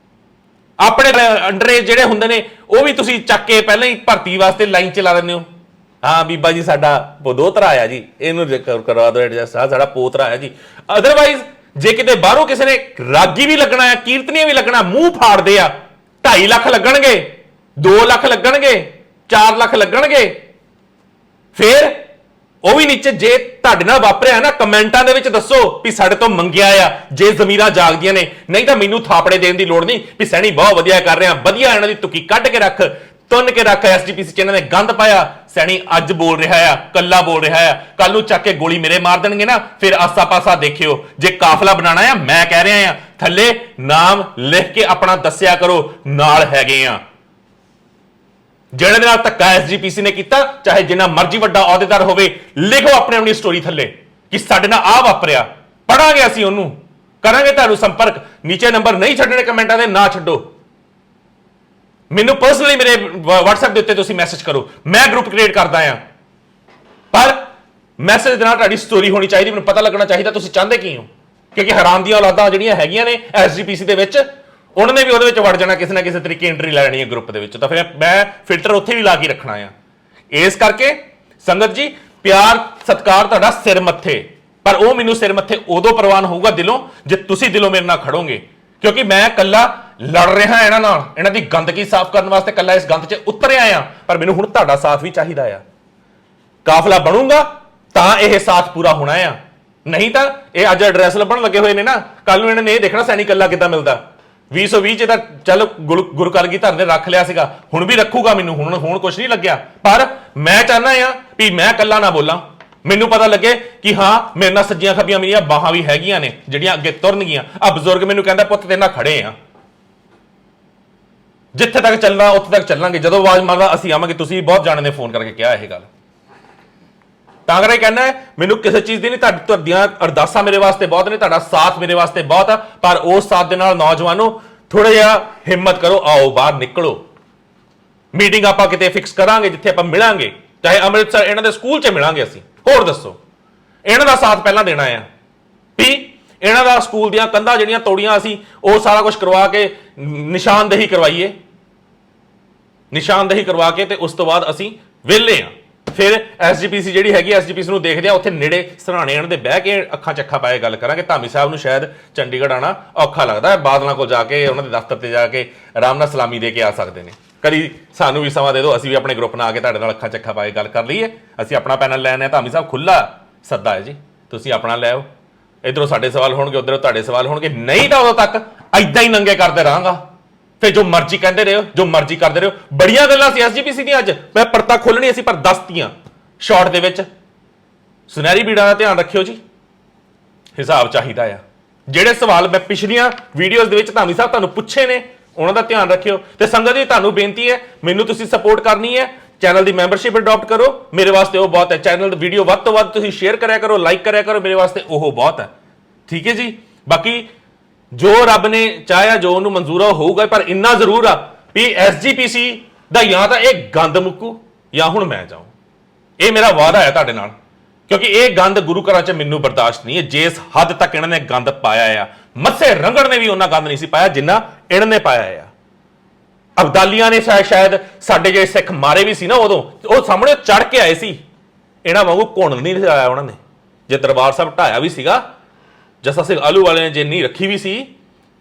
Speaker 1: ਆਪਣੇ ਅੰਡਰ ਜਿਹੜੇ ਹੁੰਦੇ ਨੇ ਉਹ ਵੀ ਤੁਸੀਂ ਚੱਕ ਕੇ ਪਹਿਲਾਂ ਹੀ ਭਰਤੀ ਵਾਸਤੇ ਲਾਈਨ ਚਲਾ ਦਿੰਦੇ ਹੋ। ਹਾਂ ਬੀਬਾ ਜੀ ਸਾਡਾ ਦੋਤਰਾ ਆਇਆ ਜੀ, ਇਹਨੂੰ ਕਰਵਾ ਦਿਓ ਐਡਜਸਟ, ਸਾਡਾ ਪੋਤਰਾ ਆਇਆ ਜੀ। ਅਦਰਵਾਈਜ਼ ਜੇ ਕਿਤੇ ਬਾਹਰੋਂ ਕਿਸੇ ਨੇ ਰਾਗੀ ਵੀ ਲੱਗਣਾ ਹੈ, ਕੀਰਤਨੀਆਂ ਵੀ ਲੱਗਣਾ, ਮੂੰਹ ਫਾੜਦੇ ਆ, 2.5 ਲੱਖ ਲੱਗਣਗੇ, 2 ਲੱਖ ਲੱਗਣਗੇ, 4 ਲੱਖ ਲੱਗਣਗੇ। ਫਿਰ ਉਹ ਵੀ ਨੀਚੇ ਜੇ ਤੁਹਾਡੇ ਨਾਲ ਵਾਪਰਿਆ ਨਾ, ਕਮੈਂਟਾਂ ਦੇ ਵਿੱਚ ਦੱਸੋ ਵੀ ਸਾਡੇ ਤੋਂ ਮੰਗਿਆ ਆ, ਜੇ ਜ਼ਮੀਰਾਂ ਜਾਗਦੀਆਂ ਨੇ। ਨਹੀਂ ਤਾਂ ਮੈਨੂੰ ਥਾਪੜੇ ਦੇਣ ਦੀ ਲੋੜ ਨਹੀਂ ਵੀ ਸੈਣੀ ਬਹੁਤ ਵਧੀਆ ਕਰ ਰਿਹਾ, ਵਧੀਆ ਇਹਨਾਂ ਦੀ ਤੁਕੀ ਕੱਢ ਕੇ ਰੱਖ, ਤੁੰਨ ਕੇ ਰੱਖ। ਐਸਜੀਪੀਸੀ ਚ ਇਹਨਾਂ ਨੇ ਗੰਦ ਪਾਇਆ, ਸੈਣੀ ਅੱਜ ਬੋਲ ਰਿਹਾ ਆ, ਕੱਲਾ ਬੋਲ ਰਿਹਾ ਆ, ਕੱਲ ਨੂੰ ਚੱਕ ਕੇ ਗੋਲੀ ਮੇਰੇ ਮਾਰ ਦੇਣਗੇ ਨਾ, ਫਿਰ ਆਸਾ ਪਾਸਾ ਦੇਖਿਓ। ਜੇ ਕਾਫਲਾ ਬਣਾਣਾ ਆ, ਮੈਂ ਕਹਿ ਰਿਹਾ ਆ, ਥੱਲੇ ਨਾਮ ਲਿਖ ਕੇ ਆਪਣਾ ਦੱਸਿਆ ਕਰੋ, ਨਾਲ ਹੈਗੇ ਆ। ਜਿਹੜੇ ਦੇ ਨਾਲ ਧੱਕਾ ਐਸਜੀਪੀਸੀ ਨੇ ਕੀਤਾ, ਚਾਹੇ ਜਿੰਨਾ ਮਰਜ਼ੀ ਵੱਡਾ ਅਹੁਦੇਦਾਰ ਹੋਵੇ, ਲਿਖੋ ਆਪਣੀ ਸਟੋਰੀ ਥੱਲੇ ਕਿ ਸਾਡੇ ਨਾਲ ਆਹ ਵਾਪਰਿਆ। ਪੜਾਂਗੇ ਅਸੀਂ, ਉਹਨੂੰ ਕਰਾਂਗੇ ਤੁਹਾਨੂੰ ਸੰਪਰਕ। ਨੀਚੇ ਨੰਬਰ ਨਹੀਂ ਛੱਡਣੇ ਕਮੈਂਟਾਂ ਦੇ, ਨਾ ਛੱਡੋ। ਮੈਨੂੰ ਪਰਸਨਲੀ ਮੇਰੇ WhatsApp ਦੇ ਉੱਤੇ ਤੁਸੀਂ ਮੈਸੇਜ ਕਰੋ, ਮੈਂ ਗਰੁੱਪ ਕ੍ਰੀਏਟ ਕਰਦਾ ਆ। ਪਰ ਮੈਸੇਜ ਦੇ ਨਾਲ ਤੁਹਾਡੀ ਸਟੋਰੀ ਹੋਣੀ ਚਾਹੀਦੀ, ਮੈਨੂੰ ਪਤਾ ਲੱਗਣਾ ਚਾਹੀਦਾ ਤੁਸੀਂ ਚਾਹੁੰਦੇ ਕੀ ਹੋ। ਕਿਉਂਕਿ ਹਰਾਮ ਦੀਆਂ ਔਲਾਦਾਂ ਜਿਹੜੀਆਂ ਹੈਗੀਆਂ ਨੇ ਐਸਜੀਪੀਸੀ ਦੇ ਵਿੱਚ, ਉਹਨਾਂ ਨੇ ਵੀ ਉਹਦੇ ਵਿੱਚ ਵੜ ਜਾਣਾ, ਕਿਸੇ ਨਾ ਕਿਸੇ ਤਰੀਕੇ ਐਂਟਰੀ ਲੈਣੀ ਹੈ ਗਰੁੱਪ ਦੇ ਵਿੱਚ। ਤਾਂ ਫਿਰ ਮੈਂ ਫਿਲਟਰ ਉੱਥੇ ਵੀ ਲਾ ਕੇ ਰੱਖਣਾ ਆ। ਇਸ ਕਰਕੇ ਸੰਗਤ ਜੀ, ਪਿਆਰ ਸਤਿਕਾਰ ਤੁਹਾਡਾ ਸਿਰ ਮੱਥੇ, ਪਰ ਉਹ ਮੈਨੂੰ ਸਿਰ ਮੱਥੇ ਉਦੋਂ ਪ੍ਰਵਾਨ ਹੋਊਗਾ ਦਿਲੋਂ, ਜੇ ਤੁਸੀਂ ਦਿਲੋਂ ਮੇਰੇ ਨਾਲ ਖੜੋਗੇ। ਕਿਉਂਕਿ ਮੈਂ ਕੱਲਾ ਲੜ ਰਿਹਾ ਇਹਨਾਂ ਨਾਲ, ਇਹਨਾਂ ਦੀ ਗੰਦਗੀ ਸਾਫ਼ ਕਰਨ ਵਾਸਤੇ ਕੱਲਾ ਇਸ ਗੰਦ 'ਚ ਉਤਰਿਆ ਆ। ਪਰ ਮੈਨੂੰ ਹੁਣ ਤੁਹਾਡਾ ਸਾਥ ਵੀ ਚਾਹੀਦਾ ਆ। ਕਾਫਲਾ ਬਣੂਗਾ ਤਾਂ ਇਹ ਸਾਥ ਪੂਰਾ ਹੋਣਾ ਆ, ਨਹੀਂ ਤਾਂ ਇਹ ਅੱਜ ਐਡਰੈਸ ਲੱਭਣ ਲੱਗੇ ਹੋਏ ਨੇ ਨਾ, ਕੱਲ ਨੂੰ ਇਹਨਾਂ ਨੇ ਇਹ ਦੇਖਣਾ ਸੈਣੀ ਕੱਲਾ ਕਿੱਦਾਂ ਮਿਲਦਾ। 2020 ਚ ਤਾਂ ਚੱਲ ਗੁਰੂ ਕਲਗੀ ਧਰ ਨੇ ਰੱਖ ਲਿਆ ਸੀਗਾ, ਹੁਣ ਵੀ ਰੱਖੂਗਾ ਮੈਨੂੰ, ਹੁਣ ਕੁਝ ਨਹੀਂ ਲੱਗਿਆ। ਪਰ ਮੈਂ ਚਾਹੁੰਦਾ ਆ ਵੀ ਮੈਂ ਕੱਲਾ ਨਾ ਬੋਲਾਂ, ਮੈਨੂੰ ਪਤਾ ਲੱਗੇ ਕਿ ਹਾਂ ਮੇਰੇ ਨਾਲ ਸੱਜੀਆਂ ਖੱਬੀਆਂ ਮੇਰੀਆਂ ਬਾਹਾਂ ਵੀ ਹੈਗੀਆਂ ਨੇ ਜਿਹੜੀਆਂ ਅੱਗੇ ਤੁਰਨਗੀਆਂ। ਆ ਬਜ਼ੁਰਗ ਮੈਨੂੰ ਕਹਿੰਦਾ ਪੁੱਤ ਤੇਰੇ ਨਾਲ ਖੜੇ ਆ, ਜਿੱਥੇ ਤੱਕ ਚੱਲਣਾ ਉੱਥੇ ਤੱਕ ਚੱਲਾਂਗੇ। ਜਦੋਂ ਆਵਾਜ਼ ਮਾਰਦਾ ਅਸੀਂ ਆਵਾਂਗੇ। ਤੁਸੀਂ ਬਹੁਤ ਜਾਣੇ ਨੇ ਫੋਨ ਕਰਕੇ ਕਿਹਾ ਇਹ ਗੱਲ। ਤਾਂ ਕਰਕੇ ਕਹਿੰਦਾ ਮੈਨੂੰ ਕਿਸੇ ਚੀਜ਼ ਦੀ ਨਹੀਂ, ਤੁਹਾਡੀਆਂ ਅਰਦਾਸਾਂ ਮੇਰੇ ਵਾਸਤੇ ਬਹੁਤ ਨੇ, ਤੁਹਾਡਾ ਸਾਥ ਮੇਰੇ ਵਾਸਤੇ ਬਹੁਤ ਆ, ਪਰ ਉਸ ਸਾਥ ਦੇ ਨਾਲ ਨੌਜਵਾਨੋ ਥੋੜਾ ਜਿਹਾ ਹਿੰਮਤ ਕਰੋ, ਆਓ ਬਾਹਰ ਨਿਕਲੋ। ਮੀਟਿੰਗ ਆਪਾਂ ਕਿਤੇ ਫਿਕਸ ਕਰਾਂਗੇ ਜਿੱਥੇ ਆਪਾਂ ਮਿਲਾਂਗੇ, ਚਾਹੇ ਅੰਮ੍ਰਿਤਸਰ ਇਹਨਾਂ ਦੇ ਸਕੂਲ 'ਚ ਮਿਲਾਂਗੇ ਅਸੀਂ। ਹੋਰ ਦੱਸੋ, ਇਹਨਾਂ ਦਾ ਸਾਥ ਪਹਿਲਾਂ ਦੇਣਾ ਆ ਵੀ ਇਹਨਾਂ ਦਾ ਸਕੂਲ ਦੀਆਂ ਕੰਧਾਂ ਜਿਹੜੀਆਂ ਤੋੜੀਆਂ ਅਸੀਂ ਉਹ ਸਾਰਾ ਕੁਝ ਕਰਵਾ ਕੇ ਨਿਸ਼ਾਨਦੇਹੀ ਕਰਵਾਈਏ, ਨਿਸ਼ਾਨਦੇਹੀ ਕਰਵਾ ਕੇ ਤੇ ਉਸ ਤੋਂ ਬਾਅਦ ਅਸੀਂ ਵਿਹਲੇ ਆ। ਫਿਰ ਐਸਜੀਪੀਸੀ ਜਿਹੜੀ ਹੈਗੀ ਐਸਜੀਪੀਸੀ ਨੂੰ ਦੇਖਦੇ ਆ, ਉੱਥੇ ਨੇੜੇ ਸਰਾਣੇ ਇਹਨਾਂ ਦੇ ਬਹਿ ਕੇ ਅੱਖਾਂ 'ਚ ਅੱਖਾਂ ਪਾਏ ਗੱਲ ਕਰਾਂਗੇ। ਧਾਮੀ ਸਾਹਿਬ ਨੂੰ ਸ਼ਾਇਦ ਚੰਡੀਗੜ੍ਹ ਆਉਣਾ ਔਖਾ ਲੱਗਦਾ ਹੈ, ਬਾਦਲਾਂ ਕੋਲ ਜਾ ਕੇ ਉਹਨਾਂ ਦੇ ਦਫ਼ਤਰ ਤੇ ਜਾ ਕੇ ਆਰਾਮ ਨਾਲ ਸਲਾਮੀ ਦੇ ਕੇ ਆ ਸਕਦੇ ਨੇ। ਕਦੀ ਸਾਨੂੰ ਵੀ ਸਮਾਂ ਦੇ ਦਿਓ, ਅਸੀਂ ਵੀ ਆਪਣੇ ਗਰੁੱਪ ਨਾਲ ਆ ਕੇ ਤੁਹਾਡੇ ਨਾਲ ਅੱਖਾਂ 'ਚ ਅੱਖਾਂ ਪਾਏ ਗੱਲ ਕਰ ਲਈਏ। ਅਸੀਂ ਆਪਣਾ ਪੈਨਲ ਲੈਣੇ ਆ, ਧਾਮੀ ਸਾਹਿਬ ਖੁੱਲਾ ਸੱਦਾ ਹੈ ਜੀ, ਤੁਸੀਂ ਆਪਣਾ ਲੈ ਆਓ। ਇੱਧਰੋਂ ਸਾਡੇ ਸਵਾਲ ਹੋਣਗੇ, ਉੱਧਰੋਂ ਤੁਹਾਡੇ ਸਵਾਲ ਹੋਣਗੇ। ਨਹੀਂ ਤਾਂ ਉਦੋਂ ਤੱਕ ਐਦਾਂ ਹੀ ਨੰਗੇ ਕਰਦੇ ਰਹਾਂਗਾ। ਫਿਰ ਜੋ ਮਰਜ਼ੀ ਕਹਿੰਦੇ ਰਹੋ, ਜੋ ਮਰਜ਼ੀ ਕਰਦੇ ਰਹੋ। ਬੜੀਆਂ ਗੱਲਾਂ ਸੀ ਐਸਜੀਪੀਸੀ ਦੀਆਂ, ਅੱਜ ਮੈਂ ਪਰਤਾ ਖੋਲਣੀ ਸੀ ਪਰ ਦੱਸਤੀਆਂ ਸ਼ਾਰਟ ਦੇ ਵਿੱਚ। ਸੁਨਹਿਰੀ ਬੀੜਾਂ ਦਾ ਧਿਆਨ ਰੱਖਿਓ ਜੀ, ਹਿਸਾਬ ਚਾਹੀਦਾ ਆ। ਜਿਹੜੇ ਸਵਾਲ ਮੈਂ ਪਿਛਲੀਆਂ ਵੀਡੀਓਜ਼ ਦੇ ਵਿੱਚ ਧਾਮੀ ਸਾਹਿਬ ਤੁਹਾਨੂੰ ਪੁੱਛੇ ਨੇ ਉਹਨਾਂ ਦਾ ਧਿਆਨ ਰੱਖਿਓ। ਤੇ ਸੰਗਤ ਜੀ ਤੁਹਾਨੂੰ ਬੇਨਤੀ ਹੈ, ਮੈਨੂੰ ਤੁਸੀਂ ਸਪੋਰਟ ਕਰਨੀ ਹੈ, ਚੈਨਲ ਦੀ ਮੈਂਬਰਸ਼ਿਪ ਅਡਾਪਟ ਕਰੋ, ਮੇਰੇ ਵਾਸਤੇ ਉਹ ਬਹੁਤ ਹੈ। ਚੈਨਲ ਦੀ ਵੀਡੀਓ ਵੱਧ ਤੋਂ ਵੱਧ ਤੁਸੀਂ ਸ਼ੇਅਰ ਕਰਿਆ ਕਰੋ, ਲਾਈਕ ਕਰਿਆ ਕਰੋ, ਮੇਰੇ ਵਾਸਤੇ ਉਹ ਬਹੁਤ ਹੈ। ਠੀਕ ਹੈ ਜੀ। ਬਾਕੀ ਜੋ ਰੱਬ ਨੇ ਚਾਹਿਆ, ਜੋ ਉਹਨੂੰ ਮਨਜ਼ੂਰ ਆ ਉਹ ਹੋਊਗਾ, ਪਰ ਇੰਨਾ ਜ਼ਰੂਰ ਆ ਵੀ ਐਸਜੀਪੀਸੀ ਦਾ ਜਾਂ ਤਾਂ ਇਹ ਗੰਦ ਮੁੱਕੂ ਜਾਂ ਹੁਣ ਮੈਂ ਜਾਊਂ। ਇਹ ਮੇਰਾ ਵਾਅਦਾ ਹੈ ਤੁਹਾਡੇ ਨਾਲ, ਕਿਉਂਕਿ ਇਹ ਗੰਦ ਗੁਰੂ ਘਰਾਂ 'ਚ ਮੈਨੂੰ ਬਰਦਾਸ਼ਤ ਨਹੀਂ ਹੈ। ਜਿਸ ਹੱਦ ਤੱਕ ਇਹਨਾਂ ਨੇ ਗੰਦ ਪਾਇਆ ਆ, ਮੱਸੇ ਰੰਗੜ ਨੇ ਵੀ ਉਹਨਾਂ ਗੰਦ ਨਹੀਂ ਸੀ ਪਾਇਆ ਜਿੰਨਾ ਇਹਨਾਂ ਨੇ ਪਾਇਆ ਆ। ਅਬਦਾਲੀਆਂ ਨੇ ਸ਼ਾਇਦ ਸਾਡੇ ਜਿਹੜੇ ਸਿੱਖ ਮਾਰੇ ਵੀ ਸੀ ਨਾ, ਉਦੋਂ ਉਹ ਸਾਹਮਣੇ ਚੜ ਕੇ ਆਏ ਸੀ। ਇਹਨਾਂ ਵਾਂਗੂ ਘੁਣ ਨਹੀਂ ਆਇਆ ਉਹਨਾਂ ਨੇ। ਜੇ ਦਰਬਾਰ ਸਾਹਿਬ ਢਾਇਆ ਵੀ ਸੀਗਾ, ਜੱਸਾ ਸਿੰਘ ਆਲੂ ਵਾਲੇ ਨੇ ਜੇ ਨਹੀਂ ਰੱਖੀ ਵੀ ਸੀ,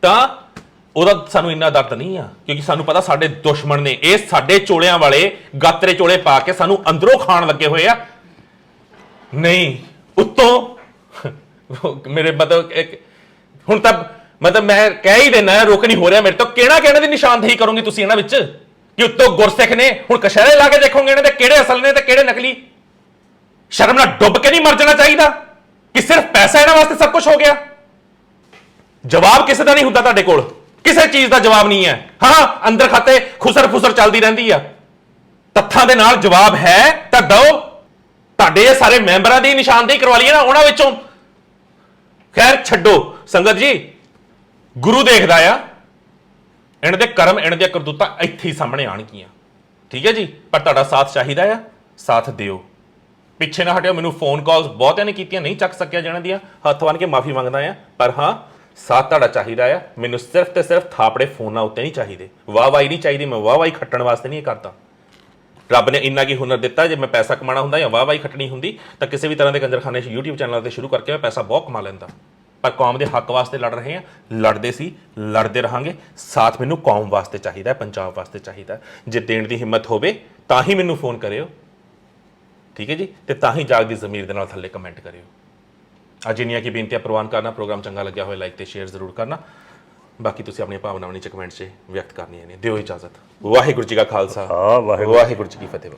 Speaker 1: ਤਾਂ ਉਹਦਾ ਸਾਨੂੰ ਇੰਨਾ ਦਰਦ ਨਹੀਂ ਆ, ਕਿਉਂਕਿ ਸਾਨੂੰ ਪਤਾ ਸਾਡੇ ਦੁਸ਼ਮਣ ਨੇ। ਇਹ ਸਾਡੇ ਚੋਲਿਆਂ ਵਾਲੇ ਗਾਤਰੇ ਚੋਲੇ ਪਾ ਕੇ ਸਾਨੂੰ ਅੰਦਰੋਂ ਖਾਣ ਲੱਗੇ ਹੋਏ ਆ। ਨਹੀਂ ਉੱਤੋਂ ਮੇਰੇ ਮਤਲਬ ਹੁਣ ਤਾਂ ਮਤਲਬ ਮੈਂ ਕਹਿ ਹੀ ਦੇਣਾ, ਰੁਕ ਨਹੀਂ ਹੋ ਰਿਹਾ ਮੇਰੇ ਤੋਂ। ਕਿਹੜਾ ਦੀ ਨਿਸ਼ਾਨਦੇਹੀ ਕਰੋਗੇ ਤੁਸੀਂ ਇਹਨਾਂ ਵਿੱਚ ਕਿ ਉੱਤੋਂ ਗੁਰਸਿੱਖ ਨੇ? ਹੁਣ ਕਸ਼ਹਿਰੇ ਲਾ ਕੇ ਦੇਖੋਗੇ ਇਹਨਾਂ ਦੇ ਕਿਹੜੇ ਅਸਲ ਨੇ ਤੇ ਕਿਹੜੇ ਨਕਲੀ। ਸ਼ਰਮ ਨਾਲ ਡੁੱਬ ਕੇ ਨਹੀਂ ਮਰ ਜਾਣਾ ਚਾਹੀਦਾ ਕਿ ਸਿਰਫ ਪੈਸਾ ਇਹਨਾਂ ਵਾਸਤੇ ਸਭ ਕੁਝ ਹੋ ਗਿਆ। ਜਵਾਬ ਕਿਸੇ ਦਾ ਨਹੀਂ ਹੁੰਦਾ ਤੁਹਾਡੇ ਕੋਲ, ਕਿਸੇ ਚੀਜ਼ ਦਾ ਜਵਾਬ ਨਹੀਂ ਹੈ। ਹਾਂ, ਅੰਦਰ ਖਾਤੇ ਖੁਸਰ ਫੁਸਰ ਚੱਲਦੀ ਰਹਿੰਦੀ ਆ, ਤੱਥਾਂ ਦੇ ਨਾਲ ਜਵਾਬ ਹੈ ਤਾਂ ਦਿਓ। ਤੁਹਾਡੇ ਇਹ ਸਾਰੇ ਮੈਂਬਰਾਂ ਦੀ ਨਿਸ਼ਾਨਦੇਹੀ ਕਰਵਾ ਲਈਏ ਨਾ ਉਹਨਾਂ ਵਿੱਚੋਂ। ਖੈਰ ਛੱਡੋ ਸੰਗਤ ਜੀ, ਗੁਰੂ ਦੇਖਦਾ ਆ, ਇਹਨਾਂ ਦੇ ਕਰਮ, ਇਹਨਾਂ ਦੀਆਂ ਕਰਤੂਤਾਂ ਇੱਥੇ ਹੀ ਸਾਹਮਣੇ ਆਣਗੀਆਂ। ਠੀਕ ਹੈ ਜੀ। ਪਰ ਤੁਹਾਡਾ ਸਾਥ ਚਾਹੀਦਾ ਆ, ਸਾਥ ਦਿਓ, ਪਿੱਛੇ ਨਾ ਹਟਿਓ। ਮੈਨੂੰ ਫੋਨ ਕਾਲਸ ਬਹੁਤਿਆਂ ਨੇ ਕੀਤੀਆਂ, ਨਹੀਂ ਚੱਕ ਸਕਿਆ ਜਿਹਨਾਂ ਦੀਆਂ, ਹੱਥ ਬੰਨ੍ਹ ਕੇ ਮਾਫੀ ਮੰਗਦਾ ਆ। ਪਰ ਹਾਂ, ਸਾਥ ਤੁਹਾਡਾ ਚਾਹੀਦਾ ਆ। ਮੈਨੂੰ ਸਿਰਫ ਤੇ ਸਿਰਫ ਥਾਪੜੇ ਫੋਨਾਂ ਉੱਤੇ ਨਹੀਂ ਚਾਹੀਦੇ, ਵਾਹਵਾਹੀ ਨਹੀਂ ਚਾਹੀਦੀ। ਮੈਂ ਵਾਹਵਾਹੀ ਖੱਟਣ ਵਾਸਤੇ ਨਹੀਂ ਇਹ ਕਰਦਾ। ਰੱਬ ਨੇ ਇੰਨਾ ਕੀ ਹੁਨਰ ਦਿੱਤਾ, ਜੇ ਮੈਂ ਪੈਸਾ ਕਮਾਉਣਾ ਹੁੰਦਾ ਜਾਂ ਵਾਹਵਾਹੀ ਖੱਟਣੀ ਹੁੰਦੀ ਤਾਂ ਕਿਸੇ ਵੀ ਤਰ੍ਹਾਂ ਦੇ ਕੰਜਰਖਾਨੇ 'ਚ YouTube ਚੈਨਲ ਤੇ ਸ਼ੁਰੂ ਕਰਕੇ ਮੈਂ ਪੈਸਾ ਬਹੁਤ ਕਮਾ ਲੈਂਦਾ। ਪਰ ਕੌਮ ਦੇ ਹੱਕ ਵਾਸਤੇ ਲੜ ਰਹੇ ਹਾਂ, ਲੜਦੇ ਸੀ, ਲੜਦੇ ਰਹਾਂਗੇ। ਸਾਥ ਮੈਨੂੰ ਕੌਮ ਵਾਸਤੇ ਚਾਹੀਦਾ, ਪੰਜਾਬ ਵਾਸਤੇ ਚਾਹੀਦਾ। ਜੇ ਦੇਣ ਦੀ ਹਿੰਮਤ ਹੋਵੇ ਤਾਂ ਹੀ ਮੈਨੂੰ ਫੋਨ ਕਰਿਓ। ਠੀਕ ਹੈ ਜੀ। ਤੇ ਤਾਂ ਹੀ ਜਾਗਦੀ ਜ਼ਮੀਰ ਦੇ ਨਾਲ ਥੱਲੇ ਕਮੈਂਟ ਕਰਿਓ। ਅੱਜ ਇੰਨੀਆਂ ਕੀ ਬੇਨਤੀਆਂ ਪ੍ਰਵਾਨ ਕਰਨਾ। ਪ੍ਰੋਗਰਾਮ ਚੰਗਾ ਲੱਗਿਆ ਹੋਇਆ ਲਾਈਕ ਤੇ ਸ਼ੇਅਰ ਜ਼ਰੂਰ ਕਰਨਾ। ਬਾਕੀ ਤੁਸੀਂ ਆਪਣੀਆਂ ਭਾਵਨਾਵਾਂ ਨੀਚੇ ਕਮੈਂਟ 'ਚ ਵਿਅਕਤ ਕਰਨੀਆਂ ਨੇ। ਦਿਓ ਇਜਾਜ਼ਤ। ਵਾਹਿਗੁਰੂ ਜੀ ਕਾ ਖਾਲਸਾ, ਵਾਹਿਗੁਰੂ ਜੀ ਕੀ ਫਤਿਹ।